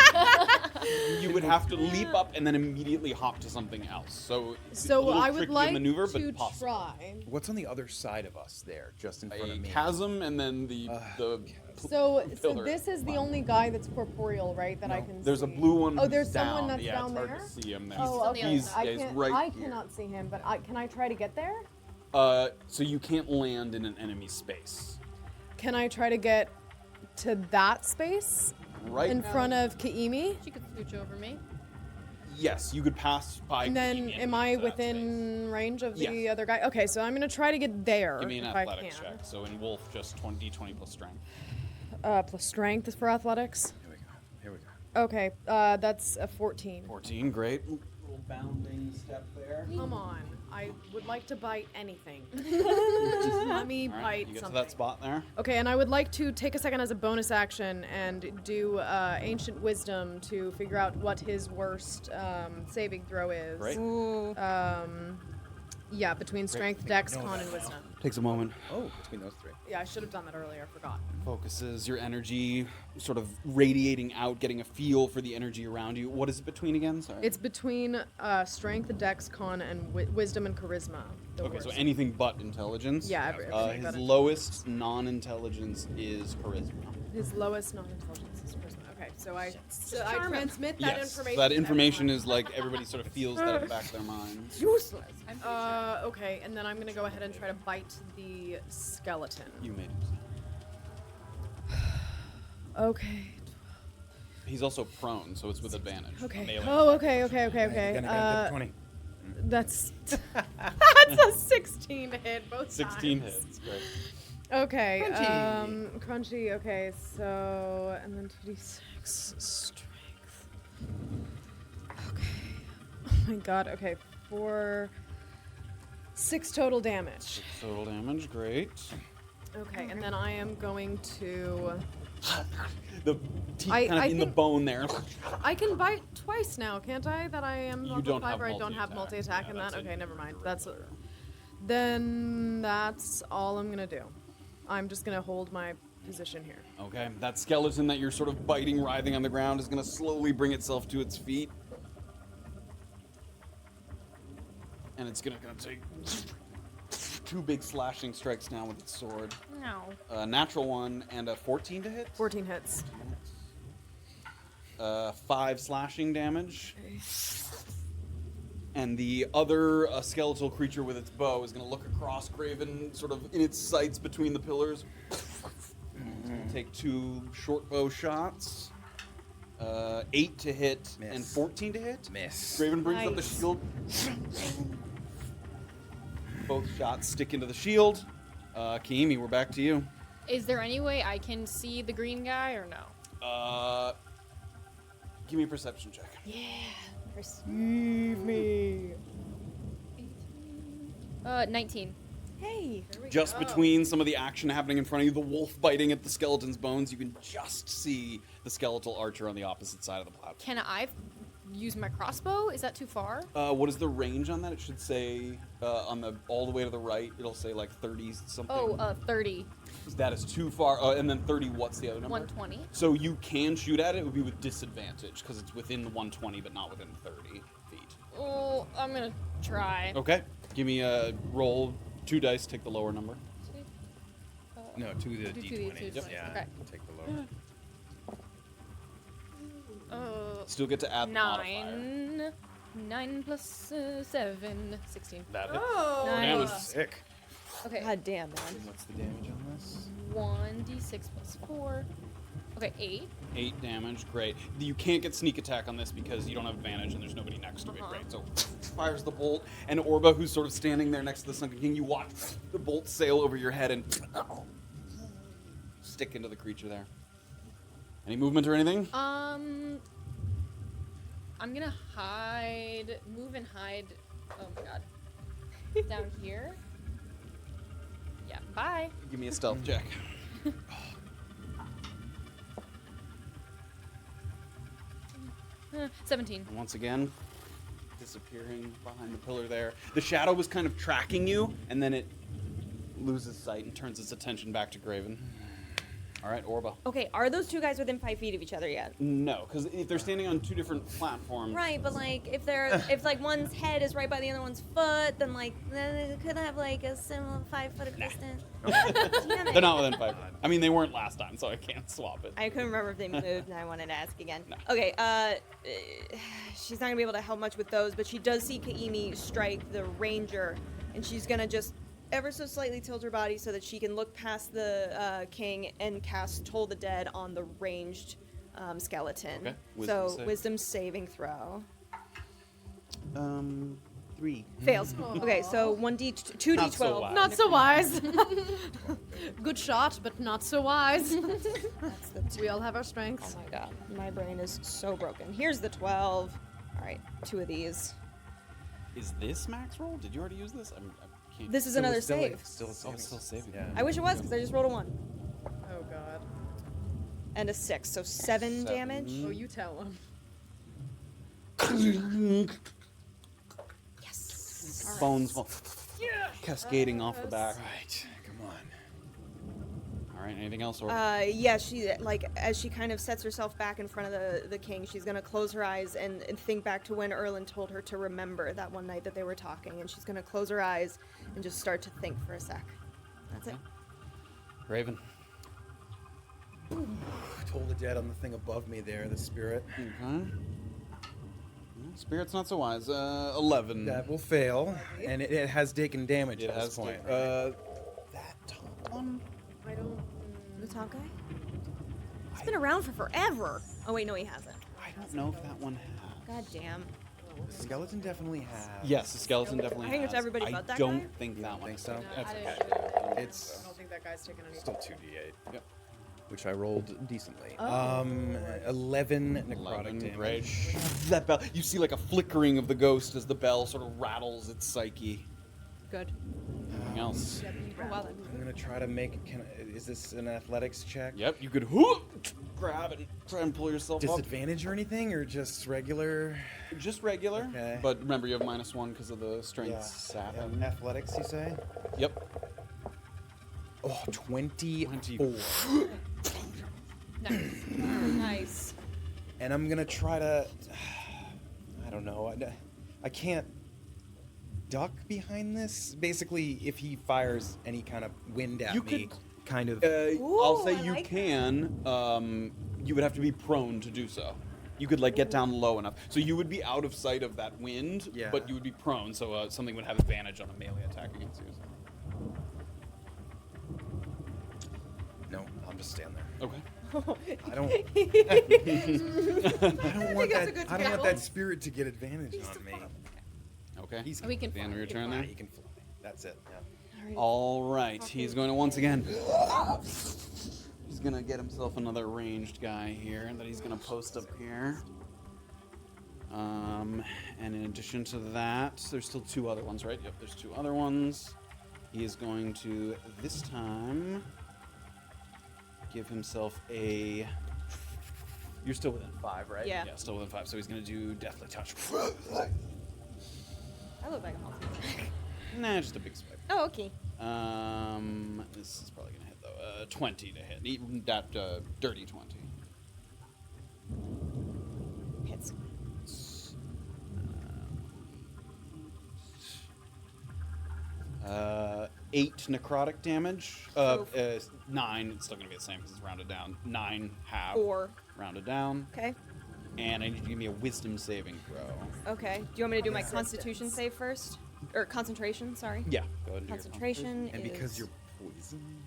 A: You would have to leap up and then immediately hop to something else. So, it's a
D: So
A: little
D: I would
A: tricky
D: like
A: maneuver,
D: to
A: but possible.
D: try.
B: What's on the other side of us there, just in front
A: A
B: of me?
A: chasm and then the
D: So
A: pillar
D: this is the
A: behind.
D: only guy that's corporeal, right? That I
A: No,
D: can.
A: there's a
D: see.
A: blue one.
D: Oh, there's
A: who's
D: someone
A: down.
D: that's
A: yeah,
D: down
A: it's
D: there.
A: hard to see him there.
D: Oh,
F: on the
D: okay.
F: other
A: He's,
F: side.
A: yeah, he's
D: can't,
A: right
D: I
A: here.
D: cannot see him, but can I try to get there?
A: So you can't land in an enemy space.
D: Can I try to get to that space
A: Right?
D: in front of Kaimi?
F: She could scooch over me.
A: Yes, you could pass by.
D: And then,
A: Kaimi and
D: am
A: get
D: I
A: to that
D: within range of the
A: Yes.
D: other guy? Okay, so I'm gonna try to get there
A: space. Give me an
D: if I
A: athletics
D: can.
A: check. So in Wolf, just 20 plus strength.
D: Plus strength is for athletics.
B: Here we go. Here we go.
D: Okay, that's a 14.
A: 14, great. Little bounding step there.
D: Come on, I would like to bite anything. Just let me
A: All right,
D: bite
A: you get
D: something.
A: to that spot there.
D: Okay, and I would like to take a second as a bonus action and do Ancient Wisdom to figure out what his worst saving throw is.
A: Great.
C: Ooh.
D: Yeah, between Strength, Dex, Con, and Wisdom.
A: Takes a moment.
B: Oh, between those three.
D: Yeah, I should have done that earlier. I forgot.
A: Focuses your energy, sort of radiating out, getting a feel for the energy around you. What is it between again? Sorry.
D: It's between Strength, Dex, Con, and Wisdom and Charisma. The
A: Okay, so
D: worst.
A: anything but intelligence.
D: Yeah, everything but
A: his
D: it.
A: lowest non-intelligence is charisma.
D: His lowest non-intelligence is Charisma. Okay, so I
C: charm him.
D: transmit that
A: Yes,
D: information.
A: that
D: to
A: information
D: everyone.
A: is like everybody sort of feels that in the back of their minds.
D: useless. Okay, and then I'm gonna go ahead and try to bite the skeleton.
A: You made it.
D: Okay.
A: He's also prone, so it's with advantage.
D: Okay.
A: Melee
D: Oh,
A: attack.
D: okay.
B: Again, 20.
D: That's that's a 16 to hit both
A: 16
D: times.
A: hits. Great.
D: Okay.
B: Crunchy.
D: Crunchy. Okay. So and then 2d6 strength. Okay. Oh my god. Okay. 6 total damage.
A: Total damage. Great.
D: Okay, and then I am going to.
A: The teeth
D: I
A: kind of in the
D: think-
A: bone there.
D: I can bite twice now, can't I? That I am
A: You
D: level
A: don't
D: 5
A: have
D: or I don't have
A: multi-attack.
D: multi-attack
A: Yeah,
D: in
A: that's
D: that.
A: it.
D: Okay, never mind. Then that's all I'm gonna do. I'm just gonna hold my position here.
A: Okay, that skeleton that you're sort of biting, writhing on the ground is going to slowly bring itself to its feet. And it's going to take 2 big slashing strikes now with its sword.
F: No.
A: A natural one and a 14 to hit.
D: 14 hits.
A: 5 slashing damage. And the other skeletal creature with its bow is going to look across Graven, sort of in its sights between the pillars. Take 2 short bow shots. 8 to hit and
B: Miss.
A: 14 to hit.
B: Miss.
A: Graven brings up the
C: Nice.
A: shield. Both shots stick into the shield. Kiimi, we're back to you.
F: Is there any way I can see the green guy or no?
A: Give me a perception check.
D: Leave me.
F: 19.
C: Hey.
A: Just between some of the action happening in front of you, the wolf biting at the skeleton's bones, you can just see the skeletal archer on the opposite side of the platform.
F: Can I use my crossbow? Is that too far?
A: What is the range on that? It should say on the all the way to the right. It'll say like 30 something.
F: Oh, 30.
A: That is too far. And then 30. What's the other number?
F: 120.
A: So you can shoot at it. It would be with disadvantage because it's within the 120, but not within 30 feet.
F: Oh, I'm gonna try.
A: Okay. Give me a roll. 2 dice. Take the lower number.
B: No, to the
F: Do
B: D20s.
F: the D20s.
B: Yeah,
F: Okay.
B: take the lower.
A: Still get to add the modifier.
F: 9. 9 plus 7. 16.
A: That hits.
D: Oh.
A: Damage.
B: Sick.
F: Okay.
C: God damn, man.
B: What's the damage on this?
F: 1d6 plus 4. Okay, 8.
A: 8 damage. Great. You can't get sneak attack on this because you don't have advantage and there's nobody next to it. Right. So fires the bolt, and Orba, who's sort of standing there next to the Sunken King, you watch the bolt sail over your head and stick into the creature there. Any movement or anything?
F: I'm gonna hide, move and hide. Oh my god. Down here. Yeah, bye.
A: Give me a stealth check.
F: 17.
A: And once again, disappearing behind the pillar there. The shadow was kind of tracking you, and then it loses sight and turns its attention back to Graven. All right, Orba.
C: Okay, are those two guys within 5 feet of each other yet?
A: No, because if they're standing on 2 different platforms.
C: Right, but like if like one's head is right by the other one's foot, then like they could have like a similar 5 foot of distance. Damn it.
A: They're not within 5. I mean, they weren't last time, so I can't swap it.
C: I couldn't remember if they moved, and I wanted to ask again.
A: No.
C: Okay, she's not gonna be able to help much with those, but she does see Kaimi strike the ranger, and she's gonna just ever so slightly tilt her body so that she can look past the king and cast Toll the Dead on the ranged skeleton.
A: Okay.
C: Wisdom saving throw.
G: 3.
C: Fails. Okay, so 2d12.
A: Not so wise.
D: Not so wise. Good shot, but not so wise.
C: That's the
D: We all have our strengths.
C: Oh my god, my brain is so broken. Here's the 12. All right, 2 of these.
A: Is this max roll? Did you already use this? I can't.
C: This is another save.
B: Still
A: Oh, it's still saving.
B: Yeah.
C: I wish it was because I just rolled a 1
D: Oh god.
C: and a 6, so 7 damage.
D: Oh, you tell him.
C: Yes.
A: Bones fall cascading off the back.
B: Right. Come on.
A: All right. Anything else? Or
C: Yeah, she like as she kind of sets herself back in front of the king, she's gonna close her eyes and think back to when Erlen told her to remember that one night that they were talking, and she's gonna close her eyes and just start to think for a sec. That's it.
A: Raven.
B: Toll the Dead on the thing above me there, the spirit.
A: Okay. Spirit's not so wise. 11.
B: That will fail, and it has taken damage
A: It
B: at this
A: has
B: point.
A: that top one.
D: I don't.
C: The top guy? He's been around for forever. Oh wait, no, he hasn't.
A: I don't know if that one has.
C: God damn.
B: The skeleton definitely has.
A: Yes, the skeleton definitely
C: I think
A: has.
C: it's everybody but that
A: I don't
C: guy.
A: think
B: You
A: that
B: don't
A: one.
B: think so?
D: No,
A: That's
D: I
A: okay.
D: don't-
B: It's
D: I don't think that guy's taking any.
B: still 2d8.
A: Yep.
B: Which I rolled decently.
C: Oh.
B: 11 necrotic
A: 11,
B: damage.
A: great. That bell. You see like a flickering of the ghost as the bell sort of rattles its psyche.
C: Good.
A: Anything else?
C: Oh, well then.
B: I'm gonna try to make. Is this an athletics check?
A: Yep. You could grab it and try and pull yourself
B: Disadvantage or anything, or just regular?
A: up. Just regular.
B: Okay.
A: But remember, you have -1 because of the strength sapping.
B: Athletics, you say?
A: Yep.
B: Oh, 24.
F: Nice. Nice.
B: And I'm gonna try to. I don't know. I can't duck behind this. Basically, if he fires any kind of wind at
A: You
B: me,
A: could-
B: kind of.
A: I'll say
C: I
A: you
C: like that.
A: can. You would have to be prone to do so. You could like get down low enough, so you would be out of sight of that wind,
B: Yeah.
A: but you would be prone, so something would have advantage on a melee attack against you.
B: No, I'll just stand there.
A: Okay.
B: I don't. I don't want
C: that's a
B: that.
C: good
B: I don't want
C: tackle.
B: that spirit to get advantage on me.
A: Okay.
B: He's
F: We can
A: the end of
F: fly.
A: your
F: We can
A: turn
F: fly.
A: there.
B: He can fly. That's it. Yeah.
A: All right. He's going to once again. He's going to get himself another ranged guy here that he's going to post up here. And in addition to that, there's still 2 other ones, right? Yep, there's 2 other ones. He is going to this time give himself a You're still within 5, right?
C: Yeah.
A: Yeah, still within 5. So he's gonna do Deathly Touch.
C: I look like a monster.
A: Nah, just a big swipe.
C: Oh, okay.
A: This is probably gonna hit though. 20 to hit. Even that dirty 20.
C: Hits.
A: 8 necrotic damage.
C: Oof.
A: 9. It's still gonna be the same because it's rounded down. 9 half.
C: 4.
A: Rounded down.
C: Okay.
A: And I need you to give me a Wisdom saving throw.
C: Okay. Do you want me to do my Constitution save first? Or concentration? Sorry.
A: Yeah. Go ahead and do your
C: Concentration
B: And
C: is.
B: because you're poisoned,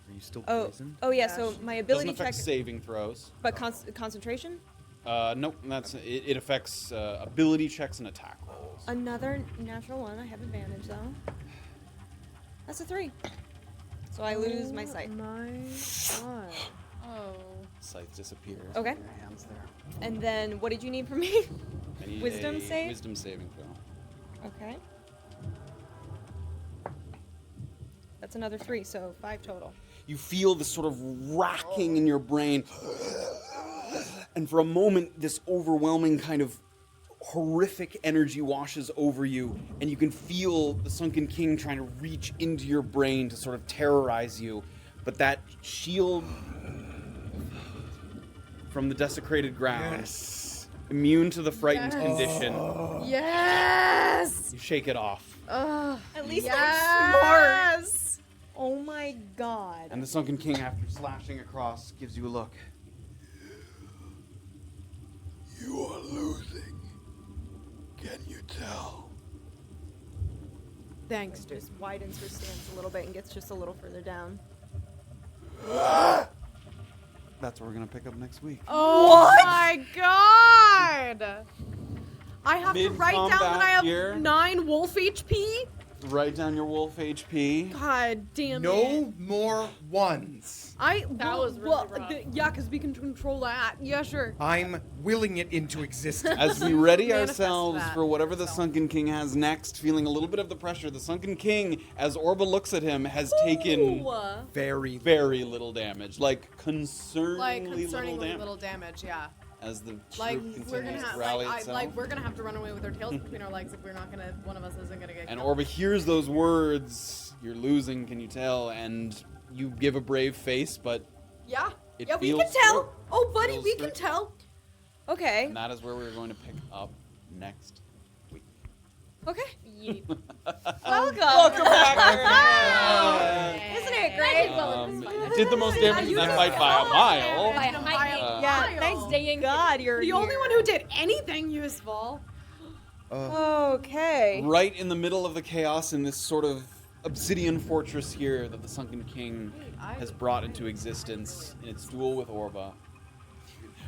B: are you still
C: Oh.
B: poisoned?
C: Oh yeah. So my ability
A: Doesn't affect
C: check.
A: saving throws.
C: But concentration.
A: Nope. That's it. It affects ability checks and attack rolls.
C: Another natural 1. I have advantage though. That's a 3. So I lose my sight.
E: My God.
F: Oh.
A: Sight disappears.
C: Okay.
A: From your hands there.
C: And then what did you need from me?
A: I need
C: Wisdom
A: a
C: save?
A: Wisdom saving throw.
C: Okay. That's another 3, so 5 total.
A: You feel this sort of racking in your brain, and for a moment, this overwhelming kind of horrific energy washes over you, and you can feel the Sunken King trying to reach into your brain to sort of terrorize you, but that shield from the desecrated ground, immune to the frightened condition,
D: Yes.
A: you shake it off.
C: At least
D: Yes.
C: I'm smart. Oh my god.
A: And the Sunken King, after slashing across, gives you a look.
G: You are losing. Can you tell?
D: Thanks, dude.
C: Just widens her stance a little bit and gets just a little further down.
A: That's what we're gonna pick up next week.
D: Oh my God! I have to write down that
A: Mid-combat
D: I have
A: here.
D: 9 wolf HP.
A: Write down your wolf HP.
D: God damn it!
B: No more ones.
F: That was really rough.
D: Yeah, because we can control that. Yeah, sure.
B: I'm willing it into existence.
A: As we ready
D: Manifest
A: ourselves
D: that.
A: for whatever the Sunken King has next, feeling a little bit of the pressure, the Sunken King, as Orba looks at him, has taken
B: Very
A: very little damage. Like concerningly,
D: Little damage. Yeah.
A: as the
D: Like
A: troop
D: we're gonna
A: continues
D: have
A: to rally
D: like,
A: itself.
D: like we're gonna have to run away with our tails between our legs if we're not gonna. One of us isn't gonna get.
A: And
D: killed.
A: Orba hears those words, you're losing, can you tell? And you give a brave face, but
D: Yeah.
A: it
D: Yeah, we can
A: feels
D: tell.
A: true.
D: Oh, buddy,
A: Feels
D: we
A: true.
D: can tell.
C: Okay.
A: And that is where we're going to pick up next week.
C: Okay.
F: Yeet.
C: Welcome.
A: back,
C: Isn't it great?
A: You did the most damage in that fight by a mile.
F: By a mile.
C: Yeah,
D: Mile.
C: thanks,
F: Staying
C: God, you're
D: The only
C: here.
D: one who did anything useful.
C: Okay.
A: Right in the middle of the chaos in this sort of obsidian fortress here that the Sunken King has brought into existence in its duel with Orba.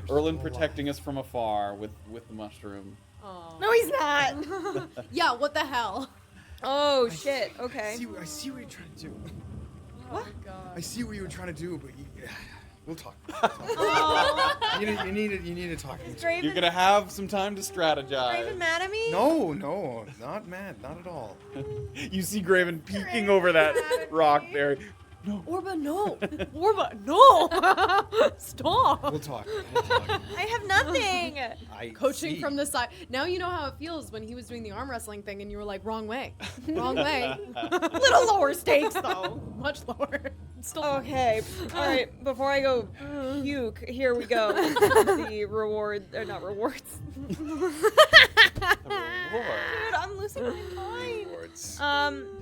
A: Erlin protecting us from afar with the mushroom.
D: Oh.
C: No, he's not.
D: Yeah, what the hell?
C: Oh shit. Okay.
B: I see what you're trying to do.
C: What?
B: I see what you were trying to do, but we'll talk.
C: Oh,
B: You need to talk.
C: is Graven,
A: You're gonna have some time to strategize.
C: Graven mad at me?
B: No, not mad, not at all.
A: You see Graven peeking over that rock there.
D: Orba, no. Orba, no. Stop.
B: We'll talk.
C: I have nothing.
B: I
D: Coaching
B: see.
D: from the side. Now you know how it feels when he was doing the arm wrestling thing and you were like, wrong way. Wrong way.
C: Little lower stakes though.
D: Much lower. Still
C: Okay. All right. Before I go puke, here we go. The reward, or not rewards.
A: Reward.
C: Dude, I'm losing my mind.
B: Rewards.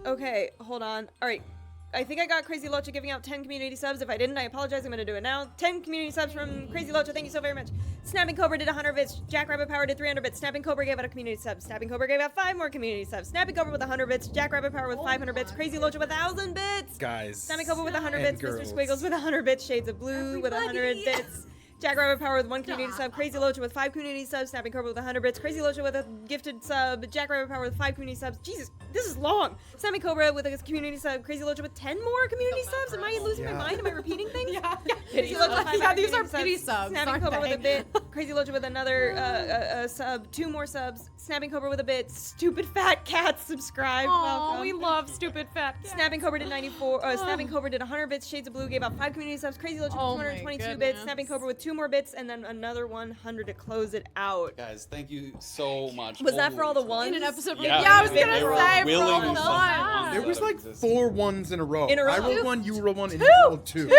C: Okay, hold on. All right. I think I got Crazy Locha giving out 10 community subs. If I didn't, I apologize. I'm going to do it now. 10 community subs from Crazy Locha. Thank you so very much. Snapping Cobra did 100 bits. Jackrabbit Power did 300 bits. Snapping Cobra gave out a community sub. Snapping Cobra gave out 5 more community subs. Snapping Cobra with 100 bits. Jackrabbit Power with 500 bits. Crazy Locha with 1,000 bits.
B: Guys.
C: Snapping Cobra with 100
B: and
C: bits.
B: girls.
C: Mr. Squiggles with 100 bits. Shades of Blue with 100 bits. Jackrabbit Power with 1 community sub. Crazy Locha with 5 community subs. Snapping Cobra with 100 bits. Crazy Locha with a gifted sub. Jackrabbit Power with 5 community subs. Jesus This is long. Snapping Cobra with a community sub. Crazy Locha with 10 more community subs. Am I losing my mind? Am I repeating things?
D: Yeah.
C: Crazy Locha with 5
D: Yeah,
C: more
D: these are
C: community
D: pity subs,
C: Snapping
D: aren't
C: Cobra with a
D: they?
C: bit. Crazy Locha with another sub. 2 more subs. Snapping Cobra with a bit. Stupid Fat Cat subscribe.
D: Oh,
C: Welcome.
D: we love stupid fat cats.
C: Snapping Cobra did 94. Snapping Cobra did 100 bits. Shades of Blue gave out 5 community subs. Crazy Locha
D: Oh
C: with
D: my
C: 222 bits.
D: goodness.
C: Snapping Cobra with 2 more bits, and then another 100 to close it out.
A: Guys, thank you so much.
C: Was that for all the
A: Holy
C: ones?
D: In an episode from
A: Yeah,
D: I was
A: they
D: gonna
A: were
D: say
A: willing
D: for all
A: to
D: the
A: suffer
D: ones.
A: ones
B: There was
A: that
B: like
A: existed.
B: 4 ones in a row.
C: In a row?
B: I rolled 1, you rolled 1, and you rolled 2.
D: Two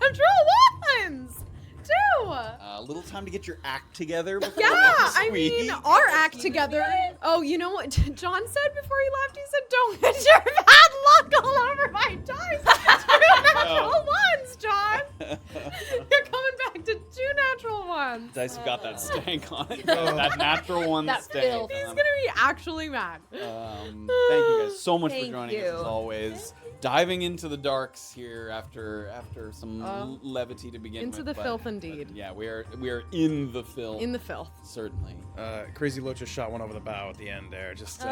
D: natural ones. 2.
A: A little time to get your act together. Before
D: Yeah,
A: next
D: I mean,
A: week.
D: our act together. Oh, you know what John said before he left? He said, "Don't get your bad luck all over my dice." 2 natural ones, John. You're coming back to 2 natural ones.
A: Dice have got that stank on it. That natural one
F: That
A: stank.
F: filth.
D: He's gonna be actually mad.
A: Thank you guys so much for
C: Thank
A: joining us
C: you.
A: as always. Diving into the darks here after some levity to begin
D: Into
A: with.
D: the
A: but-
D: filth indeed.
A: Yeah, we are in the filth.
D: In the filth.
A: certainly.
B: Crazy Locha shot one over the bow at the end there. Just
C: Oh,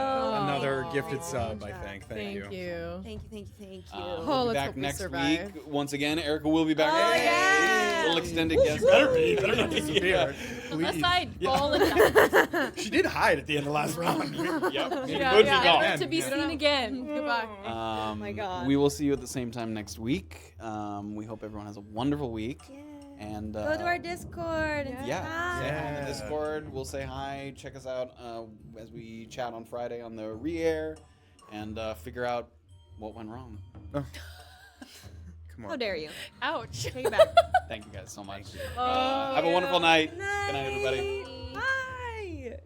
B: another
C: thank
B: gifted
C: you.
B: sub, I think. Thank you.
D: you.
C: Thank you.
D: Oh,
A: We'll be
D: let's
A: back
D: hope we
A: next
D: survive.
A: week. Once again, Erica will be back.
C: Oh,
A: Hey!
C: yeah.
A: Little extended guest.
B: Better not disappear.
F: Unless
B: Please.
F: I fall and die.
B: She did hide at the end of last round.
A: Yep.
D: Yeah,
A: Good
D: yeah.
A: to go.
F: Never to be seen again.
D: Goodbye.
C: Oh my God.
A: We will see you at the same time next week. We hope everyone has a wonderful week. And
C: Go to our Discord. And
A: yeah,
C: say
A: say
C: hi.
A: hi on the Discord. We'll say hi. Check us out as we chat on Friday on the re-air and figure out what went wrong.
B: Come on.
C: How dare you?
F: Ouch.
C: Take it back.
A: Thank you guys so much.
C: Oh,
A: Have a wonderful night.
C: Good
A: Good night, everybody.
C: Bye.